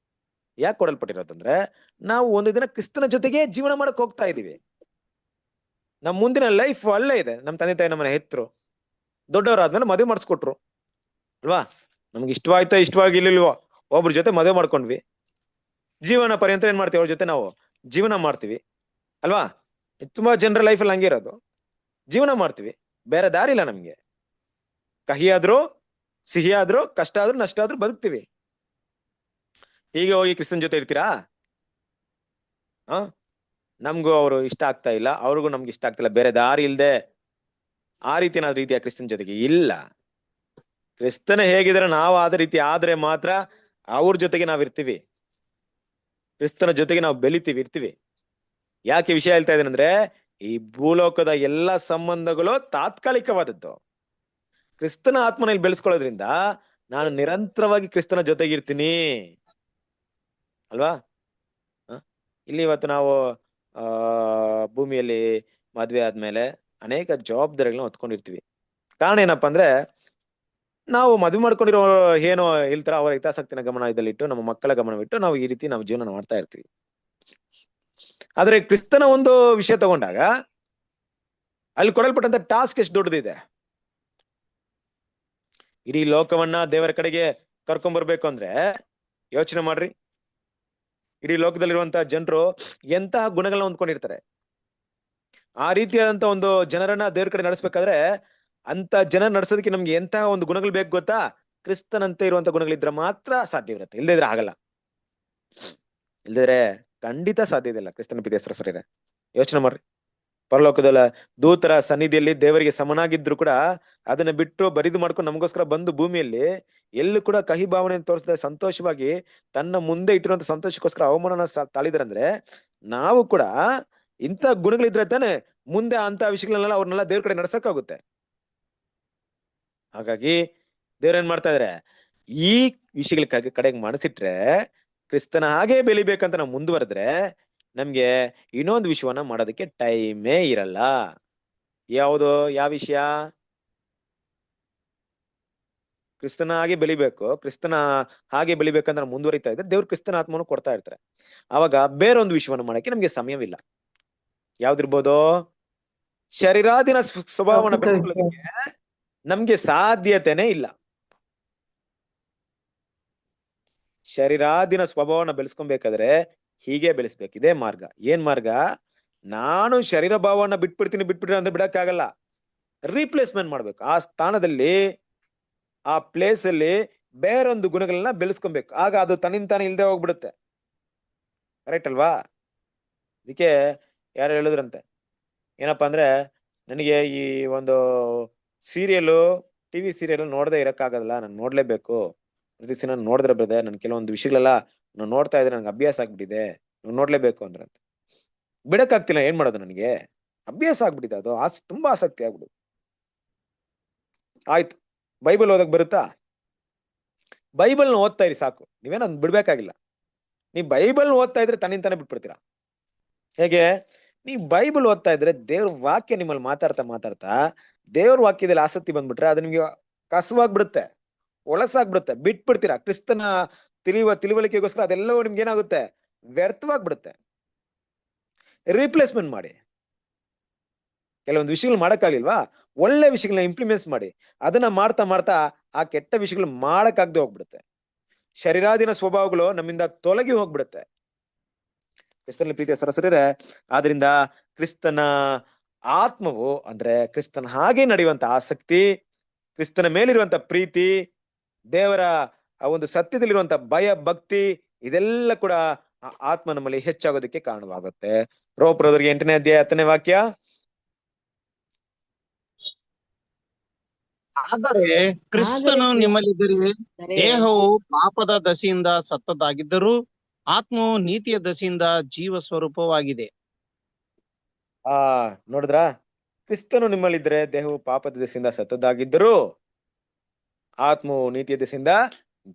ಯಾಕೆ ಕೊಡಲ್ಪಟ್ಟಿರೋದಂದ್ರೆ ನಾವು ಒಂದು ದಿನ ಕ್ರಿಸ್ತನ ಜೊತೆಗೆ ಜೀವನ ಮಾಡಕ್ ಹೋಗ್ತಾ ಇದೀವಿ. ನಮ್ ಮುಂದಿನ ಲೈಫ್ ಒಳ್ಳೆ ಇದೆ. ನಮ್ ತಂದೆ ತಾಯಿ ನಮ್ಮನ್ನ ಹೆತ್ತರು, ದೊಡ್ಡವರಾದ್ಮೇಲೆ ಮದುವೆ ಮಾಡಿಸ್ಕೊಟ್ರು ಅಲ್ವಾ. ನಮ್ಗೆ ಇಷ್ಟವಾಗಿರ್ಲಿಲ್ವೋ ಒಬ್ರ ಜೊತೆ ಮದುವೆ ಮಾಡ್ಕೊಂಡ್ವಿ. ಜೀವನ ಪರ್ಯಂತ ಏನ್ ಮಾಡ್ತೀವಿ? ಅವ್ರ ಜೊತೆ ನಾವು ಜೀವನ ಮಾಡ್ತೀವಿ ಅಲ್ವಾ. ತುಂಬಾ ಜನರ ಲೈಫಲ್ಲಿ ಹಂಗೆ ಇರೋದು. ಜೀವನ ಮಾಡ್ತೀವಿ, ಬೇರೆ ದಾರಿ ಇಲ್ಲ ನಮ್ಗೆ. ಕಹಿ ಆದ್ರೂ ಸಿಹಿ ಆದ್ರೂ ಕಷ್ಟ ಆದ್ರೂ ನಷ್ಟ ಆದ್ರೂ ಬದುಕ್ತಿವಿ. ಹೀಗೆ ಹೋಗಿ ಕ್ರಿಸ್ತನ್ ಜೊತೆ ಇರ್ತೀರಾ? ನಮ್ಗೂ ಅವರು ಇಷ್ಟ ಆಗ್ತಾ ಇಲ್ಲ, ಅವ್ರಿಗೂ ನಮ್ಗೆ ಇಷ್ಟ ಆಗ್ತಿಲ್ಲ, ಬೇರೆ ದಾರಿ ಇಲ್ದೆ ಆ ರೀತಿ ಏನಾದ್ರು ಇದೆಯಾ ಕ್ರಿಸ್ತನ್ ಜೊತೆಗೆ? ಇಲ್ಲ. ಕ್ರಿಸ್ತನ ಹೇಗಿದ್ರೆ ನಾವು ಆದ ರೀತಿ ಆದ್ರೆ ಮಾತ್ರ ಅವ್ರ ಜೊತೆಗೆ ನಾವ್ ಇರ್ತೀವಿ. ಕ್ರಿಸ್ತನ ಜೊತೆಗೆ ನಾವು ಬೆಳಿತೀವಿ, ಇರ್ತೀವಿ. ಯಾಕೆ ವಿಷಯ ಹೇಳ್ತಾ ಇದ್ದೇನೆ ಅಂದ್ರೆ, ಈ ಭೂಲೋಕದ ಎಲ್ಲಾ ಸಂಬಂಧಗಳು ತಾತ್ಕಾಲಿಕವಾದದ್ದು. ಕ್ರಿಸ್ತನ ಆತ್ಮನಲ್ಲಿ ಬೆಳೆಸ್ಕೊಳ್ಳೋದ್ರಿಂದ ನಾನು ನಿರಂತರವಾಗಿ ಕ್ರಿಸ್ತನ ಜೊತೆಗಿರ್ತೀನಿ ಅಲ್ವಾ. ಇಲ್ಲಿ ಇವತ್ತು ನಾವು ಭೂಮಿಯಲ್ಲಿ ಮದ್ವೆ ಆದ್ಮೇಲೆ ಅನೇಕ ಜವಾಬ್ದಾರಿಗಳನ್ನ ಹೊತ್ಕೊಂಡಿರ್ತೀವಿ. ಕಾರಣ ಏನಪ್ಪಾ ಅಂದ್ರೆ, ನಾವು ಮದುವೆ ಮಾಡ್ಕೊಂಡಿರೋ ಏನೋ ಹೇಳ್ತಾರ ಅವರ ಹಿತಾಸಕ್ತಿನ ಗಮನ ಇದಲ್ಲಿಟ್ಟು, ನಮ್ಮ ಮಕ್ಕಳ ಗಮನವಿಟ್ಟು ನಾವು ಈ ರೀತಿ ನಾವು ಜೀವನ ಮಾಡ್ತಾ ಇರ್ತೀವಿ. ಆದ್ರೆ ಕ್ರಿಸ್ತನ ಒಂದು ವಿಷಯ ತಗೊಂಡಾಗ ಅಲ್ಲಿ ಕೊಡಲ್ಪಟ್ಟಂತ ಟಾಸ್ಕ್ ಎಷ್ಟು ದೊಡ್ಡದಿದೆ. ಇಡೀ ಲೋಕವನ್ನ ದೇವರ ಕಡೆಗೆ ಕರ್ಕೊಂಡ್ಬರ್ಬೇಕು ಅಂದ್ರೆ ಯೋಚನೆ ಮಾಡ್ರಿ. ಇಡೀ ಲೋಕದಲ್ಲಿರುವಂತಹ ಜನರು ಎಂತಹ ಗುಣಗಳನ್ನ ಹೊಂದ್ಕೊಂಡಿರ್ತಾರೆ. ಆ ರೀತಿಯಾದಂತ ಒಂದು ಜನರನ್ನ ದೇವ್ರ ಕಡೆ ನಡೆಸ್ಬೇಕಾದ್ರೆ ಅಂತ ಜನ ನಡೆಸೋದಕ್ಕೆ ನಮ್ಗೆ ಎಂತಹ ಒಂದು ಗುಣಗಳು ಬೇಕು ಗೊತ್ತಾ? ಕ್ರಿಸ್ತನಂತೆ ಇರುವಂತ ಗುಣಗಳಿದ್ರೆ ಮಾತ್ರ ಸಾಧ್ಯ ಇರುತ್ತೆ. ಇಲ್ದಿದ್ರೆ ಆಗಲ್ಲ. ಇಲ್ದಿದ್ರೆ ಖಂಡಿತ ಸಾಧ್ಯ ಇಲ್ಲ. ಕ್ರಿಸ್ತನ ಪ್ರೀತಿಯ ಸರಿದೆ. ಯೋಚನೆ ಮಾಡ್ರಿ. ಪರಲೋಕದ ದೂತರ ಸನ್ನಿಧಿಯಲ್ಲಿ ದೇವರಿಗೆ ಸಮನಾಗಿದ್ರು ಕೂಡ ಅದನ್ನ ಬಿಟ್ಟು ಬರಿದು ಮಾಡ್ಕೊಂಡು ನಮಗೋಸ್ಕರ ಬಂದು ಭೂಮಿಯಲ್ಲಿ ಎಲ್ಲೂ ಕೂಡ ಕಹಿ ಭಾವನೆ ತೋರಿಸದೆ ಸಂತೋಷವಾಗಿ ತನ್ನ ಮುಂದೆ ಇಟ್ಟಿರುವಂತ ಸಂತೋಷಕ್ಕೋಸ್ಕರ ಅವಮಾನ ತಾಳಿದ್ರಂದ್ರೆ ನಾವು ಕೂಡ ಇಂಥ ಗುಣಗಳಿದ್ರೆ ತಾನೆ ಮುಂದೆ ಅಂತ ವಿಷಯಗಳನ್ನೆಲ್ಲ ಅವ್ರನ್ನೆಲ್ಲ ದೇವ್ರ ಕಡೆ ನಡ್ಸಕ್ಕಾಗುತ್ತೆ. ಹಾಗಾಗಿ ದೇವ್ರೇನ್ ಮಾಡ್ತಾ ಇದಾರೆ, ಈ ವಿಷಯಗಳ ಕಡೆಗೆ ಮನಸ್ಸಿಟ್ರೆ ಕ್ರಿಸ್ತನ ಹಾಗೆ ಬೆಳಿಬೇಕಂತ ನಾವು ಮುಂದುವರೆದ್ರೆ ನಮ್ಗೆ ಇನ್ನೊಂದು ವಿಷಯವನ್ನ ಮಾಡೋದಕ್ಕೆ ಟೈಮೇ ಇರಲ್ಲ. ಯಾವ ವಿಷಯ? ಕ್ರಿಸ್ತನ ಹಾಗೆ ಬೆಳಿಬೇಕು. ಕ್ರಿಸ್ತನ ಹಾಗೆ ಬೆಳಿಬೇಕಂತ ನಾವು ಮುಂದುವರಿತಾ ಇದ್ರೆ ದೇವ್ರು ಕ್ರಿಸ್ತನ ಆತ್ಮವನ್ನು ಕೊಡ್ತಾ ಇರ್ತಾರೆ. ಅವಾಗ ಬೇರೊಂದು ವಿಷಯವನ್ನ ಮಾಡಕ್ಕೆ ನಮ್ಗೆ ಸಮಯವಿಲ್ಲ. ಯಾವ್ದಿರ್ಬೋದು? ಶರೀರಾದಿನ ಸ್ವಭಾವನ ಬೆಳೆಸ್ಕೊಳ್ಳೋದಕ್ಕೆ ನಮ್ಗೆ ಸಾಧ್ಯತೆನೇ ಇಲ್ಲ. ಶರೀರಾದಿನ ಸ್ವಭಾವನ ಬೆಳೆಸ್ಕೊಬೇಕಾದ್ರೆ ಹೀಗೆ ಬೆಳೆಸ್ಬೇಕು. ಇದೇ ಮಾರ್ಗ. ಏನ್ ಮಾರ್ಗ? ನಾನು ಶರೀರ ಭಾವನ ಬಿಟ್ಬಿಡ್ತೀನಿ ಅಂದ್ರೆ ಬಿಡಕ್ಕಾಗಲ್ಲ. ರೀಪ್ಲೇಸ್ಮೆಂಟ್ ಮಾಡ್ಬೇಕು. ಆ ಸ್ಥಾನದಲ್ಲಿ, ಆ ಪ್ಲೇಸ್ ಅಲ್ಲಿ ಬೇರೊಂದು ಗುಣಗಳನ್ನ ಬೆಳೆಸ್ಕೊಬೇಕು. ಆಗ ಅದು ತನ್ನಿಂತಾನೆ ಇಲ್ದೆ ಹೋಗ್ಬಿಡುತ್ತೆ. ಕರೆಕ್ಟ್ ಅಲ್ವಾ? ಅದಕ್ಕೆ ಯಾರು ಹೇಳಿದ್ರಂತೆ, ಏನಪ್ಪಾ ಅಂದ್ರೆ, ನನಗೆ ಈ ಒಂದು ಟಿವಿ ಸೀರಿಯಲ್ ನೋಡದೆ ಇರಕ್ಕಾಗಲ್ಲ, ನಾನು ನೋಡ್ಲೇಬೇಕು. ಪ್ರತಿ ದಿನ ನೋಡಿದ್ರೆ ಬ್ರದರ್, ನನ್ ಕೆಲವೊಂದು ವಿಷಯಗಳೆಲ್ಲ ನಾನು ನೋಡ್ತಾ ಇದ್ರೆ ನನ್ಗೆ ಅಭ್ಯಾಸ ಆಗ್ಬಿಟ್ಟಿದೆ, ನೋಡ್ಲೇಬೇಕು ಅಂದ್ರಂತೆ. ಬಿಡಕ್ಕಾಗ್ತಿಲ್ಲ. ಏನ್ ಮಾಡೋದು? ನನಗೆ ಅಭ್ಯಾಸ ಆಗ್ಬಿಟ್ಟಿದೆ. ಅದು ತುಂಬಾ ಆಸಕ್ತಿ ಆಗ್ಬಿಡುದು. ಆಯ್ತು, ಬೈಬಲ್ ಓದಕ್ ಬರುತ್ತಾ? ಬೈಬಲ್ನ ಓದ್ತಾ ಇರಿ ಸಾಕು. ನೀವೇನ ಬಿಡ್ಬೇಕಾಗಿಲ್ಲ. ನೀವ್ ಬೈಬಲ್ ಓದ್ತಾ ಇದ್ರೆ ತನ್ನಿಂತಾನೆ ಬಿಟ್ಬಿಡ್ತೀರಾ. ಹೇಗೆ? ನೀವು ಬೈಬಲ್ ಓದ್ತಾ ಇದ್ರೆ ದೇವ್ರ ವಾಕ್ಯ ನಿಮ್ಮಲ್ಲಿ ಮಾತಾಡ್ತಾ ದೇವ್ರ ವಾಕ್ಯದಲ್ಲಿ ಆಸಕ್ತಿ ಬಂದ್ಬಿಟ್ರೆ ಅದು ನಿಮ್ಗೆ ಕಸವಾಗ್ಬಿಡುತ್ತೆ, ಒಳಸಾಗ್ಬಿಡುತ್ತೆ, ಬಿಟ್ಬಿಡ್ತೀರಾ. ಕ್ರಿಸ್ತನ ತಿಳುವಳಿಕೆಗೋಸ್ಕರ ಅದೆಲ್ಲವೂ ನಿಮ್ಗೆ ಏನಾಗುತ್ತೆ, ವ್ಯರ್ಥವಾಗ್ಬಿಡುತ್ತೆ. ರೀಪ್ಲೇಸ್ಮೆಂಟ್ ಮಾಡಿ. ಕೆಲವೊಂದು ವಿಷಯಗಳು ಮಾಡಕ್ಕಾಗಿಲ್ವಾ, ಒಳ್ಳೆ ವಿಷಯಗಳನ್ನ ಇಂಪ್ಲಿಮೆಂಟ್ಸ್ ಮಾಡಿ. ಅದನ್ನ ಮಾಡ್ತಾ ಆ ಕೆಟ್ಟ ವಿಷಯಗಳು ಮಾಡಕ್ಕಾಗದೆ ಹೋಗ್ಬಿಡುತ್ತೆ. ಶರೀರಾಧೀನ ಸ್ವಭಾವಗಳು ನಮ್ಮಿಂದ ತೊಲಗಿ ಹೋಗ್ಬಿಡುತ್ತೆ. ಕ್ರಿಸ್ತನ ಪ್ರೀತಿಯ ಸರಸರೇ, ಆದ್ರಿಂದ ಕ್ರಿಸ್ತನ ಆತ್ಮವು ಅಂದ್ರೆ ಕ್ರಿಸ್ತನ ಹಾಗೆ ನಡೆಯುವಂತ ಆಸಕ್ತಿ, ಕ್ರಿಸ್ತನ ಮೇಲಿರುವಂತ ಪ್ರೀತಿ, ದೇವರ ಆ ಒಂದು ಸತ್ಯದಲ್ಲಿರುವಂತ ಭಯ ಭಕ್ತಿ, ಇದೆಲ್ಲ ಕೂಡ ಆ ಆತ್ಮ ನಮ್ಮಲ್ಲಿ ಹೆಚ್ಚಾಗೋದಕ್ಕೆ ಕಾರಣವಾಗುತ್ತೆ. ರೋಮಪುರದವರಿಗೆ 8ನೇ ಅಧ್ಯಾಯ 10ನೇ ವಾಕ್ಯ. ಆದರೆ ಕ್ರಿಸ್ತನು ನಿಮ್ಮಲ್ಲಿದ್ದರೆ ದೇಹವು ಪಾಪದ ದಶೆಯಿಂದ ಸತ್ತದಾಗಿದ್ದರೂ ಆತ್ಮವು ನೀತಿಯ ದಶೆಯಿಂದ ಜೀವ ಸ್ವರೂಪವಾಗಿದೆ. ನೋಡಿದ್ರ, ಕ್ರಿಸ್ತನು ನಿಮ್ಮಲ್ಲಿದ್ರೆ ದೇಹವು ಪಾಪದ ದಶೆಯಿಂದ ಸತ್ತದಾಗಿದ್ದರೂ ಆತ್ಮವು ನೀತಿಯ ದಶೆಯಿಂದ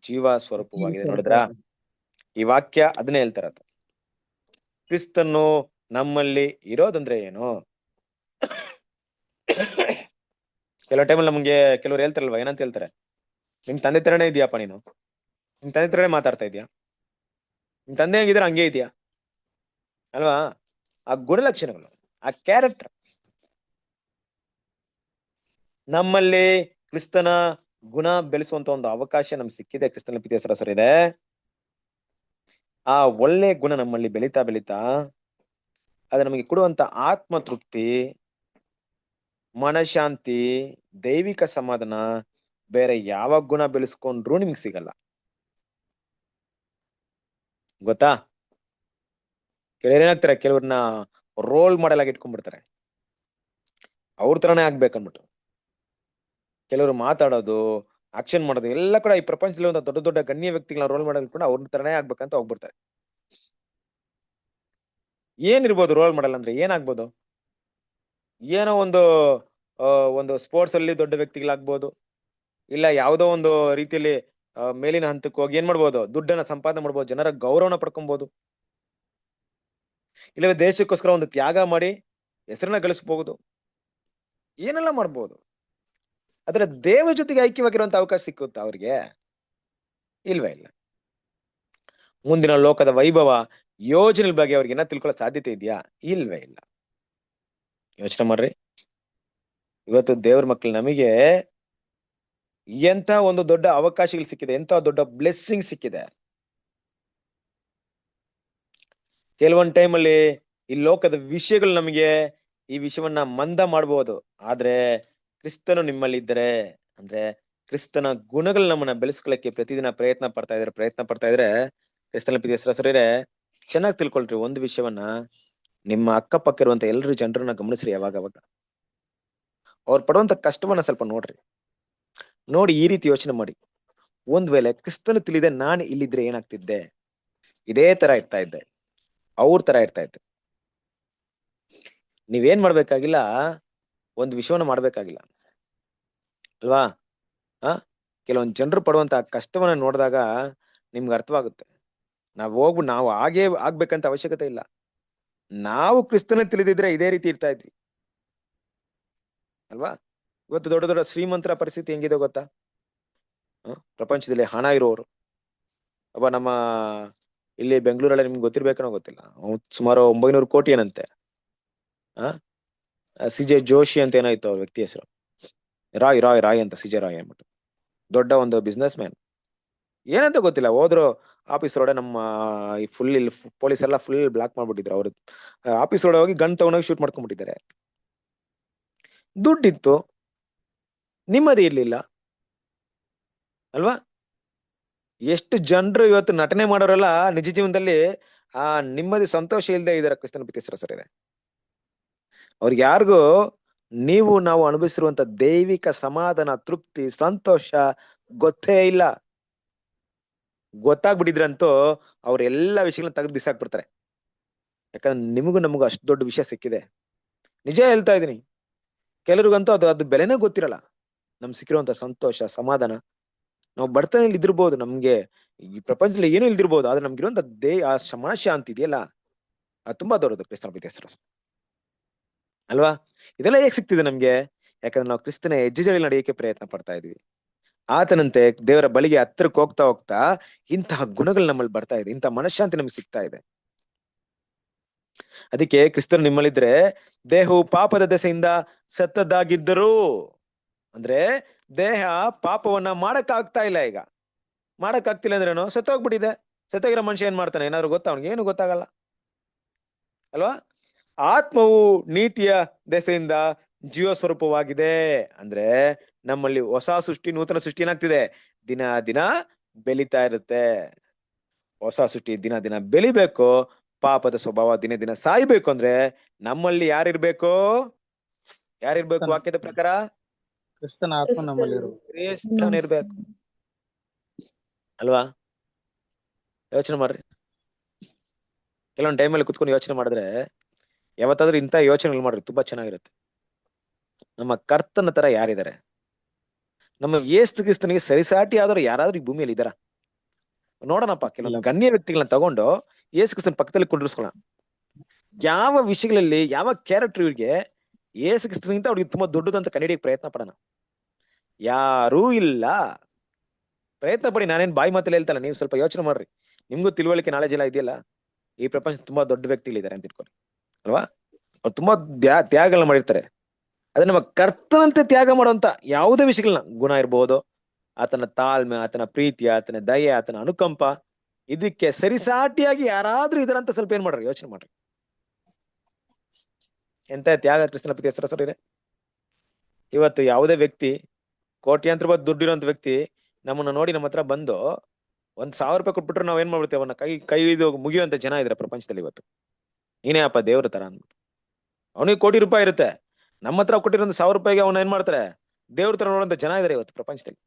ಜೀವ ಸ್ವರೂಪವಾಗಿದೆ. ನೋಡಿದ್ರ, ಈ ವಾಕ್ಯ ಅದನ್ನೇ ಹೇಳ್ತಾರದು. ಕ್ರಿಸ್ತನು ನಮ್ಮಲ್ಲಿ ಇರೋದಂದ್ರೆ ಏನು? ಕೆಲವು ಟೈಮಲ್ಲಿ ನಮ್ಗೆ ಕೆಲವ್ರು ಹೇಳ್ತಾರಲ್ವಾ, ಏನಂತ ಹೇಳ್ತಾರೆ, ನಿಮ್ ತಂದೆ ತರನೇ ಇದೆಯಪ್ಪ ನೀನು, ನಿಮ್ ತಂದೆ ತರನೇ ಮಾತಾಡ್ತಾ ಇದೀಯಾ, ನಿಮ್ ತಂದೆ ಹೆಂಗಿದ್ರೆ ಹಂಗೆ ಇದೆಯಾ ಅಲ್ವಾ? ಆ ಗುಣಲಕ್ಷಣಗಳು, ಆ ಕ್ಯಾರೆಕ್ಟರ್ ನಮ್ಮಲ್ಲಿ ಕ್ರಿಸ್ತನ ಗುಣ ಬೆಳೆಸುವಂತ ಒಂದು ಅವಕಾಶ ನಮ್ಗೆ ಸಿಕ್ಕಿದೆ. ಕ್ರಿಸ್ತನ ಪ್ರೀತಿಯ ಸರಸರ ಇದೆ. ಆ ಒಳ್ಳೆ ಗುಣ ನಮ್ಮಲ್ಲಿ ಬೆಳೀತಾ ಅದು ನಮಗೆ ಕೊಡುವಂತ ಆತ್ಮ ತೃಪ್ತಿ, ಮನಶಾಂತಿ, ದೈವಿಕ ಸಮಾಧಾನ ಬೇರೆ ಯಾವ ಗುಣ ಬೆಳೆಸ್ಕೊಂಡ್ರು ನಿಮ್ಗೆ ಸಿಗಲ್ಲ. ಗೊತ್ತಾ? ಕೆಲವ್ರು ಏನಾಗ್ತಾರೆ, ಕೆಲವ್ರನ್ನ ರೋಲ್ ಮಾಡೆಲ್ ಆಗಿ ಇಟ್ಕೊಂಡ್ಬಿಡ್ತಾರೆ, ಅವ್ರ ತರನೇ ಆಗ್ಬೇಕನ್ಬಿಟ್ಟು. ಕೆಲವರು ಮಾತಾಡೋದು, ಆಕ್ಷನ್ ಮಾಡೋದು ಎಲ್ಲ ಕೂಡ ಈ ಪ್ರಪಂಚದಲ್ಲಿ ಒಂದು ದೊಡ್ಡ ದೊಡ್ಡ ಗಣ್ಯ ವ್ಯಕ್ತಿಗಳನ್ನ ರೋಲ್ ಮಾಡೆಲ್ ಇಟ್ಕೊಂಡು ಅವ್ರ ತರನೇ ಆಗ್ಬೇಕಂತ ಹೋಗ್ಬಿಡ್ತಾರೆ. ಏನಿರ್ಬೋದು ರೋಲ್ ಮಾಡೆಲ್ ಅಂದ್ರೆ? ಏನಾಗ್ಬೋದು? ಏನೋ ಒಂದು ಸ್ಪೋರ್ಟ್ಸ್ ಅಲ್ಲಿ ದೊಡ್ಡ ವ್ಯಕ್ತಿಗಳಾಗ್ಬೋದು, ಇಲ್ಲ ಯಾವುದೋ ಒಂದು ರೀತಿಯಲ್ಲಿ ಮೇಲಿನ ಹಂತಕ್ಕೆ ಹೋಗಿ ಏನ್ ಮಾಡ್ಬೋದು, ದುಡ್ಡನ್ನ ಸಂಪಾದನೆ ಮಾಡ್ಬೋದು, ಜನರ ಗೌರವನ ಪಡ್ಕೊಬಹುದು, ಇಲ್ಲವೇ ದೇಶಕ್ಕೋಸ್ಕರ ಒಂದು ತ್ಯಾಗ ಮಾಡಿ ಹೆಸರನ್ನ ಗಳಿಸಬಹುದು, ಏನೆಲ್ಲ ಮಾಡ್ಬೋದು. ಆದ್ರೆ ದೇವ ಜೊತೆಗೆ ಐಕ್ಯವಾಗಿರುವಂತ ಅವಕಾಶ ಸಿಕ್ಕುತ್ತಾ ಅವ್ರಿಗೆ? ಇಲ್ವೇ ಇಲ್ಲ. ಮುಂದಿನ ಲೋಕದ ವೈಭವ ಯೋಜನೆ ಬಗ್ಗೆ ಅವ್ರಿಗೆ ಏನ ತಿಳ್ಕೊಳ್ಳೋ ಸಾಧ್ಯತೆ ಇದೆಯಾ? ಇಲ್ವೇ ಇಲ್ಲ. ಯೋಚನೆ ಮಾಡ್ರಿ. ಇವತ್ತು ದೇವ್ರ ಮಕ್ಳು ನಮಗೆ ಎಂತ ಒಂದು ದೊಡ್ಡ ಅವಕಾಶಗಳು ಸಿಕ್ಕಿದೆ, ಎಂತ ದೊಡ್ಡ ಬ್ಲೆಸ್ಸಿಂಗ್ ಸಿಕ್ಕಿದೆ. ಕೆಲವೊಂದ್ ಟೈಮಲ್ಲಿ ಈ ಲೋಕದ ವಿಷಯಗಳು ನಮಗೆ ಈ ವಿಷಯವನ್ನ ಮಂದ ಮಾಡಬಹುದು. ಆದ್ರೆ ಕ್ರಿಸ್ತನು ನಿಮ್ಮಲ್ಲಿ ಇದ್ದರೆ, ಅಂದ್ರೆ ಕ್ರಿಸ್ತನ ಗುಣಗಳು ನಮ್ಮನ್ನ ಬೆಳೆಸ್ಕೊಳ್ಳಕ್ಕೆ ಪ್ರತಿದಿನ ಪ್ರಯತ್ನ ಪಡ್ತಾ ಇದ್ರೆ ಕ್ರಿಸ್ತನ ಪ್ರೀತಿಯ ಸಹೋದರರೇ, ಚೆನ್ನಾಗಿ ತಿಳ್ಕೊಳ್ರಿ ಒಂದು ವಿಷಯವನ್ನ. ನಿಮ್ಮ ಅಕ್ಕಪಕ್ಕ ಇರುವಂತ ಎಲ್ಲರೂ ಜನರನ್ನ ಗಮನಿಸ್ರಿ. ಅವಾಗ ಅವ್ರು ಪಡುವಂತ ಕಷ್ಟವನ್ನ ಸ್ವಲ್ಪ ನೋಡಿ ಈ ರೀತಿ ಯೋಚನೆ ಮಾಡಿ. ಒಂದ್ ವೇಳೆ ಕ್ರಿಸ್ತನು ತಿಳಿದೆ ನಾನು ಇಲ್ಲಿದ್ರೆ ಏನಾಗ್ತಿದ್ದೆ? ಇದೇ ತರ ಇರ್ತಾ ಇದ್ದೆ, ಅವ್ರ ತರ ಇರ್ತಾ ಇದ್ದೆ. ನೀವೇನ್ ಮಾಡ್ಬೇಕಾಗಿಲ್ಲ, ಒಂದ್ ವಿಷಯವನ್ನ ಮಾಡ್ಬೇಕಾಗಿಲ್ಲ ಅಲ್ವಾ? ಕೆಲವೊಂದ್ ಜನರು ಪಡುವಂತ ಕಷ್ಟವನ್ನ ನೋಡಿದಾಗ ನಿಮ್ಗೆ ಅರ್ಥವಾಗುತ್ತೆ. ನಾವು ಹಾಗೇ ಆಗ್ಬೇಕಂತ ಅವಶ್ಯಕತೆ ಇಲ್ಲ. ನಾವು ಕ್ರಿಸ್ತನ ತಿಳಿದಿದ್ರೆ ಇದೇ ರೀತಿ ಇರ್ತಾ ಇದ್ವಿ ಅಲ್ವಾ? ಇವತ್ತು ದೊಡ್ಡ ದೊಡ್ಡ ಶ್ರೀಮಂತರ ಪರಿಸ್ಥಿತಿ ಹೆಂಗಿದೆ ಗೊತ್ತಾ? ಪ್ರಪಂಚದಲ್ಲಿ ಹಣ ಇರೋರು, ಅಬ್ಬ ನಮ್ಮ ಇಲ್ಲಿ ಬೆಂಗಳೂರಲ್ಲಿ ನಿಮ್ಗೆ ಗೊತ್ತಿರ್ಬೇಕನ್ನೋ ಗೊತ್ತಿಲ್ಲ, ಸುಮಾರು 900 ಕೋಟಿ ಏನಂತೆ. ಸಿಜೆ ಜೋಶಿ ಅಂತ ಏನಾಯ್ತು ಅವ್ರ ವ್ಯಕ್ತಿ ಹೆಸರು, ರಾಯ್ ಅಂತ, ಸಿಜೆ ರಾಯ್ ಅಂದ್ಬಿಟ್ಟು ದೊಡ್ಡ ಒಂದು ಬಿಸ್ನೆಸ್ ಮ್ಯಾನ್. ಏನಂತ ಗೊತ್ತಿಲ್ಲ, ಹೋದ್ರು ಆಫೀಸ್ ರೋಡೆ ನಮ್ಮ ಈ ಫುಲ್ ಇಲ್ಲಿ ಪೊಲೀಸ್ ಎಲ್ಲ ಫುಲ್ ಬ್ಲಾಕ್ ಮಾಡ್ಬಿಟ್ಟಿದ್ರು. ಅವ್ರು ಆಫೀಸ್ ರೋಡೆ ಹೋಗಿ ಗನ್ ತಗೊಂಡೋಗಿ ಶೂಟ್ ಮಾಡ್ಕೊಂಡ್ಬಿಟ್ಟಿದ್ದಾರೆ. ದುಡ್ಡಿತ್ತು, ನಿಮ್ಮದೇ ಇರ್ಲಿಲ್ಲ ಅಲ್ವಾ? ಎಷ್ಟು ಜನರು ಇವತ್ತು ನಟನೆ ಮಾಡೋರೆಲ್ಲ ನಿಜ ಜೀವನದಲ್ಲಿ ಆ ನಿಮ್ಮದಿ ಸಂತೋಷ ಇಲ್ಲದೆ ಇದಾರೆ. ಕ್ರಿಸ್ತನ ಪ್ರೀತಿಯ ಸಹೋದರರೇ, ಅವ್ರಿಗೆ ಯಾರಿಗೂ ನಾವು ಅನುಭವಿಸಿರುವಂತ ದೈವಿಕ ಸಮಾಧಾನ, ತೃಪ್ತಿ, ಸಂತೋಷ ಗೊತ್ತೇ ಇಲ್ಲ. ಗೊತ್ತಾಗ್ಬಿಟ್ಟಿದ್ರಂತೂ ಅವ್ರೆಲ್ಲಾ ವಿಷಯಗಳನ್ನ ತೆಗೆದು ಬಿಸಾಕ್ಬಿಡ್ತಾರೆ. ಯಾಕಂದ್ರೆ ನಿಮಗೂ ನಮಗೂ ಅಷ್ಟು ದೊಡ್ಡ ವಿಷಯ ಸಿಕ್ಕಿದೆ. ನಿಜ ಹೇಳ್ತಾ ಇದೀನಿ. ಕೆಲವ್ರಿಗಂತೂ ಅದು ಬೆಲೆನೇ ಗೊತ್ತಿರಲ್ಲ. ನಮ್ಗೆ ಸಿಕ್ಕಿರುವಂತ ಸಂತೋಷ, ಸಮಾಧಾನ. ನಾವು ಬಡತನಲ್ಲಿ ಇದಿರ್ಬೋದು, ನಮ್ಗೆ ಈ ಪ್ರಪಂಚದಲ್ಲಿ ಏನೂ ಇಲ್ದಿರ್ಬೋದು, ಆದ್ರೆ ನಮ್ಗಿರುವಂತ ಆ ಮನಃಶಾಂತಿ ಇದೆಯಲ್ಲ, ಅದು ತುಂಬಾ ದೊಡ್ಡದು. ಕ್ರಿಸ್ತನ ಪ್ರೀತಿಯ ಸಹೋದರರೇ, ಅಲ್ವಾ? ಇದೆಲ್ಲ ಹೇಗ್ ಸಿಗ್ತಿದೆ ನಮ್ಗೆ? ಯಾಕಂದ್ರೆ ನಾವು ಕ್ರಿಸ್ತನ ಹೆಜ್ಜೆಜಡಿ ನಡೆಯಕ್ಕೆ ಪ್ರಯತ್ನ ಪಡ್ತಾ ಇದೀವಿ. ಆತನಂತೆ ದೇವರ ಬಳಿಗೆ ಹತ್ರಕ್ಕೆ ಹೋಗ್ತಾ ಹೋಗ್ತಾ ಇಂತಹ ಗುಣಗಳು ನಮ್ಮಲ್ಲಿ ಬರ್ತಾ ಇದೆ, ಇಂತಹ ಮನಃಶಾಂತಿ ನಮ್ಗೆ ಸಿಗ್ತಾ ಇದೆ. ಅದಕ್ಕೆ ಕ್ರಿಸ್ತನು ನಿಮ್ಮಲ್ಲಿದ್ರೆ ದೇಹವು ಪಾಪದ ದೆಸೆಯಿಂದ ಸತ್ತದ್ದಾಗಿದ್ದರೂ, ಅಂದ್ರೆ ದೇಹ ಪಾಪವನ್ನ ಮಾಡಕ್ ಆಗ್ತಾ ಇಲ್ಲ. ಈಗ ಮಾಡಕ್ ಆಗ್ತಿಲ್ಲ ಅಂದ್ರೇನು? ಸತ್ತೋಗ್ಬಿಟ್ಟಿದೆ. ಸತ್ತೋಗಿರೋ ಮನುಷ್ಯ ಏನ್ ಮಾಡ್ತಾನೆ? ಏನಾದ್ರು ಗೊತ್ತಾ ಅವ್ನಿಗೆ? ಏನು ಗೊತ್ತಾಗಲ್ಲ ಅಲ್ವಾ? ಆತ್ಮವು ನೀತಿಯ ದೆಸೆಯಿಂದ ಜೀವ ಸ್ವರೂಪವಾಗಿದೆ. ಅಂದ್ರೆ ನಮ್ಮಲ್ಲಿ ಹೊಸ ಸೃಷ್ಟಿ, ನೂತನ ಸೃಷ್ಟಿ ಏನಾಗ್ತಿದೆ? ದಿನ ದಿನ ಬೆಳಿತಾ ಇರುತ್ತೆ. ಹೊಸ ಸೃಷ್ಟಿ ದಿನ ದಿನ ಬೆಳಿಬೇಕು, ಪಾಪದ ಸ್ವಭಾವ ದಿನ ದಿನ ಸಾಯ್ಬೇಕು ಅಂದ್ರೆ ನಮ್ಮಲ್ಲಿ ಯಾರಿರ್ಬೇಕು? ಯಾರಿರ್ಬೇಕು ವಾಕ್ಯದ ಪ್ರಕಾರ? ಕ್ರಿಸ್ತನ ಆತ್ಮ ನಮ್ಮಲ್ಲಿರು. ಕ್ರಿಸ್ತನಿರ್ಬೇಕು ಅಲ್ವಾ? ಯೋಚನೆ ಮಾಡ್ರಿ. ಕೆಲವೊಂದು ಟೈಮಲ್ಲಿ ಕುತ್ಕೊಂಡು ಯೋಚನೆ ಮಾಡಿದ್ರೆ, ಯಾವತ್ತಾದ್ರೂ ಇಂಥ ಯೋಚನೆಗಳು ಮಾಡ್ರಿ, ತುಂಬಾ ಚೆನ್ನಾಗಿರುತ್ತೆ. ನಮ್ಮ ಕರ್ತನ ತರ ಯಾರಿದ್ದಾರೆ? ನಮ್ಮ ಯೇಸು ಕ್ರಿಸ್ತನಿಗೆ ಸರಿಸಾಟಿ ಆದವರು ಯಾರಾದ್ರೂ ಈ ಭೂಮಿಯಲ್ಲಿ ಇದಾರ? ನೋಡೋಣಪ್ಪ, ಕೆಲವೊಂದು ಗಣ್ಯ ವ್ಯಕ್ತಿಗಳನ್ನ ತಗೊಂಡು ಯೇಸು ಕ್ರಿಸ್ತನ ಪಕ್ಕದಲ್ಲಿ ಕುಂಡ್ರಿಸ್ಕೊಳ್ಳೋಣ. ಯಾವ ವಿಷಯಗಳಲ್ಲಿ, ಯಾವ ಕ್ಯಾರೆಕ್ಟರ್ ಇವ್ರಿಗೆ ಯೇಸು ಕ್ರಿಸ್ತನಿಗಿಂತ ಅವ್ರಿಗೆ ತುಂಬಾ ದೊಡ್ಡದಂತ ಕಂಡುಹಿಡಿಯಕ್ಕೆ ಪ್ರಯತ್ನ ಪಡೋಣ. ಯಾರೂ ಇಲ್ಲ. ಪ್ರಯತ್ನ ಪಡಿ. ನಾನೇನ್ ಬಾಯಿ ಮಾತಲ್ಲಿ ಹೇಳ್ತಲ್ಲ, ನೀವು ಸ್ವಲ್ಪ ಯೋಚನೆ ಮಾಡ್ರಿ. ನಿಮ್ಗೂ ತಿಳುವಳಿಕೆ, ನಾಲೆಜ್ ಎಲ್ಲ ಇದೆಯಲ್ಲ. ಈ ಪ್ರಪಂಚ ತುಂಬಾ ದೊಡ್ಡ ವ್ಯಕ್ತಿಗಳಿದ್ದಾರೆ ಅಂತ ಇಟ್ಕೊಳ್ಳಿ ಅಲ್ವಾ? ಅವ್ರು ತುಂಬಾ ತ್ಯಾಗಗಳನ್ನ ಮಾಡಿರ್ತಾರೆ. ಅದೇ ನಮ್ಮ ಕರ್ತನಂತೆ ತ್ಯಾಗ ಮಾಡುವಂತ ಯಾವುದೇ ವಿಷಯಗಳನ್ನ, ಗುಣ ಇರ್ಬೋದು, ಆತನ ತಾಳ್ಮೆ, ಆತನ ಪ್ರೀತಿ, ಆತನ ದಯೆ, ಆತನ ಅನುಕಂಪ, ಇದಕ್ಕೆ ಸರಿಸಾಟಿಯಾಗಿ ಯಾರಾದ್ರೂ ಇದರಂತ ಸ್ವಲ್ಪ ಏನ್ ಮಾಡ್ರಿ, ಯೋಚನೆ ಮಾಡ್ರಿ. ಎಂತ ತ್ಯಾಗ ಕ್ರಿಸ್ತನ ಪ್ರೀತಿ ಹೆಸರಸರಿದೆ. ಇವತ್ತು ಯಾವುದೇ ವ್ಯಕ್ತಿ, ಕೋಟ್ಯಾಂತರ ರೂಪಾಯಿ ದುಡ್ಡಿರೋಂಥ ವ್ಯಕ್ತಿ ನಮ್ಮನ್ನ ನೋಡಿ ನಮ್ಮ ಹತ್ರ ಬಂದು 1,000 ರೂಪಾಯಿ ಕೊಟ್ಬಿಟ್ರೆ ನಾವ್ ಏನ್ ಮಾಡ್ಬಿಡ್ತೇವೆ? ಅವನ್ನ ಕೈ ಇದು ಮುಗಿಯುವಂತ ಜನ ಇದ್ರೆ ಪ್ರಪಂಚದಲ್ಲಿ ಇವತ್ತು. ನೀನೇ ಅಪ್ಪ ದೇವ್ರ ತರ ಅಂದ್ಬಿಟ್ಟು. ಅವನಿಗೆ ಕೋಟಿ ರೂಪಾಯಿ ಇರುತ್ತೆ, ನಮ್ಮ ಹತ್ರ ಕೊಟ್ಟಿರೋ 1,000 ರೂಪಾಯಿಗೆ ಅವನ ಏನ್ ಮಾಡ್ತಾರೆ? ದೇವ್ರ ತರ ನೋಡುವಂತ ಜನ ಇದಾರೆ ಇವತ್ತು ಪ್ರಪಂಚದಲ್ಲಿ.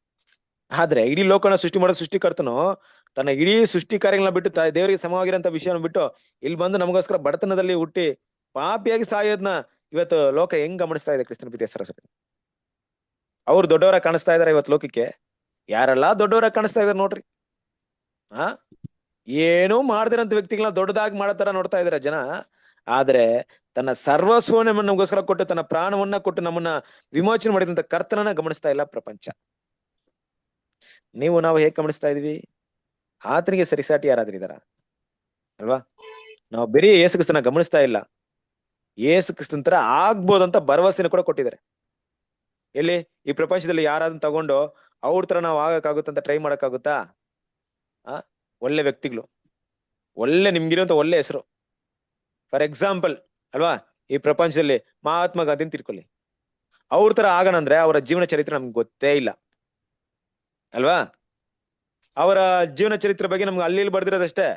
ಆದ್ರೆ ಇಡೀ ಲೋಕನ ಸೃಷ್ಟಿ ಮಾಡೋ ಸೃಷ್ಟಿಕರ್ತನು ತನ್ನ ಇಡೀ ಸೃಷ್ಟಿ ಕಾರ್ಯಗಳನ್ನ ಬಿಟ್ಟು, ದೇವರಿಗೆ ಸಮವಾಗಿರೋಂಥ ವಿಷಯನ ಬಿಟ್ಟು ಇಲ್ಲಿ ಬಂದು ನಮಗೋಸ್ಕರ ಬಡತನದಲ್ಲಿ ಹುಟ್ಟಿ ಪಾಪಿಯಾಗಿ ಸಾಯೋದ್ನ ಇವತ್ತು ಲೋಕ ಹೆಂಗ್ ಗಮನಿಸ್ತಾ ಇದೆ? ಕ್ರಿಸ್ತನ ಪ್ರೀತಿ ಹೆಸರು. ಅವ್ರು ದೊಡ್ಡವರ ಕಾಣಿಸ್ತಾ ಇದಾರೆ ಇವತ್ತು ಲೋಕಕ್ಕೆ. ಯಾರೆಲ್ಲಾ ದೊಡ್ಡವರ ಕಾಣಿಸ್ತಾ ಇದಾರೆ ನೋಡ್ರಿ. ಏನೂ ಮಾಡದಿರಂತ ವ್ಯಕ್ತಿಗಳನ್ನ ದೊಡ್ಡದಾಗಿ ಮಾಡೋ ತರ ನೋಡ್ತಾ ಇದಾರೆ ಜನ. ಆದ್ರೆ ತನ್ನ ಸರ್ವಸ್ವವನ್ನು ನಮಗೋಸ್ಕರ ಕೊಟ್ಟು, ತನ್ನ ಪ್ರಾಣವನ್ನ ಕೊಟ್ಟು ನಮ್ಮನ್ನ ವಿಮೋಚನೆ ಮಾಡಿದಂತ ಕರ್ತನನ್ನ ಗಮನಿಸ್ತಾ ಇಲ್ಲ ಪ್ರಪಂಚ. ನಾವು ಹೇಗ್ ಗಮನಿಸ್ತಾ ಇದೀವಿ? ಆತನಿಗೆ ಸರಿಸಾಟಿ ಯಾರಾದ್ರೂ ಇದಾರ ಅಲ್ವಾ? ನಾವು ಬರೀ ಯೇಸು ಕ್ರಿಸ್ತನ ಗಮನಿಸ್ತಾ ಇಲ್ಲ, ಯೇಸು ಕ್ರಿಸ್ತನ ತರ ಆಗ್ಬೋದಂತ ಭರವಸೆನ ಕೂಡ ಕೊಟ್ಟಿದ್ದಾರೆ. ಎಲ್ಲಿ? ಈ ಪ್ರಪಂಚದಲ್ಲಿ ಯಾರಾದ್ರೂ ತಗೊಂಡು ಅವ್ರ ತರ ನಾವು ಆಗಕ್ಕಾಗುತ್ತಂತ ಟ್ರೈ ಮಾಡಕ್ಕಾಗುತ್ತಾ? ಒಳ್ಳೆ ವ್ಯಕ್ತಿಗಳು, ಒಳ್ಳೆ ನಿಮ್ಗಿರುವಂತ ಒಳ್ಳೆ ಹೆಸರು. ಫಾರ್ ಎಕ್ಸಾಂಪಲ್ ಅಲ್ವಾ, ಈ ಪ್ರಪಂಚದಲ್ಲಿ ಮಹಾತ್ಮ ಗಾಂಧಿನ ತಿಳ್ಕೊಳ್ಳಿ. ಅವ್ರ ತರ ಆಗಣಂದ್ರೆ ಅವರ ಜೀವನ ಚರಿತ್ರೆ ನಮ್ಗೆ ಗೊತ್ತೇ ಇಲ್ಲ ಅಲ್ವಾ? ಅವರ ಜೀವನ ಚರಿತ್ರೆ ಬಗ್ಗೆ ನಮ್ಗೆ ಅಲ್ಲಿ ಬರ್ದಿರೋದಷ್ಟೇ.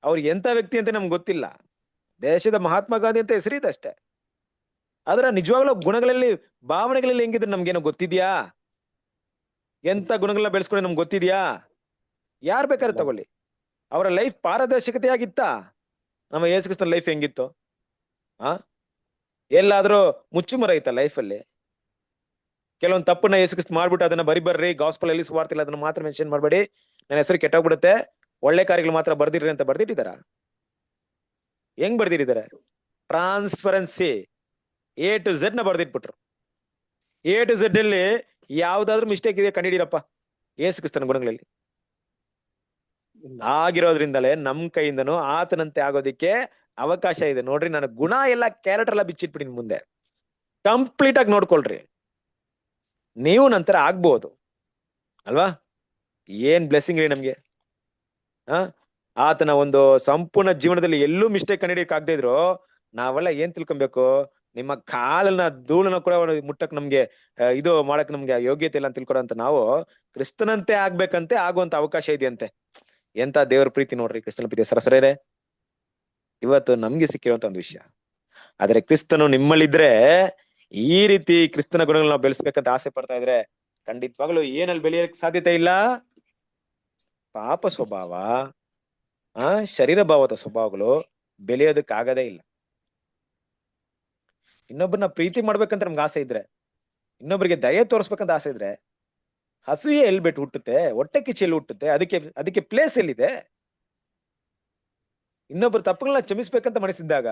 ಅವ್ರು ಎಂತ ವ್ಯಕ್ತಿ ಅಂತ ನಮ್ಗೆ ಗೊತ್ತಿಲ್ಲ. ದೇಶದ ಮಹಾತ್ಮ ಗಾಂಧಿ ಅಂತ ಹೆಸರಿದೆ ಅಷ್ಟೇ. ಆದ್ರೆ ನಿಜವಾಗ್ಲೂ ಗುಣಗಳಲ್ಲಿ, ಭಾವನೆಗಳಲ್ಲಿ ಹೆಂಗಿದ್ರೆ ನಮ್ಗೇನೋ ಗೊತ್ತಿದ್ಯಾ? ಎಂತ ಗುಣಗಳನ್ನ ಬೆಳೆಸ್ಕೊಂಡು ನಮ್ಗೆ ಗೊತ್ತಿದ್ಯಾ? ಯಾರ್ ಬೇಕಾದ್ರೆ ತಗೊಳ್ಳಿ. ಅವರ ಲೈಫ್ ಪಾರದರ್ಶಕತೆಯಾಗಿತ್ತ? ನಮ್ಮ ಯೇಸು ಕ್ರಿಸ್ತನ ಲೈಫ್ ಹೆಂಗಿತ್ತು? ಎಲ್ಲಾದ್ರೂ ಮುಚ್ಚುಮರ ಐತ ಲೈಫಲ್ಲಿ? ಕೆಲವೊಂದು ತಪ್ಪನ್ನ ಯೇಸು ಕ್ರಿಸ್ತ ಮಾಡ್ಬಿಟ್ಟು ಅದನ್ನ ಬರ್ರಿ ಗಾಸ್ಪಲ್ ಅಲ್ಲಿ ಸುವಾರ್ತಿಲ್ಲ ಅದನ್ನ ಮಾತ್ರ ಮೆನ್ಷನ್ ಮಾಡ್ಬೇಡಿ, ನನ್ನ ಹೆಸರು ಕೆಟ್ಟೋಗ್ಬಿಡುತ್ತೆ, ಒಳ್ಳೆ ಕಾರ್ಯಗಳು ಮಾತ್ರ ಬರ್ದಿರ್ರಿ ಅಂತ ಬರ್ದಿಟ್ಟಿದಾರ? ಹೆಂಗ್ ಬರ್ದಿಟ್ಟಿದ್ದಾರೆ? ಟ್ರಾನ್ಸ್ಪರೆನ್ಸಿ A to Z ನ ಬರ್ದಿಟ್ಬಿಟ್ರು. A to Z ಅಲ್ಲಿ ಯಾವ್ದಾದ್ರು ಮಿಸ್ಟೇಕ್ ಇದೆ ಕಂಡಿಡಿರಪ್ಪ ಯೇಸು ಕ್ರಿಸ್ತನ ಗುಣಗಳಲ್ಲಿ. ಆಗಿರೋದ್ರಿಂದಲೇ ನಮ್ ಕೈಯಿಂದನೂ ಆತನಂತೆ ಆಗೋದಿಕ್ಕೆ ಅವಕಾಶ ಇದೆ. ನೋಡ್ರಿ, ನನ್ನ ಗುಣ ಎಲ್ಲ, ಕ್ಯಾರೆಕ್ಟರ್ ಎಲ್ಲ ಬಿಚ್ಚಿಟ್ಬಿಡಿ ಮುಂದೆ. ಕಂಪ್ಲೀಟ್ ಆಗಿ ನೋಡ್ಕೊಳ್ರಿ, ನೀವು ನಂತರ ಆಗ್ಬಹುದು ಅಲ್ವಾ? ಏನ್ ಬ್ಲೆಸ್ಸಿಂಗ್ ರೀ ನಮ್ಗೆ. ಆತನ ಒಂದು ಸಂಪೂರ್ಣ ಜೀವನದಲ್ಲಿ ಎಲ್ಲೂ ಮಿಸ್ಟೇಕ್ ಕಂಡಿಡಿಯಕ್ ಆಗದೆ ಇದ್ರು ನಾವೆಲ್ಲ ಏನ್ ತಿಳ್ಕೊಬೇಕು? ನಿಮ್ಮ ಕಾಲನ್ನ ಧೂಳನ್ನ ಕೂಡ ಮುಟ್ಟಕ್ ನಮ್ಗೆ ಇದು ಮಾಡಕ್ ನಮ್ಗೆ ಯೋಗ್ಯತೆ ಇಲ್ಲ ಅಂತ ತಿಳ್ಕೊಡಂತ ನಾವು ಕ್ರಿಸ್ತನಂತೆ ಆಗ್ಬೇಕಂತೆ ಆಗುವಂತ ಅವಕಾಶ ಇದೆಯಂತೆ. ಎಂತ ದೇವ್ರ ಪ್ರೀತಿ ನೋಡ್ರಿ, ಕ್ರಿಸ್ತನ ಪ್ರೀತಿ ಸರಸರೇರೆ ಇವತ್ತು ನಮ್ಗೆ ಸಿಕ್ಕಿರುವಂತ ಒಂದು ವಿಷಯ. ಆದ್ರೆ ಕ್ರಿಸ್ತನು ನಿಮ್ಮಲ್ಲಿದ್ರೆ, ಈ ರೀತಿ ಕ್ರಿಸ್ತನ ಗುಣಗಳನ್ನ ನಾವು ಬೆಳೆಸ್ಬೇಕಂತ ಆಸೆ ಪಡ್ತಾ ಇದ್ರೆ ಖಂಡಿತವಾಗ್ಲು ಏನಲ್ಲಿ ಬೆಳೆಯಕ್ ಸಾಧ್ಯತೆ ಇಲ್ಲ? ಪಾಪ ಸ್ವಭಾವ, ಶರೀರ ಭಾವದ ಸ್ವಭಾವಗಳು ಬೆಳೆಯೋದಕ್ಕೆ ಆಗದೇ ಇಲ್ಲ. ಇನ್ನೊಬ್ಬರನ್ನ ಪ್ರೀತಿ ಮಾಡ್ಬೇಕಂತ ನಮ್ಗೆ ಆಸೆ ಇದ್ರೆ, ಇನ್ನೊಬ್ಬರಿಗೆ ದಯೆ ತೋರಿಸ್ಬೇಕಂತ ಆಸೆ ಇದ್ರೆ, ಹಸುವೆ ಎಲ್ಲಿ ಬಿಟ್ಟು ಹುಟ್ಟುತ್ತೆ? ಹೊಟ್ಟೆ ಕಿಚ್ಚಿ ಎಲ್ಲಿ ಹುಟ್ಟುತ್ತೆ? ಅದಕ್ಕೆ ಪ್ಲೇಸ್ ಎಲ್ಲಿದೆ? ಇನ್ನೊಬ್ರು ತಪ್ಪುಗಳನ್ನ ಕ್ಷಮಿಸ್ಬೇಕಂತ ಮನಸ್ಸಿದ್ದಾಗ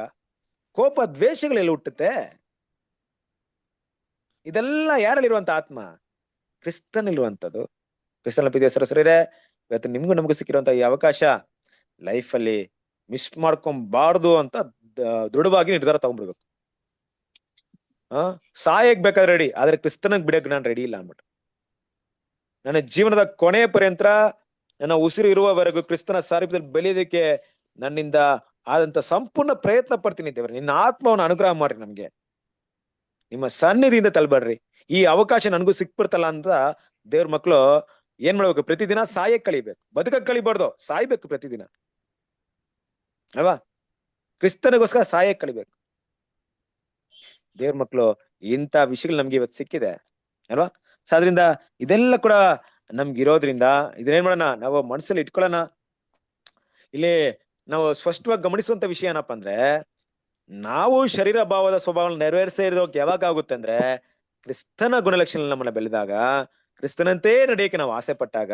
ಕೋಪ ದ್ವೇಷಗಳೆಲ್ಲ ಹುಟ್ಟುತ್ತೆ? ಇದೆಲ್ಲ ಯಾರಲ್ಲಿರುವಂತ ಆತ್ಮ? ಕ್ರಿಸ್ತನಲ್ಲಿರುವಂತದ್ದು. ಕ್ರಿಸ್ತನ ಪ್ರೀತಿಯ ಸರಸರಿರೇ, ಇವತ್ತು ನಿಮ್ಗೂ ನಮಗೂ ಸಿಕ್ಕಿರುವಂತ ಈ ಅವಕಾಶ ಲೈಫ್ ಅಲ್ಲಿ ಮಿಸ್ ಮಾಡ್ಕೊಂಬಾರ್ದು ಅಂತ ದೃಢವಾಗಿ ನಿರ್ಧಾರ ತಗೊಂಡ್ಬಿಡ್ಬೇಕು. ಸಾಯಕ್ ಬೇಕಾದ್ರೆ ರೆಡಿ, ಆದ್ರೆ ಕ್ರಿಸ್ತನಿಗೆ ಬಿಡಕ್ ನಾನು ರೆಡಿ ಇಲ್ಲ ಅನ್ಬಿಟ್ಟು. ನನ್ನ ಜೀವನದ ಕೊನೆ ಪರ್ಯಂತ ನನ್ನ ಉಸಿರು ಇರುವವರೆಗೂ ಕ್ರಿಸ್ತನ ಸಾರೂಪ್ಯದಲ್ಲಿ ಬೆಳೆಯೋದಕ್ಕೆ ನನ್ನಿಂದ ಆದಂತ ಸಂಪೂರ್ಣ ಪ್ರಯತ್ನ ಪಡ್ತೀನಿ ದೇವ್ರೆ. ನಿನ್ನ ಆತ್ಮವನ್ನು ಅನುಗ್ರಹ ಮಾಡ್ರಿ, ನಮ್ಗೆ ನಿಮ್ಮ ಸನ್ನಿಧಿಯಿಂದ ತಳ್ಬೇಡ್ರಿ. ಈ ಅವಕಾಶ ನನಗೂ ಸಿಕ್ಬಿಡ್ತಲ್ಲ ಅಂತ ದೇವ್ರ ಮಕ್ಕಳು ಏನ್ ಮಾಡ್ಬೇಕು? ಪ್ರತಿದಿನ ಸಾಯಕ್ ಕಳಿಬೇಕು, ಬದುಕಕ್ ಕಳಿಬಾರ್ದು, ಸಾಯ್ಬೇಕು ಪ್ರತಿದಿನ ಅಲ್ವಾ? ಕ್ರಿಸ್ತನಿಗೋಸ್ಕರ ಸಾಯಕ್ ಕಳಿಬೇಕು. ದೇವ್ರ ಮಕ್ಕಳು ಇಂಥ ವಿಷಯಗಳು ನಮ್ಗೆ ಇವತ್ತು ಸಿಕ್ಕಿದೆ ಅಲ್ವಾ? ಸೊ ಅದರಿಂದ ಇದೆಲ್ಲ ಕೂಡ ನಮ್ಗೆ ಇರೋದ್ರಿಂದ ಇದನ್ನೇನ್ ಮಾಡೋಣ? ನಾವು ಮನಸ್ಸಲ್ಲಿ ಇಟ್ಕೊಳ್ಳೋಣ. ಇಲ್ಲಿ ನಾವು ಸ್ಪಷ್ಟವಾಗಿ ಗಮನಿಸುವಂತ ವಿಷಯ ಏನಪ್ಪಾ ಅಂದ್ರೆ, ನಾವು ಶರೀರ ಭಾವದ ಸ್ವಭಾವವನ್ನು ನೆರವೇರಿಸದೇ ಇರೋಕೆ ಯಾವಾಗ ಆಗುತ್ತೆ ಅಂದ್ರೆ, ಕ್ರಿಸ್ತನ ಗುಣಲಕ್ಷಣ ನಮ್ಮನ್ನ ಬೆಳೆದಾಗ, ಕ್ರಿಸ್ತನಂತೆ ನಡೆಯಕ್ಕೆ ನಾವು ಆಸೆ ಪಟ್ಟಾಗ,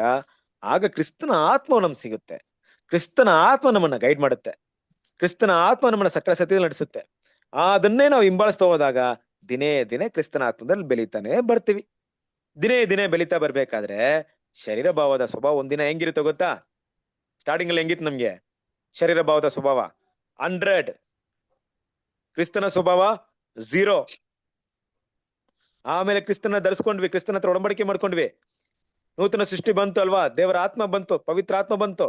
ಆಗ ಕ್ರಿಸ್ತನ ಆತ್ಮ ನಮ್ಗೆ ಸಿಗುತ್ತೆ. ಕ್ರಿಸ್ತನ ಆತ್ಮ ನಮ್ಮನ್ನ ಗೈಡ್ ಮಾಡುತ್ತೆ. ಕ್ರಿಸ್ತನ ಆತ್ಮ ನಮ್ಮನ್ನ ಸಕಲ ಸತ್ಯದಲ್ಲಿ ನಡೆಸುತ್ತೆ. ಅದನ್ನೇ ನಾವು ಹಿಂಬಾಲಿಸ್ತಾ ಹೋದಾಗ ದಿನೇ ದಿನೇ ಕ್ರಿಸ್ತನ ಆತ್ಮದಲ್ಲಿ ಬೆಳೀತಾನೆ ಬರ್ತೀವಿ. ದಿನೇ ದಿನೇ ಬೆಳೀತಾ ಬರ್ಬೇಕಾದ್ರೆ ಶರೀರ ಭಾವದ ಸ್ವಭಾವ ಒಂದಿನ ಹೆಂಗಿರುತ್ತೆ ಗೊತ್ತಾ? ಸ್ಟಾರ್ಟಿಂಗ್ ಅಲ್ಲಿ ಹೆಂಗಿತ್ತು ನಮ್ಗೆ ಶರೀರ ಭಾವದ ಸ್ವಭಾವ? 100. ಕ್ರಿಸ್ತನ ಸ್ವಭಾವ 0. ಆಮೇಲೆ ಕ್ರಿಸ್ತನ ಧರಿಸ್ಕೊಂಡ್ವಿ, ಕ್ರಿಸ್ತನ ಹತ್ರ ಒಡಂಬಡಿಕೆ ಮಾಡ್ಕೊಂಡ್ವಿ, ನೂತನ ಸೃಷ್ಟಿ ಬಂತು ಅಲ್ವಾ? ದೇವರ ಆತ್ಮ ಬಂತು, ಪವಿತ್ರ ಆತ್ಮ ಬಂತು.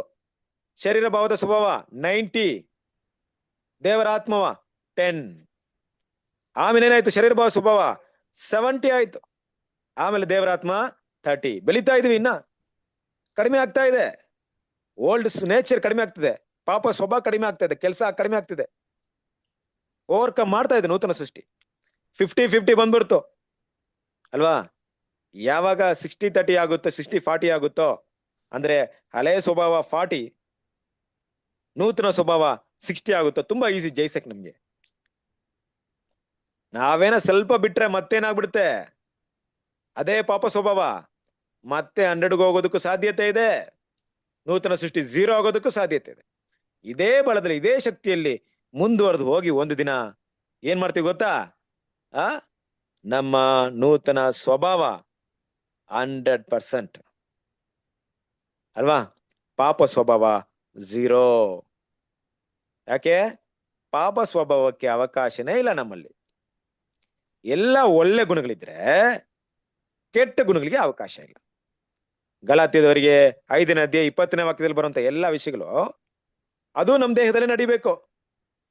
ಶರೀರ ಭಾವದ ಸ್ವಭಾವ 90, ದೇವರ ಆತ್ಮವ 10. ಆಮೇಲೆ ಏನಾಯ್ತು? ಶರೀರ ಭಾವ ಸ್ವಭಾವ 70 ಆಯ್ತು. ಆಮೇಲೆ ದೇವರ ಆತ್ಮ 30. ಬೆಳೀತಾ ಇದೀವಿ, ಇನ್ನ ಕಡಿಮೆ ಆಗ್ತಾ ಇದೆ. ಓಲ್ಡ್ ನೇಚರ್ ಕಡಿಮೆ ಆಗ್ತಿದೆ, ಪಾಪ ಸ್ವಭಾವ ಕಡಿಮೆ ಆಗ್ತಾ ಇದೆ, ಕೆಲಸ ಕಡಿಮೆ ಆಗ್ತಿದೆ, ಓವರ್ಕಮ್ ಮಾಡ್ತಾ ಇದೆ ನೂತನ ಸೃಷ್ಟಿ. 50-50 ಬಂದ್ಬಿಡ್ತು ಅಲ್ವಾ? ಯಾವಾಗ 60-30 ಆಗುತ್ತೋ, 60-40 ಆಗುತ್ತೋ ಅಂದ್ರೆ ಹಳೆಯ ಸ್ವಭಾವ 40, ನೂತನ ಸ್ವಭಾವ 60 ಆಗುತ್ತೋ, ತುಂಬಾ ಈಸಿ ಜಯಿಸಕ್ ನಮ್ಗೆ. ನಾವೇನ ಸ್ವಲ್ಪ ಬಿಟ್ರೆ ಮತ್ತೇನಾಗ್ಬಿಡುತ್ತೆ? ಅದೇ ಪಾಪ ಸ್ವಭಾವ ಮತ್ತೆ 100ಗೆ ಹೋಗೋದಕ್ಕೂ ಸಾಧ್ಯತೆ ಇದೆ, ನೂತನ ಸೃಷ್ಟಿ 0 ಆಗೋದಕ್ಕೂ ಸಾಧ್ಯತೆ ಇದೆ. ಇದೇ ಬಲದಲ್ಲಿ, ಇದೇ ಶಕ್ತಿಯಲ್ಲಿ ಮುಂದುವರೆದು ಹೋಗಿ ಒಂದು ದಿನ ಏನ್ ಮಾಡ್ತೀವಿ ಗೊತ್ತಾ? ನಮ್ಮ ನೂತನ ಸ್ವಭಾವ 100% ಅಲ್ವಾ? ಪಾಪ ಸ್ವಭಾವ 0. ಯಾಕೆ? ಪಾಪ ಸ್ವಭಾವಕ್ಕೆ ಅವಕಾಶನೇ ಇಲ್ಲ ನಮ್ಮಲ್ಲಿ. ಎಲ್ಲ ಒಳ್ಳೆ ಗುಣಗಳಿದ್ರೆ ಕೆಟ್ಟ ಗುಣಗಳಿಗೆ ಅವಕಾಶ ಇಲ್ಲ. ಗಲಾತ್ಯದವರಿಗೆ 5ನೇ ಅಧ್ಯಾಯ 20ನೇ ವಾಕ್ಯದಲ್ಲಿ ಬರುವಂತ ಎಲ್ಲಾ ವಿಷಯಗಳು ಅದು ನಮ್ಮ ದೇಹದಲ್ಲಿ ನಡಿಬೇಕು.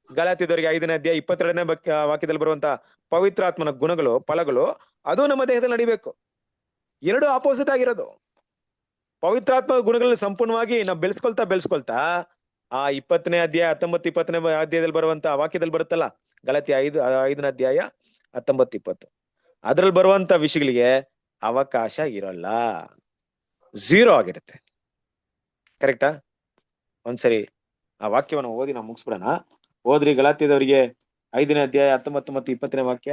ಗಲಾತ್ಯದವರಿಗೆ 5ನೇ ಅಧ್ಯಾಯ 22ನೇ ವಾಕ್ಯದಲ್ಲಿ ಬರುವಂತ ಪವಿತ್ರಾತ್ಮನ ಗುಣಗಳು, ಫಲಗಳು ಅದು ನಮ್ಮ ದೇಹದಲ್ಲಿ ನಡಿಬೇಕು. ಎರಡು ಆಪೋಸಿಟ್ ಆಗಿರೋದು. ಪವಿತ್ರಾತ್ಮ ಗುಣಗಳನ್ನ ಸಂಪೂರ್ಣವಾಗಿ ನಾವು ಬೆಳೆಸ್ಕೊಳ್ತಾ ಆ 20ನೇ ಅಧ್ಯಾಯ 19-20ನೇ ಅಧ್ಯಾಯದಲ್ಲಿ ಬರುವಂತ ವಾಕ್ಯದಲ್ಲಿ ಬರುತ್ತಲ್ಲ, ಗಲಾತ್ಯ 5ನೇ ಅಧ್ಯಾಯ 19-20, ಅದ್ರಲ್ಲಿ ಬರುವಂತ ವಿಷಯಗಳಿಗೆ ಅವಕಾಶ ಇರಲ್ಲ, 0 ಆಗಿರುತ್ತೆ. ಕರೆಕ್ಟಾ? ಒಂದ್ಸರಿ ಆ ವಾಕ್ಯವನ್ನು ಓದಿ ನಾವು ಮುಗಿಸ್ಬಿಡೋಣ. ಓದ್ರಿ ಗಲಾತ್ಯದವರಿಗೆ 5ನೇ ಅಧ್ಯಾಯ 19 ಮತ್ತು 20ನೇ ವಾಕ್ಯ.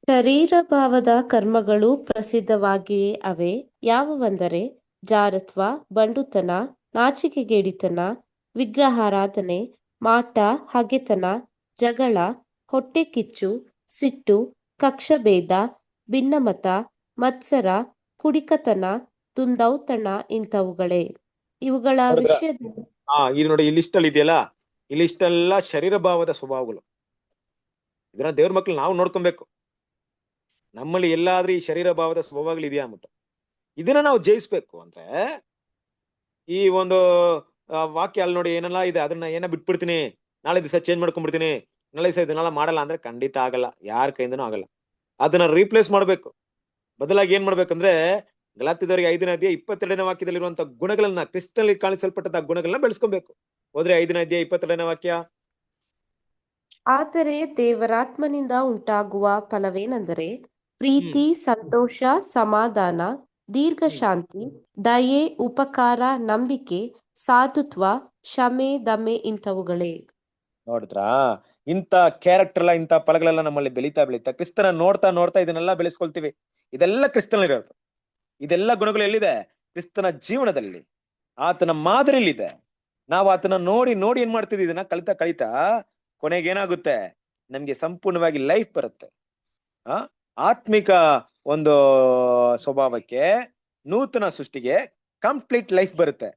ಶರೀರ ಭಾವದ ಕರ್ಮಗಳು ಪ್ರಸಿದ್ಧವಾಗಿಯೇ ಅವೆ. ಯಾವುವೆಂದರೆ ಜಾರತ್ವ, ಬಂಡುತನ, ನಾಚಿಕೆಗೇಡಿತನ, ವಿಗ್ರಹಾರಾಧನೆ, ಮಾಟ, ಹಗೆತನ, ಜಗಳ, ಹೊಟ್ಟೆ ಕಿಚ್ಚು, ಸಿಟ್ಟು, ಕಕ್ಷಭೇದ, ಭಿನ್ನಮತ, ಮತ್ಸರ, ಕುಡಿಕತನ, ದುಂದೌತಣ ಇಂಥವುಗಳೇ. ಇವುಗಳ ವಿಷಯದಲ್ಲಿ ಇದು ನೋಡಿ, ಈ ಲಿಸ್ಟ್ ಅಲ್ಲಿ ಇದೆಯಲ್ಲ, ಈ ಲಿಸ್ಟ್ ಎಲ್ಲ ಶರೀರ ಭಾವದ ಸ್ವಭಾವಗಳು. ಇದನ್ನ ದೇವ್ರ ಮಕ್ಳು ನಾವು ನೋಡ್ಕೊಬೇಕು. ನಮ್ಮಲ್ಲಿ ಎಲ್ಲಾದ್ರೂ ಈ ಶರೀರ ಭಾವದ ಸ್ವಭಾವಗಳು ಇದೆಯಾ ಅಂದ್ಬಿಟ್ಟು ಇದನ್ನ ನಾವು ಜಯಿಸ್ಬೇಕು ಅಂದ್ರೆ, ಈ ಒಂದು ವಾಕ್ಯ ಅಲ್ಲಿ ನೋಡಿ ಏನೆಲ್ಲ ಇದೆ, ಅದನ್ನ ಬಿಟ್ಬಿಡ್ತೀನಿ, ನಾಳೆ ದಿವಸ ಚೇಂಜ್ ಮಾಡ್ಕೊಂಡ್ಬಿಡ್ತೀನಿ, ನಾಳೆ ದಿವಸ ಇದನ್ನೆಲ್ಲ ಮಾಡಲ್ಲ ಅಂದ್ರೆ ಖಂಡಿತ ಆಗಲ್ಲ, ಯಾರ ಕೈಯಿಂದನೂ ಆಗಲ್ಲ. ಅದನ್ನ ರೀಪ್ಲೇಸ್ ಮಾಡ್ಬೇಕು. ಬದಲಾಗಿ ಏನ್ ಮಾಡ್ಬೇಕಂದ್ರೆ, ಗಲಾತ್ಯದವರಿಗೆ 5ನೇ ಅಧ್ಯಾಯ 22ನೇ ವಾಕ್ಯದಲ್ಲಿರುವಂತ ಗುಣಗಳನ್ನ, ಕ್ರಿಸ್ತನಲ್ಲಿ ಕಾಣಿಸಲ್ಪಟ್ಟಂತ ಗುಣಗಳನ್ನ ಬೆಳೆಸ್ಕೊಬೇಕು. ಹೋದ್ರೆ 5ನೇ ಅಧ್ಯಾಯ 22ನೇ ವಾಕ್ಯ. ಆದರೆ ದೇವರಾತ್ಮನಿಂದ ಉಂಟಾಗುವ ಫಲವೇನೆಂದರೆ ಪ್ರೀತಿ, ಸಂತೋಷ, ಸಮಾಧಾನ, ದೀರ್ಘಶಾಂತಿ, ದಯೆ, ಉಪಕಾರ, ನಂಬಿಕೆ, ಸಾಧುತ್ವ, ಕ್ಷಮೆ, ದಮೆ ಇಂಥವುಗಳೇ. ನೋಡಿದ್ರಾ? ಇಂಥ ಕ್ಯಾರೆಕ್ಟರ್ ಎಲ್ಲ, ಇಂಥ ಫಲಗಳೆಲ್ಲ ನಮ್ಮಲ್ಲಿ ಬೆಳೀತಾ ಕ್ರಿಸ್ತನ ನೋಡ್ತಾ ಇದನ್ನೆಲ್ಲ ಬೆಳೆಸ್ಕೊಳ್ತೀವಿ. ಇದೆಲ್ಲ ಕ್ರಿಸ್ತನಲ್ಲಿರೋದು. ಇದೆಲ್ಲ ಗುಣಗಳು ಎಲ್ಲಿದೆ? ಕ್ರಿಸ್ತನ ಜೀವನದಲ್ಲಿ, ಆತನ ಮಾದರಿಯಲ್ಲಿದೆ. ನಾವು ಆತನ ನೋಡಿ ನೋಡಿ ಏನ್ ಮಾಡ್ತಿದ್ವಿ, ಇದನ್ನ ಕಲಿತಾ ಕೊನೆಗೆ ಏನಾಗುತ್ತೆ, ನಮ್ಗೆ ಸಂಪೂರ್ಣವಾಗಿ ಲೈಫ್ ಬರುತ್ತೆ. ಆತ್ಮಿಕ ಒಂದು ಸ್ವಭಾವಕ್ಕೆ, ನೂತನ ಸೃಷ್ಟಿಗೆ ಕಂಪ್ಲೀಟ್ ಲೈಫ್ ಬರುತ್ತೆ.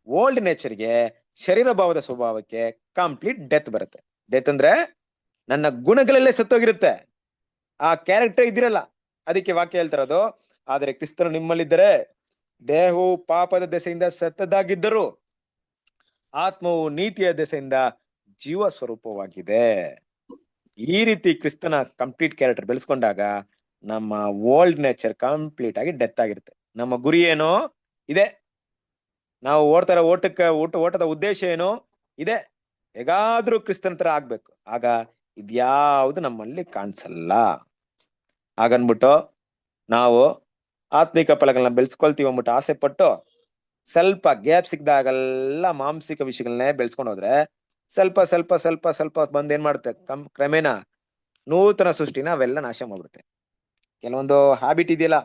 ಓಲ್ಡ್ ನೇಚರ್ಗೆ, ಶರೀರ ಭಾವದ ಸ್ವಭಾವಕ್ಕೆ ಕಂಪ್ಲೀಟ್ ಡೆತ್ ಬರುತ್ತೆ. ಡೆತ್ ಅಂದ್ರೆ ನನ್ನ ಗುಣಗಳಲ್ಲೇ ಸತ್ತೋಗಿರುತ್ತೆ, ಆ ಕ್ಯಾರೆಕ್ಟರ್ ಇದಿರಲ್ಲ. ಅದಕ್ಕೆ ವಾಕ್ಯ ಹೇಳ್ತಿರೋದು, ಆದರೆ ಕ್ರಿಸ್ತನು ನಿಮ್ಮಲ್ಲಿದ್ದರೆ ದೇಹವು ಪಾಪದ ದೆಸೆಯಿಂದ ಸತ್ತದಾಗಿದ್ದರು ಆತ್ಮವು ನೀತಿಯ ದೆಸೆಯಿಂದ ಜೀವ ಸ್ವರೂಪವಾಗಿದೆ. ಈ ರೀತಿ ಕ್ರಿಸ್ತನ ಕಂಪ್ಲೀಟ್ ಕ್ಯಾರೆಕ್ಟರ್ ಬೆಳೆಸ್ಕೊಂಡಾಗ ನಮ್ಮ ಓಲ್ಡ್ ನೇಚರ್ ಕಂಪ್ಲೀಟ್ ಆಗಿ ಡೆತ್ ಆಗಿರುತ್ತೆ. ನಮ್ಮ ಗುರಿ ಏನು ಇದೆ, ನಾವು ಓಡ್ತಾರ ಓಟದ ಉದ್ದೇಶ ಏನು ಇದೆ, ಹೇಗಾದ್ರೂ ಕ್ರಿಸ್ತನ ತರ ಆಗ್ಬೇಕು. ಆಗ ಇದ್ಯಾವುದು ನಮ್ಮಲ್ಲಿ ಕಾಣಿಸಲ್ಲ. ಹಾಗನ್ಬಿಟ್ಟು ನಾವು ಆತ್ಮಿಕ ಫಲಗಳನ್ನ ಬೆಳೆಸ್ಕೊಳ್ತೀವಿ ಅಂದ್ಬಿಟ್ಟು ಆಸೆ ಪಟ್ಟು ಸ್ವಲ್ಪ ಗ್ಯಾಪ್ ಸಿಕ್ದಾಗೆಲ್ಲ ಮಾಂಸಿಕ ವಿಷಯಗಳನ್ನೇ ಬೆಳೆಸ್ಕೊಂಡು ಹೋದ್ರೆ ಸ್ವಲ್ಪ ಸ್ವಲ್ಪ ಸ್ವಲ್ಪ ಸ್ವಲ್ಪ ಬಂದ್ ಏನ್ ಮಾಡುತ್ತೆ, ಕ್ರಮೇಣ ನೂತನ ಸೃಷ್ಟಿನ ಅವೆಲ್ಲ ನಾಶ ಮಾಡ್ಬಿಡುತ್ತೆ. ಕೆಲವೊಂದು ಹ್ಯಾಬಿಟ್ ಇದೆಯಲ್ಲ,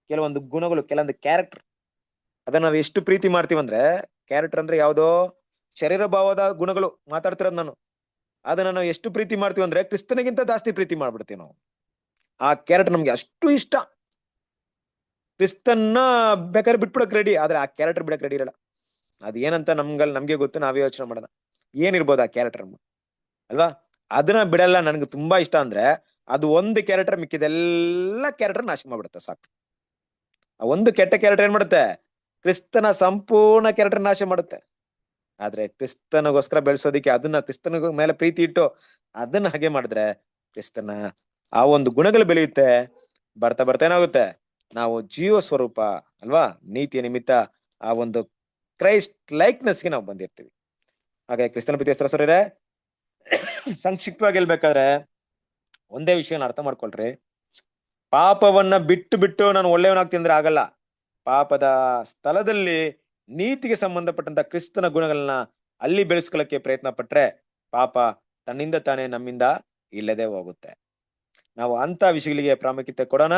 ಕೆಲವೊಂದು ಗುಣಗಳು, ಕೆಲವೊಂದು ಕ್ಯಾರೆಕ್ಟರ್, ಅದನ್ನ ನಾವು ಎಷ್ಟು ಪ್ರೀತಿ ಮಾಡ್ತೀವಂದ್ರೆ, ಕ್ಯಾರೆಕ್ಟರ್ ಅಂದ್ರೆ ಯಾವ್ದೋ ಶರೀರ ಭಾವದ ಗುಣಗಳು ಮಾತಾಡ್ತಿರೋದು ನಾನು, ಅದನ್ನ ನಾವು ಎಷ್ಟು ಪ್ರೀತಿ ಮಾಡ್ತೀವಿ ಅಂದ್ರೆ ಕ್ರಿಸ್ತನಿಗಿಂತ ಜಾಸ್ತಿ ಪ್ರೀತಿ ಮಾಡ್ಬಿಡ್ತೀವಿ ನಾವು. ಆ ಕ್ಯಾರೆಕ್ಟರ್ ನಮ್ಗೆ ಅಷ್ಟು ಇಷ್ಟ, ಕ್ರಿಸ್ತನ್ನ ಬೇಕಾದ್ರೆ ಬಿಟ್ಬಿಡಕ್ ರೆಡಿ, ಆದ್ರೆ ಆ ಕ್ಯಾರೆಕ್ಟರ್ ಬಿಡಕ್ ರೆಡಿ ಇರಲ್ಲ. ಅದ್ ಏನಂತ ನಮ್ಗೆ ಗೊತ್ತು, ನಾವೇ ಯೋಚನೆ ಮಾಡೋಣ ಏನಿರ್ಬೋದು ಆ ಕ್ಯಾರೆಕ್ಟರ್ ಅಲ್ವಾ. ಅದನ್ನ ಬಿಡಲ್ಲ. ನನ್ಗೆ ತುಂಬಾ ಇಷ್ಟ ಅಂದ್ರೆ ಅದು ಒಂದು ಕ್ಯಾರೆಕ್ಟರ್, ಮಿಕ್ಕಿದೆಲ್ಲ ಕ್ಯಾರೆಕ್ಟರ್ ನಾಶ ಮಾಡ್ಬಿಡುತ್ತೆ ಸಾಕು. ಆ ಒಂದು ಕೆಟ್ಟ ಕ್ಯಾರೆಕ್ಟರ್ ಏನ್ ಮಾಡುತ್ತೆ, ಕ್ರಿಸ್ತನ ಸಂಪೂರ್ಣ ಕ್ಯಾರೆಕ್ಟರ್ ನಾಶ ಮಾಡುತ್ತೆ. ಆದ್ರೆ ಕ್ರಿಸ್ತನಿಗೋಸ್ಕರ ಬೆಳೆಸೋದಿಕ್ಕೆ, ಅದನ್ನ ಕ್ರಿಸ್ತನ ಮೇಲೆ ಪ್ರೀತಿ ಇಟ್ಟು ಅದನ್ನ ಹಾಗೆ ಮಾಡಿದ್ರೆ ಕ್ರಿಸ್ತನ ಆ ಒಂದು ಗುಣಗಳು ಬೆಳೆಯುತ್ತೆ. ಬರ್ತಾ ಬರ್ತಾ ಏನಾಗುತ್ತೆ, ನಾವು ಜೀವ ಸ್ವರೂಪ ಅಲ್ವಾ, ನೀತಿಯ ನಿಮಿತ್ತ ಆ ಒಂದು ಕ್ರೈಸ್ಟ್ ಲೈಕ್ನೆಸ್ಗೆ ನಾವು ಬಂದಿರ್ತೀವಿ. ಹಾಗೆ ಕ್ರಿಸ್ತನ ಪ್ರೀತಿಯ ಸರಸರೇ, ಸಂಕ್ಷಿಪ್ತವಾಗಿ ಹೇಳ್ಬೇಕಾದ್ರೆ ಒಂದೇ ವಿಷಯನ ಅರ್ಥ ಮಾಡ್ಕೊಳ್ರಿ. ಪಾಪವನ್ನ ಬಿಟ್ಟು ನಾನು ಒಳ್ಳೆಯವನಾಗ್ತೀನಿ ಅಂದ್ರೆ ಆಗಲ್ಲ. ಪಾಪದ ಸ್ಥಳದಲ್ಲಿ ನೀತಿಗೆ ಸಂಬಂಧಪಟ್ಟಂತ ಕ್ರಿಸ್ತನ ಗುಣಗಳನ್ನ ಅಲ್ಲಿ ಬೆಳೆಸ್ಕೊಳ್ಳಕ್ಕೆ ಪ್ರಯತ್ನ ಪಟ್ರೆ ಪಾಪ ತನ್ನಿಂದ ತಾನೇ ನಮ್ಮಿಂದ ಇಲ್ಲದೆ ಹೋಗುತ್ತೆ. ನಾವು ಅಂತ ವಿಷಯಗಳಿಗೆ ಪ್ರಾಮುಖ್ಯತೆ ಕೊಡೋಣ.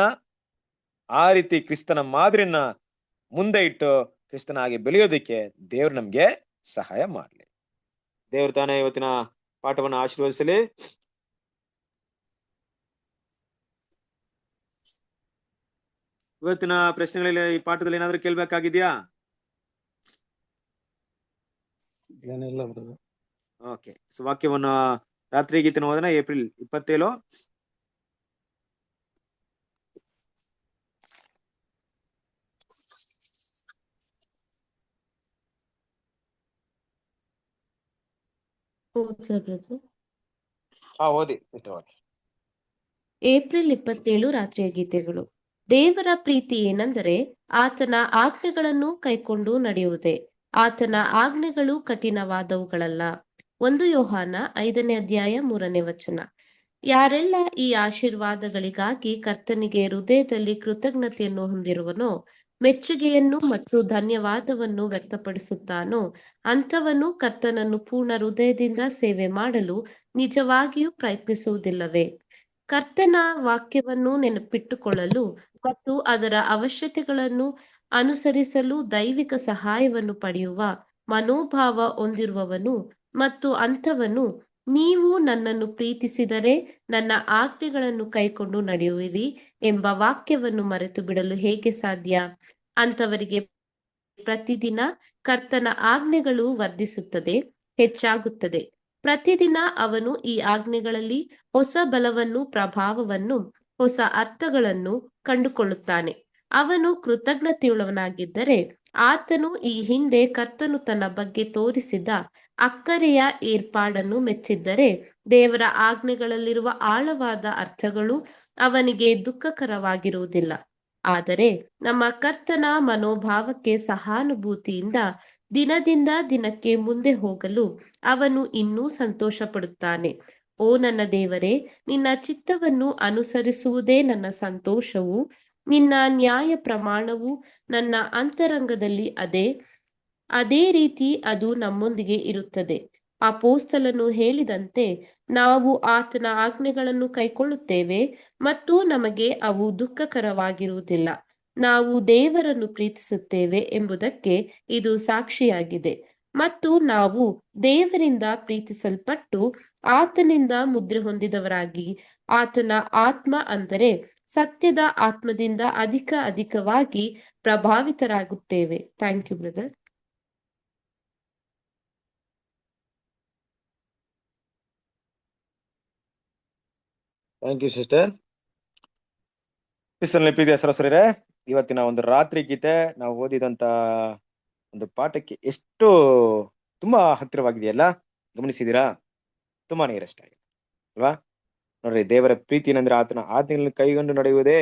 ಆ ರೀತಿ ಕ್ರಿಸ್ತನ ಮಾದರಿಯನ್ನ ಮುಂದೆ ಇಟ್ಟು ಕ್ರಿಸ್ತನ ಹಾಗೆ ಬೆಳೆಯೋದಿಕ್ಕೆ ದೇವ್ರು ನಮ್ಗೆ ಸಹಾಯ ಮಾಡ್ಲಿ. ದೇವ್ರು ತಾನೇ ಇವತ್ತಿನ ಪಾಠವನ್ನ ಆಶೀರ್ವದಿಸಲಿ. ಇವತ್ತಿನ ಪ್ರಶ್ನೆಗಳಲ್ಲಿ ಈ ಪಾಠದಲ್ಲಿ ಏನಾದ್ರೂ ಕೇಳ್ಬೇಕಾಗಿದ್ಯಾ? ಏನಿಲ್ಲ ಬ್ರದರ್. ಓಕೆ, ಸೊ ವಾಕ್ಯವನ್ನ ರಾತ್ರಿ ಗೀತೆನ ಓದೋಣ. ಏಪ್ರಿಲ್ 27. ಓದಿ ಇಷ್ಟವಾಗಿ. ಏಪ್ರಿಲ್ 27 ರಾತ್ರಿಯ ಗೀತೆಗಳು. ದೇವರ ಪ್ರೀತಿ ಏನೆಂದರೆ ಆತನ ಆಜ್ಞೆಗಳನ್ನು ಕೈಕೊಂಡು ನಡೆಯುವುದೇ. ಆತನ ಆಜ್ಞೆಗಳು ಕಠಿಣವಾದವುಗಳಲ್ಲ. 1 ಯೋಹಾನ 5ನೇ ಅಧ್ಯಾಯ 3ನೇ ವಚನ. ಯಾರೆಲ್ಲ ಈ ಆಶೀರ್ವಾದಗಳಿಗಾಗಿ ಕರ್ತನಿಗೆ ಹೃದಯದಲ್ಲಿ ಕೃತಜ್ಞತೆಯನ್ನು ಹೊಂದಿರುವನೋ, ಮೆಚ್ಚುಗೆಯನ್ನು ಮತ್ತು ಧನ್ಯವಾದವನ್ನು ವ್ಯಕ್ತಪಡಿಸುತ್ತಾನೋ, ಅಂಥವನು ಕರ್ತನನ್ನು ಪೂರ್ಣ ಹೃದಯದಿಂದ ಸೇವೆ ಮಾಡಲು ನಿಜವಾಗಿಯೂ ಪ್ರಯತ್ನಿಸುವುದಿಲ್ಲವೇ? ಕರ್ತನ ವಾಕ್ಯವನ್ನು ನೆನಪಿಟ್ಟುಕೊಳ್ಳಲು ಮತ್ತು ಅದರ ಅವಶ್ಯಕತೆಗಳನ್ನು ಅನುಸರಿಸಲು ದೈವಿಕ ಸಹಾಯವನ್ನು ಪಡೆಯುವ ಮನೋಭಾವ ಹೊಂದಿರುವವನು ಮತ್ತು ಅಂಥವನು, ನೀವು ನನ್ನನ್ನು ಪ್ರೀತಿಸಿದರೆ ನನ್ನ ಆಜ್ಞೆಗಳನ್ನು ಕೈಕೊಂಡು ನಡೆಯುವಿರಿ ಎಂಬ ವಾಕ್ಯವನ್ನು ಮರೆತು ಬಿಡಲು ಹೇಗೆ ಸಾಧ್ಯ? ಅಂಥವರಿಗೆ ಪ್ರತಿದಿನ ಕರ್ತನ ಆಜ್ಞೆಗಳು ವರ್ಧಿಸುತ್ತದೆ, ಹೆಚ್ಚಾಗುತ್ತದೆ. ಪ್ರತಿದಿನ ಅವನು ಈ ಆಜ್ಞೆಗಳಲ್ಲಿ ಹೊಸ ಬಲವನ್ನು, ಪ್ರಭಾವವನ್ನು, ಹೊಸ ಅರ್ಥಗಳನ್ನು ಕಂಡುಕೊಳ್ಳುತ್ತಾನೆ. ಅವನು ಕೃತಜ್ಞತೆಯುಳ್ಳವನಾಗಿದ್ದರೆ ಆತನು ಈ ಹಿಂದೆ ಕರ್ತನು ತನ್ನ ಬಗ್ಗೆ ತೋರಿಸಿದ ಅಕ್ಕರೆಯ ಏರ್ಪಾಡನ್ನು ಮೆಚ್ಚಿದ್ದರೆ ದೇವರ ಆಜ್ಞೆಗಳಲ್ಲಿರುವ ಆಳವಾದ ಅರ್ಥಗಳು ಅವನಿಗೆ ದುಃಖಕರವಾಗಿರುವುದಿಲ್ಲ. ಆದರೆ ನಮ್ಮ ಕರ್ತನ ಮನೋಭಾವಕ್ಕೆ ಸಹಾನುಭೂತಿಯಿಂದ ದಿನದಿಂದ ದಿನಕ್ಕೆ ಮುಂದೆ ಹೋಗಲು ಅವನು ಇನ್ನೂ ಸಂತೋಷ ಪಡುತ್ತಾನೆ. ಓ ನನ್ನ ದೇವರೇ, ನಿನ್ನ ಚಿತ್ತವನ್ನು ಅನುಸರಿಸುವುದೇ ನನ್ನ ಸಂತೋಷವು. ನಿನ್ನ ನ್ಯಾಯ ಪ್ರಮಾಣವು ನನ್ನ ಅಂತರಂಗದಲ್ಲಿ ಅದೇ ರೀತಿ ಅದು ನಮ್ಮೊಂದಿಗೆ ಇರುತ್ತದೆ. ಅಪೊಸ್ತಲನು ಹೇಳಿದಂತೆ ನಾವು ಆತನ ಆಜ್ಞೆಗಳನ್ನು ಕೈಕೊಳ್ಳುತ್ತೇವೆ ಮತ್ತು ನಮಗೆ ಅವು ದುಃಖಕರವಾಗಿರುವುದಿಲ್ಲ. ನಾವು ದೇವರನ್ನು ಪ್ರೀತಿಸುತ್ತೇವೆ ಎಂಬುದಕ್ಕೆ ಇದು ಸಾಕ್ಷಿಯಾಗಿದೆ. ಮತ್ತು ನಾವು ದೇವರಿಂದ ಪ್ರೀತಿಸಲ್ಪಟ್ಟು ಆತನಿಂದ ಮುದ್ರೆ ಹೊಂದಿದವರಾಗಿ ಆತನ ಆತ್ಮ ಅಂದರೆ ಸತ್ಯದ ಆತ್ಮದಿಂದ ಅಧಿಕವಾಗಿ ಪ್ರಭಾವಿತರಾಗುತ್ತೇವೆ. Thank you brother. Thank you sister. ಪ್ರೀತಿಯ ಸರಸ್ವರರೇ, ಇವತ್ತಿನ ಒಂದು ರಾತ್ರಿ ಗೀತೆ ನಾವು ಓದಿದಂತ ಒಂದು ಪಾಠಕ್ಕೆ ಎಷ್ಟು ತುಂಬಾ ಹತ್ತಿರವಾಗಿದೆಯಲ್ಲ, ಗಮನಿಸಿದೀರಾ? ತುಂಬಾ ನಿಯರೆಸ್ಟ್ ಆಗಿದೆ ಅಲ್ವಾ? ನೋಡ್ರಿ, ದೇವರ ಪ್ರೀತಿ ಏನಂದ್ರೆ ಆತನ ಆಜ್ಞೆಗಳನ್ನು ಕೈಗೊಂಡು ನಡೆಯುವುದೇ.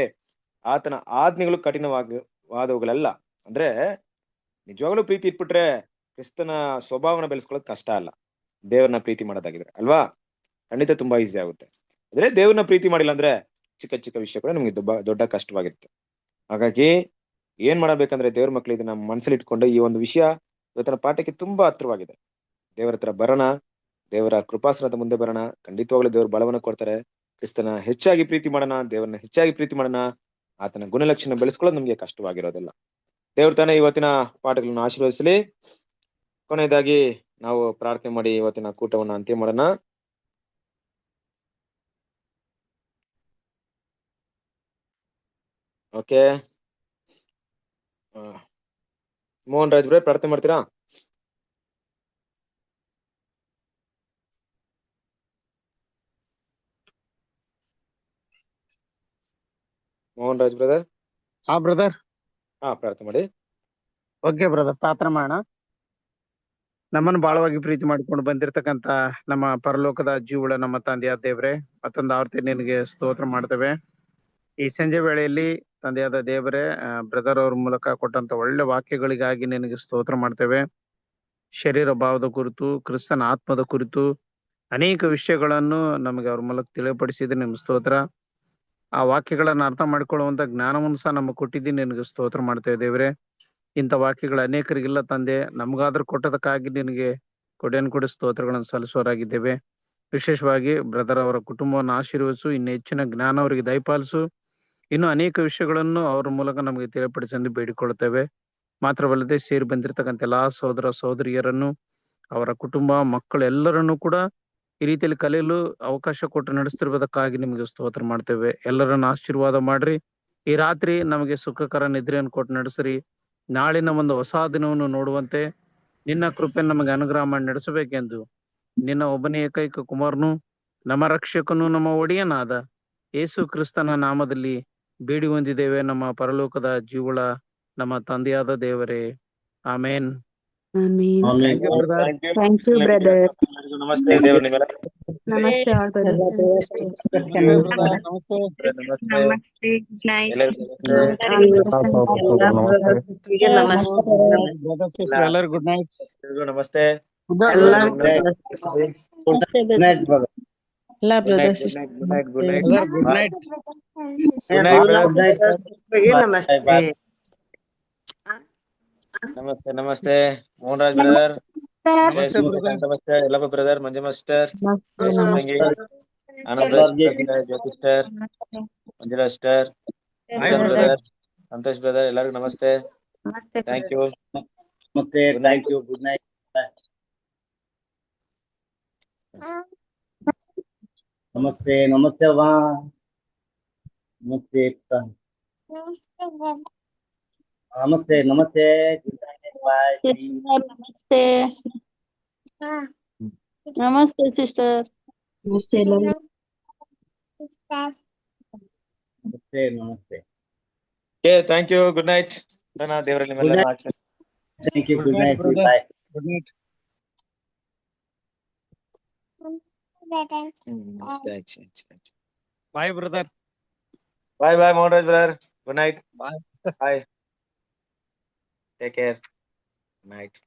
ಆತನ ಆಜ್ಞೆಗಳು ಕಠಿಣವಾದವುಗಳಲ್ಲ. ಅಂದ್ರೆ ನಿಜವಾಗ್ಲೂ ಪ್ರೀತಿ ಇಟ್ಬಿಟ್ರೆ ಕ್ರಿಸ್ತನ ಸ್ವಭಾವನ ಬೆಳೆಸ್ಕೊಳ್ಳೋದು ಕಷ್ಟ ಅಲ್ಲ, ದೇವ್ರನ್ನ ಪ್ರೀತಿ ಮಾಡೋದಾಗಿದ್ರೆ ಅಲ್ವಾ? ಖಂಡಿತ ತುಂಬಾ ಈಸಿ ಆಗುತ್ತೆ. ಅಂದ್ರೆ ದೇವ್ರನ್ನ ಪ್ರೀತಿ ಮಾಡಿಲ್ಲ ಅಂದ್ರೆ ಚಿಕ್ಕ ಚಿಕ್ಕ ವಿಷಯ ಕೂಡ ನಮ್ಗೆ ದೊಡ್ಡ ಕಷ್ಟವಾಗಿರುತ್ತೆ. ಹಾಗಾಗಿ ಏನ್ ಮಾಡಬೇಕಂದ್ರೆ ದೇವ್ರ ಮಕ್ಳು ಇದನ್ನ ಮನಸ್ಸಲ್ಲಿ ಇಟ್ಕೊಂಡು ಈ ಒಂದು ವಿಷಯ ಇವತ್ತಿನ ಪಾಠಕ್ಕೆ ತುಂಬಾ ಹತ್ರವಾಗಿದೆ. ದೇವರ ಹತ್ರ ಬರೋಣ, ದೇವರ ಕೃಪಾಸನದ ಮುಂದೆ ಬರೋಣ. ಖಂಡಿತವಾಗ್ಲೂ ದೇವ್ರ ಬಲವನ್ನ ಕೊಡ್ತಾರೆ. ಕ್ರಿಸ್ತನ ಹೆಚ್ಚಾಗಿ ಪ್ರೀತಿ ಮಾಡೋಣ, ದೇವರನ್ನ ಹೆಚ್ಚಾಗಿ ಪ್ರೀತಿ ಮಾಡೋಣ. ಆತನ ಗುಣಲಕ್ಷಣ ಬೆಳೆಸ್ಕೊಳ್ಳೋದು ನಮ್ಗೆ ಕಷ್ಟವಾಗಿರೋದಿಲ್ಲ. ದೇವ್ರ ತಾನೇ ಇವತ್ತಿನ ಪಾಠಗಳನ್ನ ಆಶೀರ್ವದಿಸಲಿ. ಕೊನೆಯದಾಗಿ ನಾವು ಪ್ರಾರ್ಥನೆ ಮಾಡಿ ಇವತ್ತಿನ ಕೂಟವನ್ನ ಅಂತ್ಯ ಮಾಡೋಣ. ಓಕೆ, ಮೋಹನ್ ರಾಜ್ ಬ್ರೇ ಪ್ರಾರ್ಥನೆ ಮಾಡ್ತೀರಾ? ಮೋಹನ್ ರಾಜ್ ಬ್ರದರ್. ಹಾ ಬ್ರದರ್. ಪ್ರಾರ್ಥನೆ ಮಾಡಿ. ಓಕೆ ಬ್ರದರ್, ಪ್ರಾರ್ಥನೆ ಮಾಡೋಣ. ನಮ್ಮನ್ನು ಬಾಳವಾಗಿ ಪ್ರೀತಿ ಮಾಡಿಕೊಂಡು ಬಂದಿರತಕ್ಕಂತ ನಮ್ಮ ಪರಲೋಕದ ಜೀವುಳ ನಮ್ಮ ತಂದೆಯಾದ ದೇವ್ರೆ, ಮತ್ತೊಂದು ಆವರ್ತಿ ನಿನಗೆ ಸ್ತೋತ್ರ ಮಾಡ್ತೇವೆ. ಈ ಸಂಜೆ ವೇಳೆಯಲ್ಲಿ ತಂದೆಯಾದ ದೇವರೇ, ಬ್ರದರ್ ಅವ್ರ ಮೂಲಕ ಕೊಟ್ಟಂತ ಒಳ್ಳೆ ವಾಕ್ಯಗಳಿಗಾಗಿ ನಿನಗೆ ಸ್ತೋತ್ರ ಮಾಡ್ತೇವೆ. ಶರೀರ ಭಾವದ ಕುರಿತು, ಕ್ರಿಸ್ತನ ಆತ್ಮದ ಕುರಿತು ಅನೇಕ ವಿಷಯಗಳನ್ನು ನಮಗೆ ಅವ್ರ ಮೂಲಕ ತಿಳಿಪಡಿಸಿದ್ರೆ ನಿಮ್ ಸ್ತೋತ್ರ. ಆ ವಾಕ್ಯಗಳನ್ನ ಅರ್ಥ ಮಾಡಿಕೊಳ್ಳುವಂತ ಜ್ಞಾನವನ್ನು ಸಹ ನಮಗೆ ಕೊಟ್ಟಿದ್ದೀನಿ, ನಿನಗೆ ಸ್ತೋತ್ರ ಮಾಡ್ತೇವೆ ದೇವ್ರೆ. ಇಂಥ ವಾಕ್ಯಗಳು ಅನೇಕರಿಗಿಲ್ಲ ತಂದೆ, ನಮ್ಗಾದ್ರೂ ಕೊಟ್ಟದಕ್ಕಾಗಿ ನಿನಗೆ ಕೊಡಿ ಸ್ತೋತ್ರಗಳನ್ನು ಸಲ್ಲಿಸೋರಾಗಿದ್ದೇವೆ. ವಿಶೇಷವಾಗಿ ಬ್ರದರ್ ಅವರ ಕುಟುಂಬವನ್ನು ಆಶೀರ್ವದಿಸು, ಇನ್ನು ಹೆಚ್ಚಿನ ಜ್ಞಾನ ಅವರಿಗೆ ದಯಪಾಲಿಸು. ಇನ್ನು ಅನೇಕ ವಿಷಯಗಳನ್ನು ಅವ್ರ ಮೂಲಕ ನಮಗೆ ತಿಳಿಪಡಿಸೆಂದು ಬೇಡಿಕೊಳ್ಳುತ್ತೇವೆ. ಮಾತ್ರವಲ್ಲದೆ ಸೇರಿ ಬಂದಿರತಕ್ಕಂಥ ಎಲ್ಲಾ ಸಹೋದರ ಸಹೋದರಿಯರನ್ನು, ಅವರ ಕುಟುಂಬ ಮಕ್ಕಳು ಎಲ್ಲರನ್ನೂ ಕೂಡ ಈ ರೀತಿಯಲ್ಲಿ ಕಲಿಯಲು ಅವಕಾಶ ಕೊಟ್ಟು ನಡೆಸ್ತಿರುವುದಕ್ಕಾಗಿ ನಿಮಗೆ ಸ್ತೋತ್ರ ಮಾಡ್ತೇವೆ. ಎಲ್ಲರನ್ನು ಆಶೀರ್ವಾದ ಮಾಡ್ರಿ. ಈ ರಾತ್ರಿ ನಮಗೆ ಸುಖಕರ ನಿದ್ರೆಯನ್ನು ಕೊಟ್ಟು ನಡೆಸ್ರಿ. ನಾಳಿನ ಒಂದು ಹೊಸ ದಿನವನ್ನು ನೋಡುವಂತೆ ನಿನ್ನ ಕೃಪೆ ನಮಗೆ ಅನುಗ್ರಹ ಮಾಡಿ ನಡೆಸಬೇಕೆಂದು ನಿನ್ನ ಒಬ್ಬನೇ ಏಕೈಕ ಕುಮಾರನು, ನಮ್ಮ ರಕ್ಷಕನು, ನಮ್ಮ ಒಡೆಯನಾದ ಯೇಸು ಕ್ರಿಸ್ತನ ನಾಮದಲ್ಲಿ ಬೇಡಿ ಹೊಂದಿದ್ದೇವೆ ನಮ್ಮ ಪರಲೋಕದ ಜೀವುಳ ನಮ್ಮ ತಂದೆಯಾದ ದೇವರೇ, ಆಮೇನ್. Thank you, brother. you, brother. ನಮಸ್ತೆ. ದೇವ್ರ ನಿಮ್ಮೆಲ್ಲ Namaste, all brother. ನಮಸ್ತೆ ಬ್ರದರ್, ನಮಸ್ತೆ. ನಮಸ್ತೆ. Namaste. Good night. ಎಲ್ಲರಿಗೂ ಬ್ರದರ್ ಸಿಸ್ಟರ್ ಎಲ್ಲರಿಗೂ ಗುಡ್ ನೈಟ್. ನಮಸ್ತೆ. ಎಲ್ಲ ಗುಡ್ ನೈಟ್. Good night. ನಮಸ್ತೆ. ನಮಸ್ತೆ ಮೋಹನ್ ರಾಜ್ ಬ್ರದರ್. ನಮಸ್ತೆ ಬ್ರದರ್. ನಮಸ್ತೆ ಎಲ್ಲಪ್ಪ ಬ್ರದರ್. ಮಂಜು ಮಾಸ್ಟರ್, ತಂಗಿ Anand sister, Manjula sister, brother, Santosh brother, ಎಲ್ಲರಿಗೂ ನಮಸ್ತೆ. Thank you. ಮತ್ತೆ ಥ್ಯಾಂಕ್ ಯು. Good night. ನಮಸ್ತೆ. ನಮಸ್ತೆ ವಾ. ನಮಸ್ತೆ. ನಮಸ್ತೆ. ನಮಸ್ತೆ. Good night. ಬಾಯ್. ನಮಸ್ತೆ. ನಮಸ್ತೆ ಸಿಸ್ಟರ್. ನಮಸ್ತೆ ಎಲ್ಲರಿಗೂ. ನಮಸ್ತೆ. ನಮಸ್ತೆ. Okay, thank you. Good night. ದೇವರಲ್ಲಿ ನಿಮ್ಮೆಲ್ಲರನ್ನೂ ಆಶೀರ್ವದಿಸಲಿ. Thank you. Good night. brother. Bye. Good night. Bye brother. Bye bye Mohan Raj brother. Good night. Bye. Bye. Take care. Night.